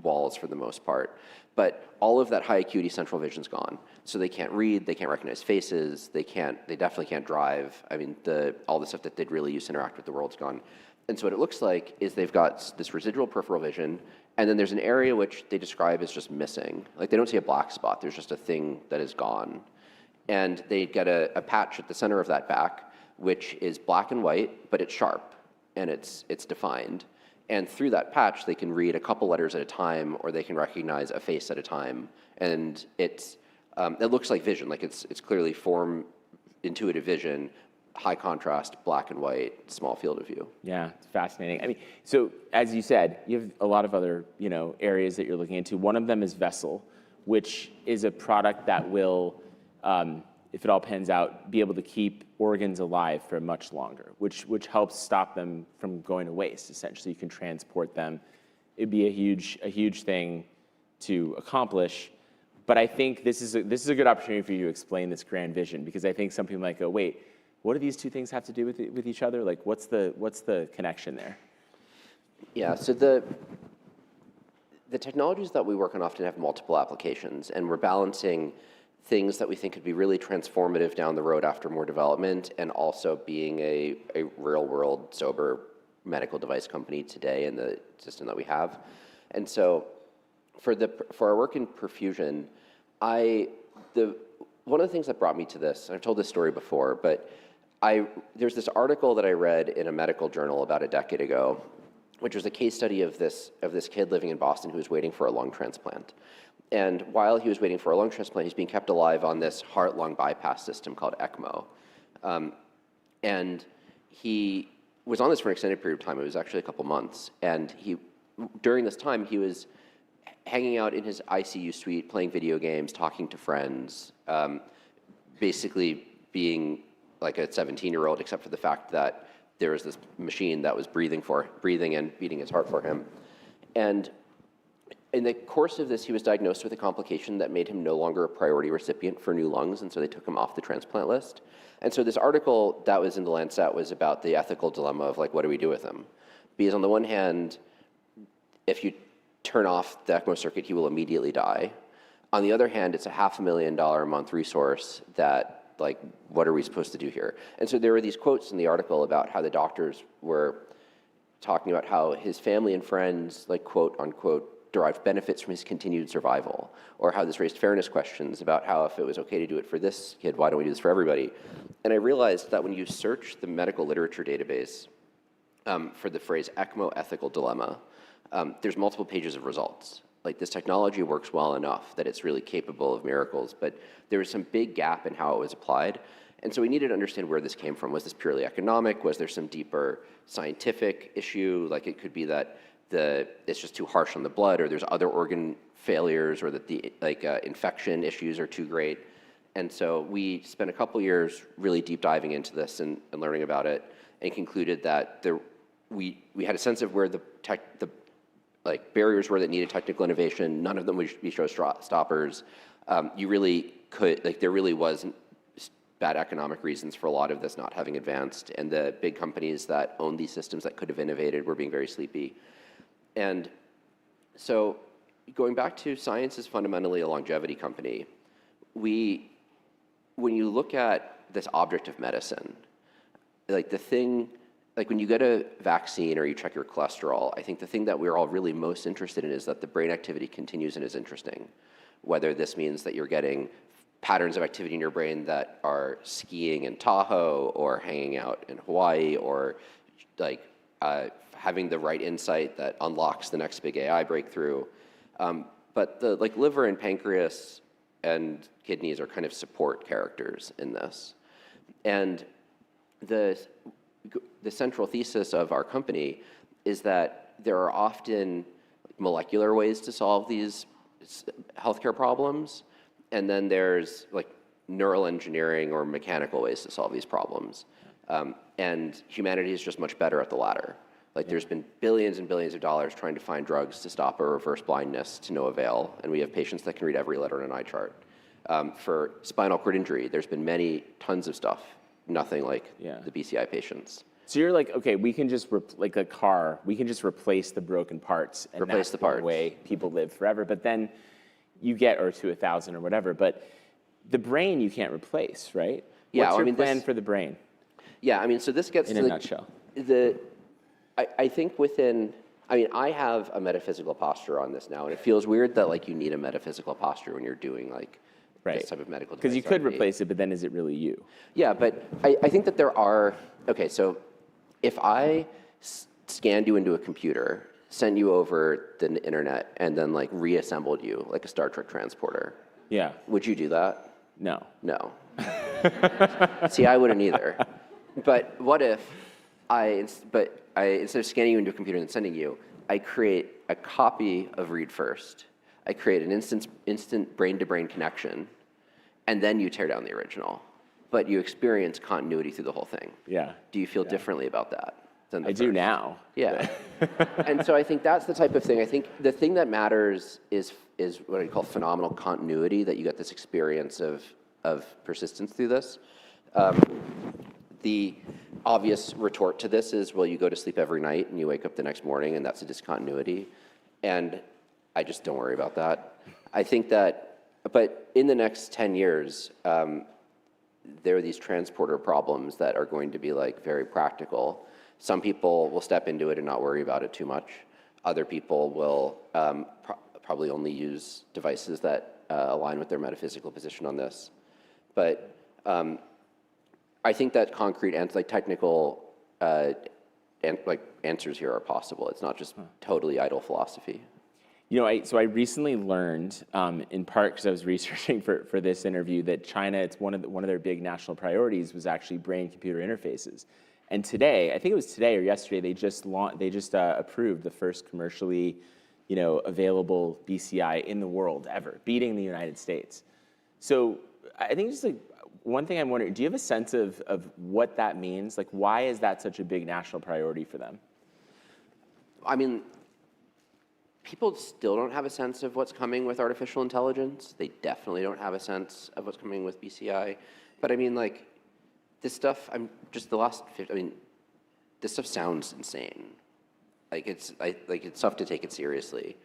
walls for the most part. But all of that high acuity central vision's gone. So they can't read, they can't recognize faces, they definitely can't drive. I mean, all the stuff that they'd really use to interact with the world's gone. And so what it looks like is they've got this residual peripheral vision, and then there's an area which they describe as just missing. Like they don't see a black spot, there's just a thing that is gone. And they get a patch at the center of that back, which is black and white, but it's sharp and it's defined. And through that patch, they can read a couple letters at a time, or they can recognize a face at a time. And it looks like vision, like it's clearly intuitive vision, high contrast, black and white, small field of view. Yeah, it's fascinating. I mean, so as you said, you have a lot of other, areas that you're looking into. One of them is Vessel, which is a product that will, if it all pans out, be able to keep organs alive for much longer, which helps stop them from going to waste. Essentially, you can transport them. It'd be a huge thing to accomplish. But I think this is a good opportunity for you to explain this grand vision, because I think some people might go, wait, what do these two things have to do with each other? Like, what's the connection there? Yeah, so the technologies that we work on often have multiple applications, and we're balancing things that we think could be really transformative down the road after more development, and also being a real-world, sober medical device company today in the system that we have. And so for our work in perfusion, one of the things that brought me to this, and I've told this story before, but there's this article that I read in a medical journal about a decade ago, which was a case study of this kid living in Boston who was waiting for a lung transplant. And while he was waiting for a lung transplant, he's being kept alive on this heart-lung bypass system called ECMO. And he was on this for an extended period of time. It was actually a couple months. And during this time, he was hanging out in his ICU suite, playing video games, talking to friends, basically being like a 17-year-old, except for the fact that there was this machine that was breathing and beating his heart for him. And in the course of this, he was diagnosed with a complication that made him no longer a priority recipient for new lungs, and so they took him off the transplant list. And so this article that was in the Lancet was about the ethical dilemma of, like, what do we do with him? Because on the one hand, if you turn off the ECMO circuit, he will immediately die. On the other hand, it's a $500,000 a month resource that, like, what are we supposed to do here? And so there were these quotes in the article about how the doctors were talking about how his family and friends, like, quote unquote, derived benefits from his continued survival, or how this raised fairness questions about how if it was okay to do it for this kid, why don't we do this for everybody? And I realized that when you search the medical literature database for the phrase ECMO ethical dilemma, there's multiple pages of results. Like, this technology works well enough that it's really capable of miracles, but there was some big gap in how it was applied. And so we needed to understand where this came from. Was this purely economic? Was there some deeper scientific issue? Like, it could be that it's just too harsh on the blood, or there's other organ failures, or that the infection issues are too great. And so we spent a couple years really deep diving into this and learning about it, and concluded that we had a sense of where the barriers were that needed technical innovation. None of them would be showstoppers. You really could, there really was bad economic reasons for a lot of this not having advanced, and the big companies that owned these systems that could have innovated were being very sleepy. And so going back to science is fundamentally a longevity company. When you look at this object of medicine, when you get a vaccine or you check your cholesterol, I think the thing that we're all really most interested in is that the brain activity continues and is interesting. Whether this means that you're getting patterns of activity in your brain that are skiing in Tahoe, or hanging out in Hawaii, or having the right insight that unlocks the next big AI breakthrough. But the liver and pancreas and kidneys are kind of support characters in this. And the central thesis of our company is that there are often molecular ways to solve these healthcare problems, and then there's neural engineering or mechanical ways to solve these problems. And humanity is just much better at the latter. There's been billions and billions of dollars trying to find drugs to stop or reverse blindness to no avail, and we have patients that can read every letter in an eye chart. For spinal cord injury, there's been tons of stuff, nothing like the BCI patients. So you're like, okay, we can just, like a car, we can just replace the broken parts, and that's the way people live forever. But then you get, or to 1,000 or whatever, but the brain you can't replace, right? Yeah, What's your plan for the brain? Yeah, so this gets in a nutshell. I think I have a metaphysical posture on this now, and it feels weird that you need a metaphysical posture when you're doing this type of medical device. Because you could already. replace it, but then is it really you? Yeah, but I think that there are, okay, so if I scanned you into a computer, sent you over the internet, and then like reassembled you like a Star Trek transporter, Yeah. would you do that? No. No. See, I wouldn't either. But what if instead of scanning you into a computer and sending you, I create a copy of Read First. I create an instant brain-to-brain connection, and then you tear down the original. But you experience continuity through the whole thing. Yeah. Do you feel differently about that than the I first? do now. Yeah. And so I think that's the type of thing. I think the thing that matters is what I call phenomenal continuity, that you get this experience of persistence through this. The obvious retort to this is, well, you go to sleep every night and you wake up the next morning and that's a discontinuity. And I just don't worry about that. I think that, but in the next 10 years, there are these transporter problems that are going to be like very practical. Some people will step into it and not worry about it too much. Other people will probably only use devices that align with their metaphysical position on this. But I think that concrete and like technical answers here are possible. It's not just totally idle philosophy. You know, so I recently learned, in part because I was researching for this interview, that China, it's one of their big national priorities was actually brain-computer interfaces. And today, I think it was today or yesterday, they just approved the first commercially, available BCI in the world ever, beating the United States. So I think just like one thing I'm wondering, do you have a sense of what that means? Like, why is that such a big national priority for them? I mean, people still don't have a sense of what's coming with artificial intelligence. They definitely don't have a sense of what's coming with BCI. But I mean, like, this stuff, this stuff sounds insane. Like, it's tough to take it seriously.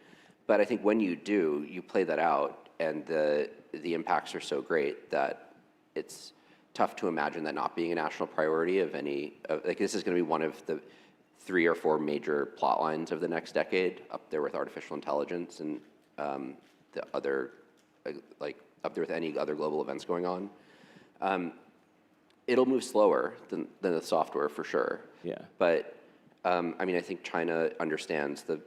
But I think when you do, you play that out, and the impacts are so great that it's tough to imagine that not being a national priority of any, like, this is going to be one of the 3 or 4 major plot lines of the next decade, up there with artificial intelligence and the other, up there with any other global events going on. It'll move slower than the software for sure. Yeah. But I think China understands the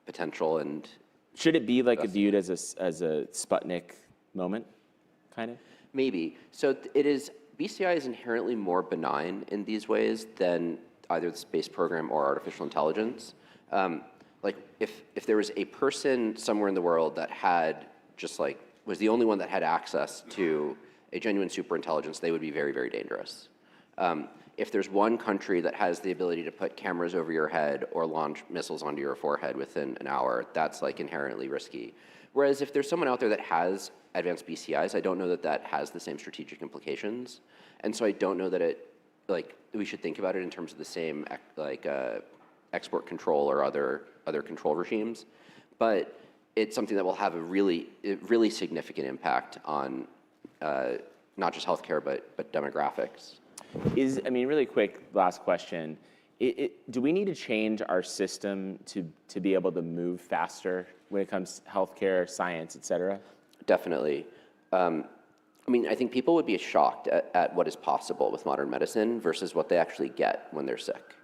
potential, and should it be like viewed as a Sputnik moment, kind of? Maybe. So BCI is inherently more benign in these ways than either the space program or artificial intelligence. Like if there was a person somewhere in the world that had was the only one that had access to a genuine superintelligence, they would be very, very dangerous. If there's one country that has the ability to put cameras over your head or launch missiles onto your forehead within an hour, that's like inherently risky. Whereas if there's someone out there that has advanced BCIs, I don't know that that has the same strategic implications. And so I don't know that we should think about it in terms of the same export control or other control regimes. But it's something that will have a really significant impact on not just healthcare, but demographics. Really quick, last question. Do we need to change our system to be able to move faster when it comes to healthcare, science, et cetera? Definitely. I think people would be shocked at what is possible with modern medicine versus what they actually get when they're sick.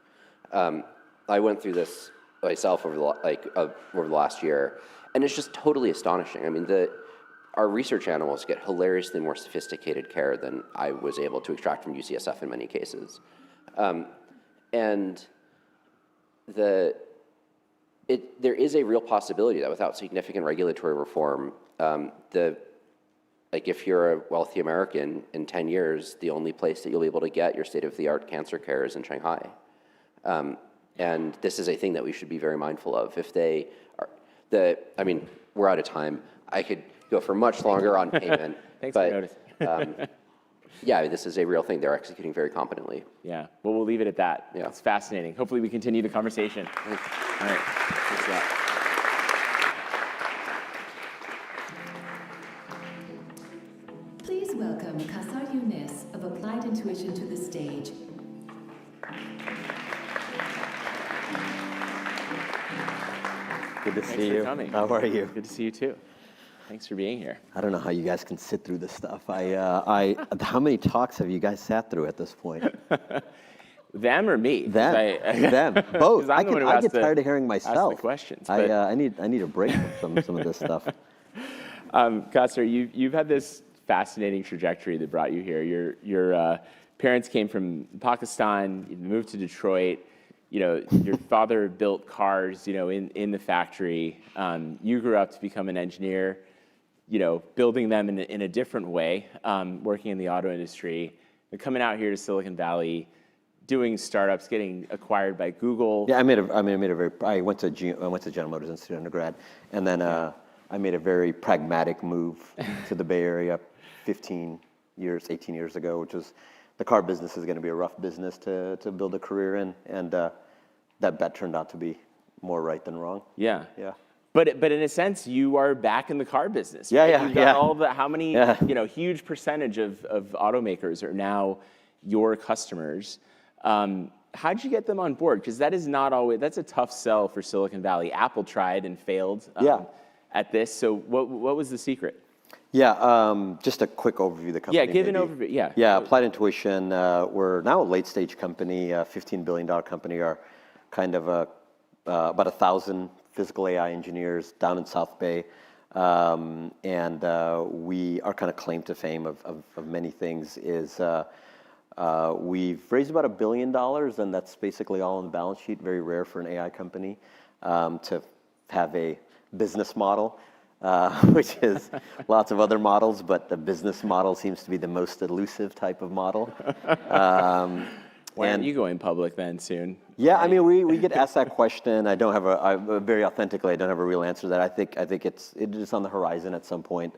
I went through this myself over the last year, and it's just totally astonishing. Our research animals get hilariously more sophisticated care than I was able to extract from UCSF in many cases. And there is a real possibility that without significant regulatory reform, if you're a wealthy American, in 10 years, the only place that you'll be able to get your state-of-the-art cancer care is in Shanghai. And this is a thing that we should be very mindful of. We're out of time. I could go for much longer on payment. Thanks for noticing. Yeah, this is a real thing. They're executing very competently. Yeah, well, we'll leave it at that. Yeah. It's fascinating. Hopefully we continue the conversation. Thanks. All right, thanks a lot. Please welcome Kasar Younes of Applied Intuition to the stage. Good to Thanks see for you. coming. How are you? Good to see you too. Thanks for being here. I don't know how you guys can sit through this stuff. How many talks have you guys sat through at this point? Them or me? Them, both. I get tired of hearing myself. Ask the questions. I need a break from some of this stuff. Kausar, you've had this fascinating trajectory that brought you here. Your parents came from Pakistan. You moved to Detroit. Your father built cars, in the factory. You grew up to become an engineer, building them in a different way, working in the auto industry, and coming out here to Silicon Valley, doing startups, getting acquired by Google. Yeah, I went to General Motors Institute undergrad, and then I made a very pragmatic move to the Bay Area 18 years ago, which was the car business is going to be a rough business to build a career in, and that bet turned out to be more right than wrong. Yeah. Yeah. But in a sense, you are back in the car business. Yeah, right? yeah, You've got how many, huge percentage of automakers are now your customers. How'd you get them on board? Because that is not always, that's a tough sell for Silicon Valley. Apple tried and failed at this. So what was the secret? Yeah, just a quick overview of the company. Yeah, give an overview, yeah. Yeah, Applied Intuition, we're now a late-stage company, a $15 billion company, are kind of about 1,000 physical AI engineers down in South Bay. And we, our kind of claim to fame of many things is we've raised about $1 billion, and that's basically all on the balance sheet, very rare for an AI company to have a business model. Which is lots of other models, but the business model seems to be the most elusive type of model. Why aren't you going public then soon? Yeah, I mean, we get asked that question. I don't have very authentically, I don't have a real answer to that. I think it is on the horizon at some point.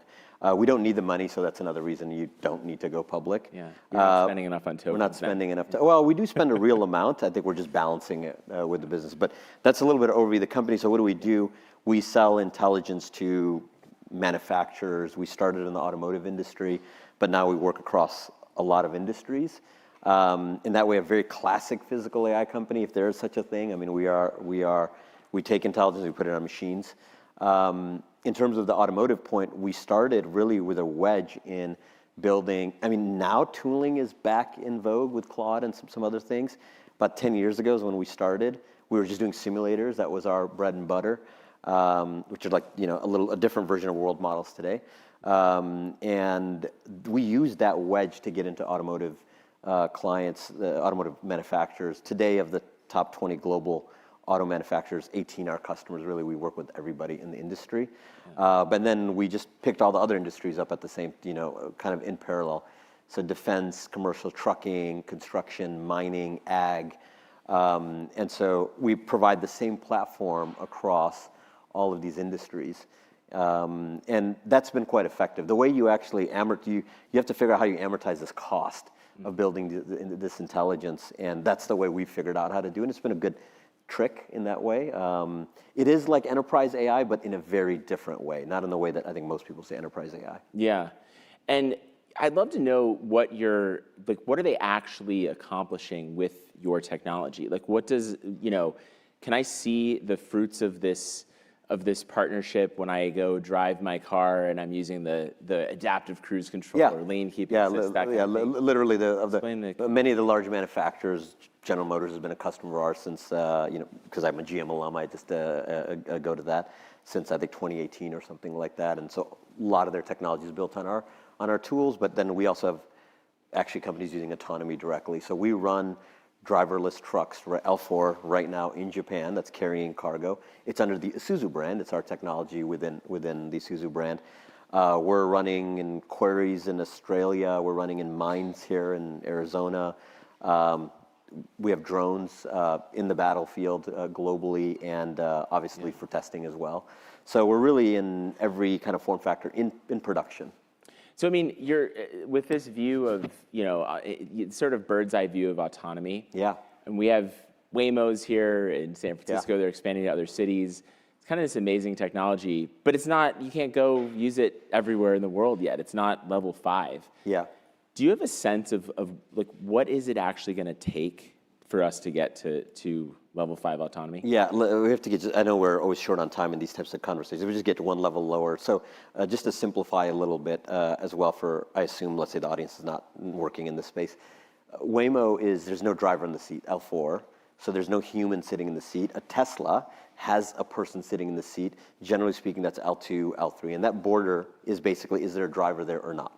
We don't need the money, so that's another reason you don't need to go public. Yeah, we're not spending enough on tokens. We're not spending enough. Well, we do spend a real amount. I think we're just balancing it with the business. But that's a little bit of overview of the company. So what do? We sell intelligence to manufacturers. We started in the automotive industry, but now we work across a lot of industries. In that way, a very classic physical AI company, if there is such a thing. I mean, we take intelligence, we put it on machines. In terms of the automotive point, we started really with a wedge in building. I mean, now tooling is back in vogue with Claude and some other things. About 10 years ago is when we started. We were just doing simulators. That was our bread and butter, which are like, a different version of world models today. And we used that wedge to get into automotive clients, the automotive manufacturers. Today, of the top 20 global auto manufacturers, 18 are customers. Really, we work with everybody in the industry. But then we just picked all the other industries up at the same, kind of in parallel. So defense, commercial trucking, construction, mining, ag. And so we provide the same platform across all of these industries. And that's been quite effective. The way you actually you have to figure out how you amortize this cost of building this intelligence. And that's the way we figured out how to do it. And it's been a good trick in that way. It is like enterprise AI, but in a very different way, not in the way that I think most people say enterprise AI. Yeah. And I'd love to know what are they actually accomplishing with your technology? Like, what does, can I see the fruits of this partnership when I go drive my car and I'm using the adaptive cruise control or lane keeping assist? Literally many of the large manufacturers. General Motors has been a customer of ours since, because I'm a GM alum, I just go to that since I think 2018 or something like that. And so a lot of their technology is built on our tools, but then we also have actually companies using autonomy directly. So we run driverless trucks, L4 right now in Japan, that's carrying cargo. It's under the Isuzu brand. It's our technology within the Isuzu brand. We're running in quarries in Australia. We're running in mines here in Arizona. We have drones in the battlefield globally, and obviously for testing as well. So we're really in every kind of form factor in production. So I mean, you're with this view of sort of bird's eye view of autonomy. Yeah. And we have Waymos here in San Francisco. Yeah. They're expanding to other cities. It's kind of this amazing technology, but it's not. You can't go use it everywhere in the world yet. It's not level 5. Yeah. Do you have a sense of like what is it actually going to take for us to get to level 5 autonomy? Yeah, we have to get, I know we're always short on time in these types of conversations. We just get to one level lower. So just to simplify a little bit as well for, I assume, let's say the audience is not working in this space. Waymo is, there's no driver in the seat, L4. So there's no human sitting in the seat. A Tesla has a person sitting in the seat. Generally speaking, that's L2, L3. And that border is basically, is there a driver there or not,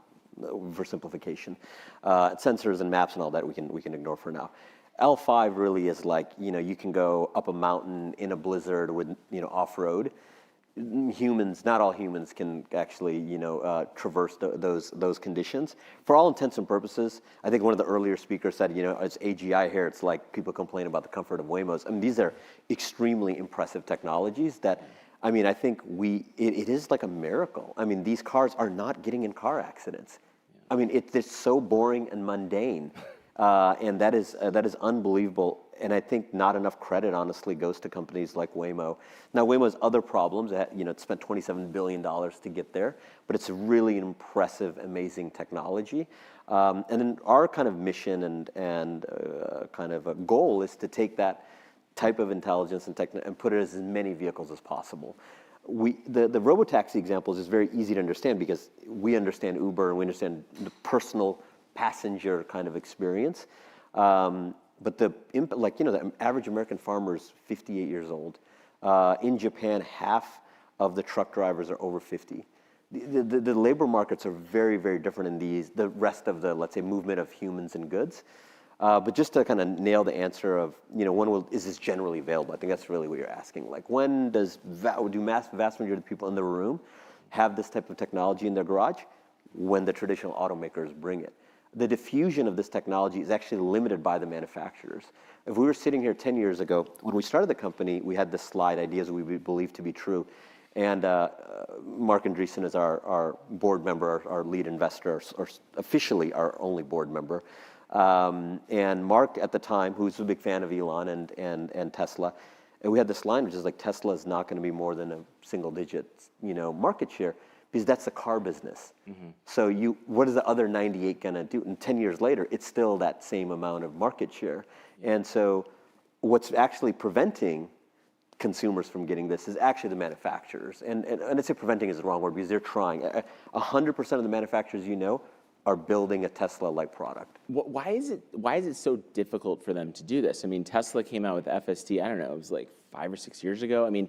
for simplification. Sensors and maps and all that we can ignore for now. L5 really is like, you can go up a mountain in a blizzard with, off-road. Humans, not all humans can actually, traverse those conditions. For all intents and purposes, I think one of the earlier speakers said, it's AGI here. It's like people complain about the comfort of Waymos. I mean, these are extremely impressive technologies that, I think it is like a miracle. I mean, these cars are not getting in car accidents. I mean, it's so boring and mundane. And that is unbelievable. And I think not enough credit, honestly, goes to companies like Waymo. Now, Waymo has other problems. It spent $27 billion to get there, but it's a really impressive, amazing technology. And then our kind of mission and kind of a goal is to take that type of intelligence and put it as many vehicles as possible. The robotaxi examples is very easy to understand because we understand Uber and we understand the personal passenger kind of experience. But the average American farmer is 58 years old. In Japan, half of the truck drivers are over 50. The labor markets are very, very different in the rest of the, let's say, movement of humans and goods. But just to kind of nail the answer of, when is this generally available? I think that's really what you're asking. Like, when do vast majority of the people in the room have this type of technology in their garage? When the traditional automakers bring it. The diffusion of this technology is actually limited by the manufacturers. If we were sitting here 10 years ago, when we started the company, we had this slide, ideas we believe to be true. And Mark Andreessen is our board member, our lead investor, or officially our only board member. And Mark at the time, who's a big fan of Elon and Tesla, and we had this line, which is like, Tesla is not going to be more than a single digit, market share. Because that's the car business. Mm-hmm. So what is the other 98 gonna do? And 10 years later, it's still that same amount of market share. Yeah. And so what's actually preventing consumers from getting this is actually the manufacturers. And I'd say preventing is the wrong word because they're trying. 100% of the manufacturers are building a Tesla-like product. Why is it so difficult for them to do this? I mean, Tesla came out with FSD, I don't know, it was like 5 or 6 years ago. I mean,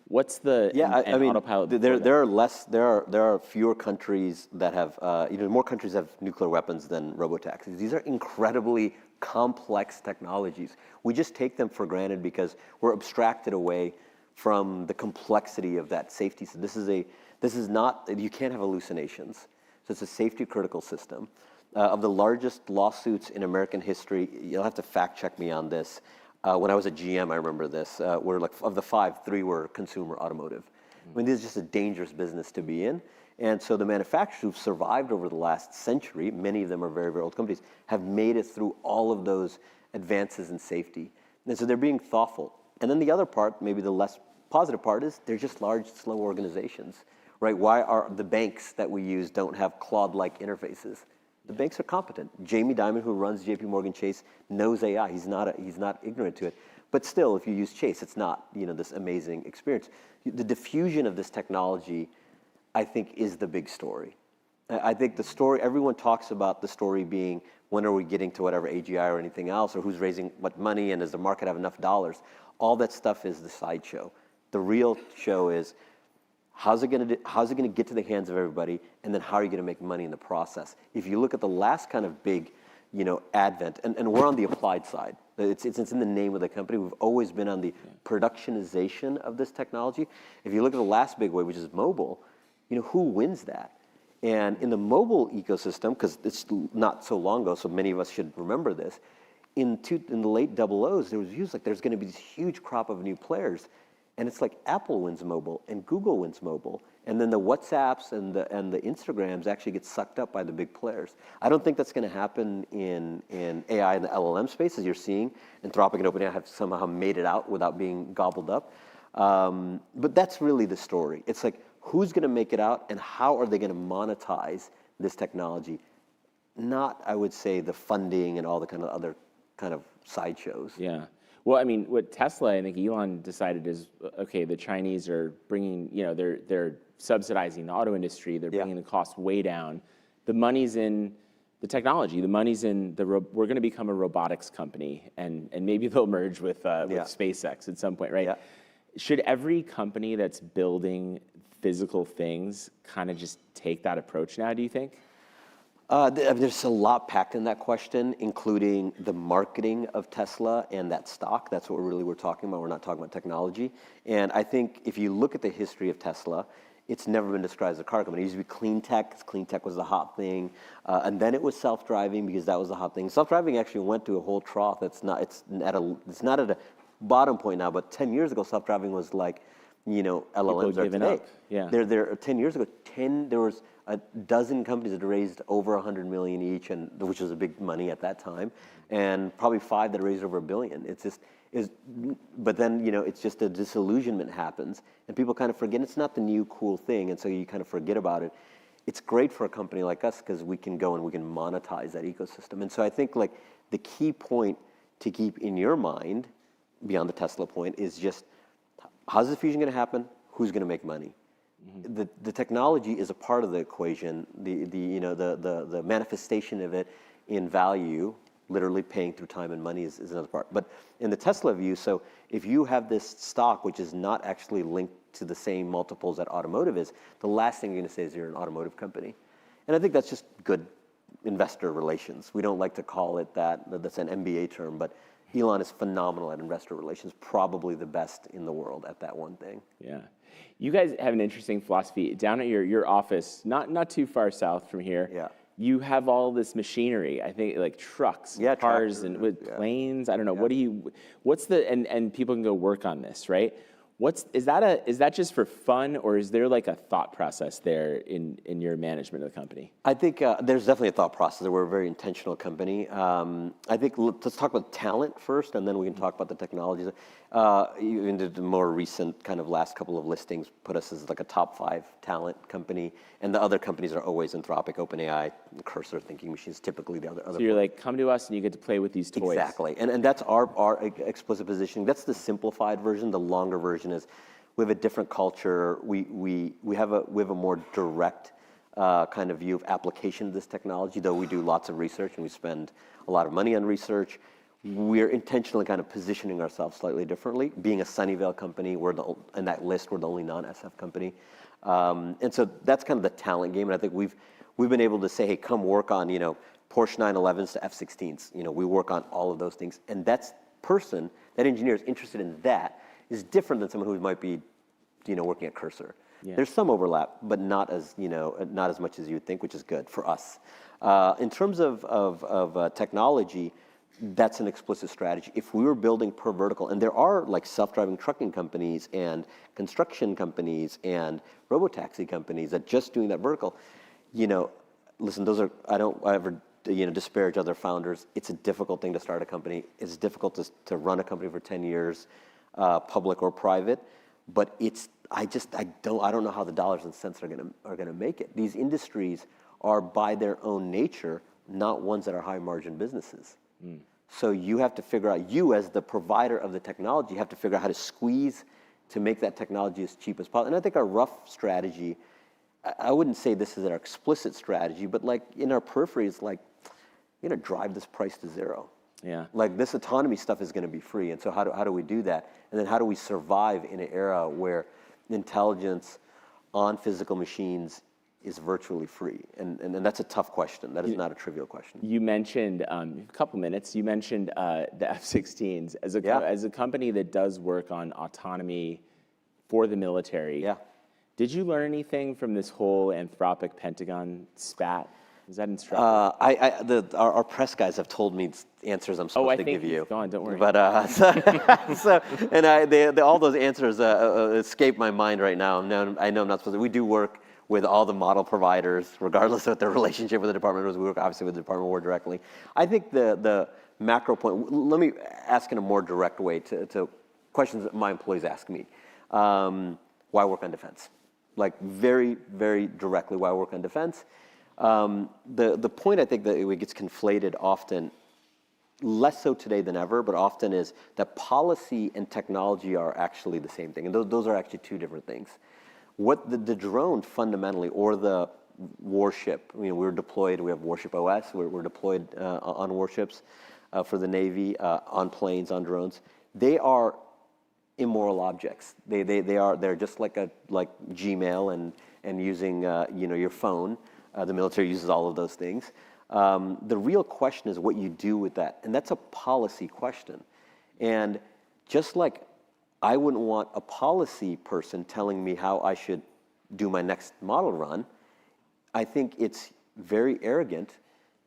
what's the autopilot? There are fewer countries that have more countries have nuclear weapons than robotaxis. These are incredibly complex technologies. We just take them for granted because we're abstracted away from the complexity of that safety. So this is not, you can't have hallucinations. So it's a safety critical system. Of the largest lawsuits in American history, you'll have to fact check me on this. When I was at GM, I remember this, where like of the 5, 3 were consumer automotive. I mean, this is just a dangerous business to be in. And so the manufacturers who've survived over the last century, many of them are very, very old companies, have made it through all of those advances in safety. And so they're being thoughtful. And then the other part, maybe the less positive part, is they're just large, slow organizations, right? Why are the banks that we use don't have Claude-like interfaces? The banks are competent. Jamie Dimon, who runs JP Morgan Chase, knows AI. He's not ignorant to it. But still, if you use Chase, it's not this amazing experience. The diffusion of this technology, I think, is the big story. I think the story, everyone talks about the story being, when are we getting to whatever AGI or anything else, or who's raising what money, and does the market have enough dollars? All that stuff is the sideshow. The real show is, how's it going to get to the hands of everybody, and then how are you going to make money in the process? If you look at the last kind of big, advent, and we're on the applied side. It's in the name of the company. We've always been on the productionization of this technology. If you look at the last big wave, which is mobile, who wins that? And in the mobile ecosystem, because it's not so long ago, so many of us should remember this, in the late 00s, there was views like there's going to be this huge crop of new players. And it's like Apple wins mobile and Google wins mobile. And then the WhatsApps and the Instagrams actually get sucked up by the big players. I don't think that's going to happen in AI and the LLM space, as you're seeing. Anthropic and OpenAI have somehow made it out without being gobbled up. But that's really the story. It's like, who's going to make it out and how are they going to monetize this technology? Not, I would say, the funding and all the kind of other kind of sideshows. Yeah. Well, I mean, what Tesla, I think Elon decided is, okay, the Chinese are bringing, they're subsidizing the auto industry. They're bringing the cost way down. The money's in the technology. The money's in we're going to become a robotics company, and maybe they'll merge with SpaceX at some point, right? Yeah. Should every company that's building physical things kind of just take that approach now, do you think? There's a lot packed in that question, including the marketing of Tesla and that stock. That's what we're talking about. We're not talking about technology. And I think if you look at the history of Tesla, it's never been described as a car company. It used to be clean tech. Clean tech was the hot thing. And then it was self-driving because that was the hot thing. Self-driving actually went to a whole trough. It's not at a bottom point now, but 10 years ago, self-driving was like, LLMs are today. Yeah. There 10 years ago, there was a dozen companies that raised over 100 million each, which was a big money at that time, and probably 5 that raised over $1 billion. But then it's just a disillusionment happens, and people kind of forget it's not the new cool thing, and so you kind of forget about it. It's great for a company like us because we can go and we can monetize that ecosystem. And so I think like the key point to keep in your mind, beyond the Tesla point, is just how's the fusion going to happen? Who's going to make money? The technology is a part of the equation. The manifestation of it in value, literally paying through time and money, is another part. But in the Tesla view, so if you have this stock which is not actually linked to the same multiples that automotive is, the last thing you're going to say is you're an automotive company. And I think that's just good investor relations. We don't like to call it that. That's an MBA term, but Elon is phenomenal at investor relations, probably the best in the world at that one thing. Yeah. You guys have an interesting philosophy. Down at your office, not too far south from here, you have all this machinery, I think like trucks, cars, and with planes. I don't know. And people can go work on this, right? Is that just for fun, or is there like a thought process there in your management of the company? I think there's definitely a thought process. We're a very intentional company. I think let's talk about talent first, and then we can talk about the technologies. Even the more recent kind of last couple of listings put us as like a top 5 talent company, and the other companies are always Anthropic, OpenAI, Cursor, Thinking Machines, typically the other. So you're like, come to us and you get to play with these toys. Exactly, and that's our explicit positioning. That's the simplified version. The longer version is we have a different culture. We have a more direct kind of view of application of this technology, though we do lots of research and we spend a lot of money on research. We're intentionally kind of positioning ourselves slightly differently. Being a Sunnyvale company, in that list, we're the only non-SF company. And so that's kind of the talent game. And I think we've been able to say, hey, come work on, Porsche 911s to F-16s. We work on all of those things. And that engineer is interested in that, is different than someone who might be, working at Cursor. Yeah. There's some overlap, but not as much as you would think, which is good for us. In terms of technology, that's an explicit strategy. If we were building per vertical, and there are like self-driving trucking companies and construction companies and robotaxi companies that just doing that vertical, listen, I don't ever disparage other founders. It's a difficult thing to start a company. It's difficult to run a company for 10 years, public or private. But I don't know how the dollars and cents are gonna make it. These industries are by their own nature not ones that are high margin businesses. So you have to figure out, you as the provider of the technology, you have to figure out how to squeeze to make that technology as cheap as possible. And I think our rough strategy, I wouldn't say this is our explicit strategy, but like in our periphery, it's like, drive this price to zero. Yeah. Like this autonomy stuff is going to be free. And so how do we do that? And then how do we survive in an era where intelligence on physical machines is virtually free? And that's a tough question. That is not a trivial question. You mentioned, a couple minutes, you mentioned the F-16s. As a company that does work on autonomy for the military, did you learn anything from this whole Anthropic Pentagon spat? Is that instructive? Our press guys have told me answers I'm supposed to give you. Go on, don't worry. But all those answers escape my mind right now. I know I'm not supposed to. We do work with all the model providers, regardless of their relationship with the Department of Defense. We work obviously with the Department of War directly. I think the macro point, let me ask in a more direct way to questions that my employees ask me. Why work on defense? Like very, very directly, why work on defense? The point I think that it gets conflated often less so today than ever, but often is that policy and technology are actually the same thing. And those are actually two different things. What the drone fundamentally, or the warship, we're deployed, we have Warship OS, we're deployed on warships for the Navy, on planes, on drones. They are immoral objects. They're just like Gmail and using your phone. The military uses all of those things. The real question is what you do with that, and that's a policy question. And just like I wouldn't want a policy person telling me how I should do my next model run, I think it's very arrogant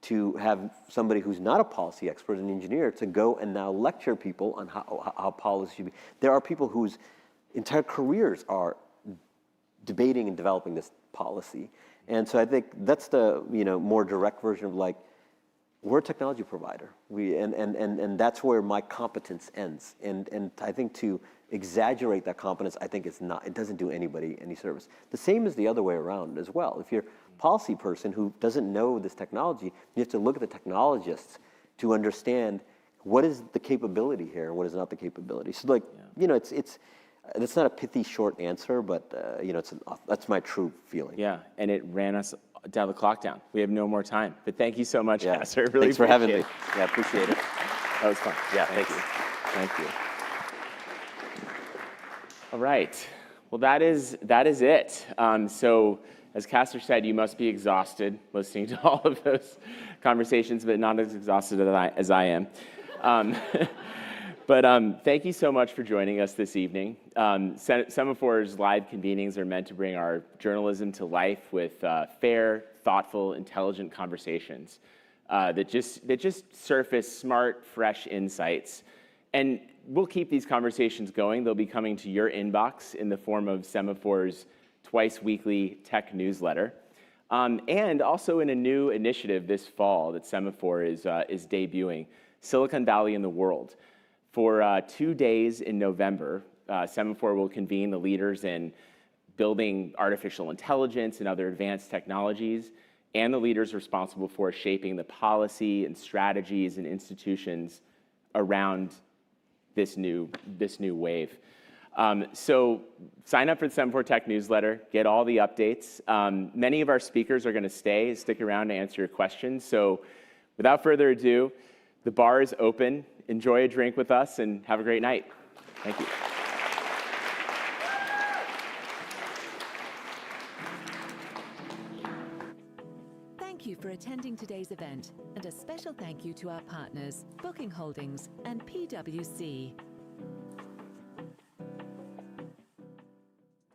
to have somebody who's not a policy expert, an engineer, to go and now lecture people on how policy should be. There are people whose entire careers are debating and developing this policy. And so I think that's the more direct version of like, we're a technology provider. And that's where my competence ends. And I think to exaggerate that competence, I think it doesn't do anybody any service. The same is the other way around as well. If you're a policy person who doesn't know this technology, you have to look at the technologists to understand what is the capability here and what is not the capability. So like, it's not a pithy short answer, but that's my true feeling. Yeah, and it ran us down the clock down. We have no more time. But thank you so much, Casser. Really Thanks for having me. Yeah, appreciate it. That was fun. Yeah, thanks. Thank you. All right. Well, that is it. So as Casser said, you must be exhausted listening to all of those conversations, but not as exhausted as I am. But thank you so much for joining us this evening. Semafor's live convenings are meant to bring our journalism to life with fair, thoughtful, intelligent conversations that just surface smart, fresh insights. And we'll keep these conversations going. They'll be coming to your inbox in the form of Semafor's twice-weekly tech newsletter, and also in a new initiative this fall that Semafor is debuting, Silicon Valley in the World. For 2 days in November, Semafor will convene the leaders in building artificial intelligence and other advanced technologies, and the leaders responsible for shaping the policy and strategies and institutions around this new wave. So sign up for the Semafor Tech newsletter, get all the updates. Many of our speakers are going to stick around to answer your questions. So without further ado, the bar is open. Enjoy a drink with us and have a great night. Thank you. Thank you for attending today's event, and a special thank you to our partners, Booking Holdings and PwC.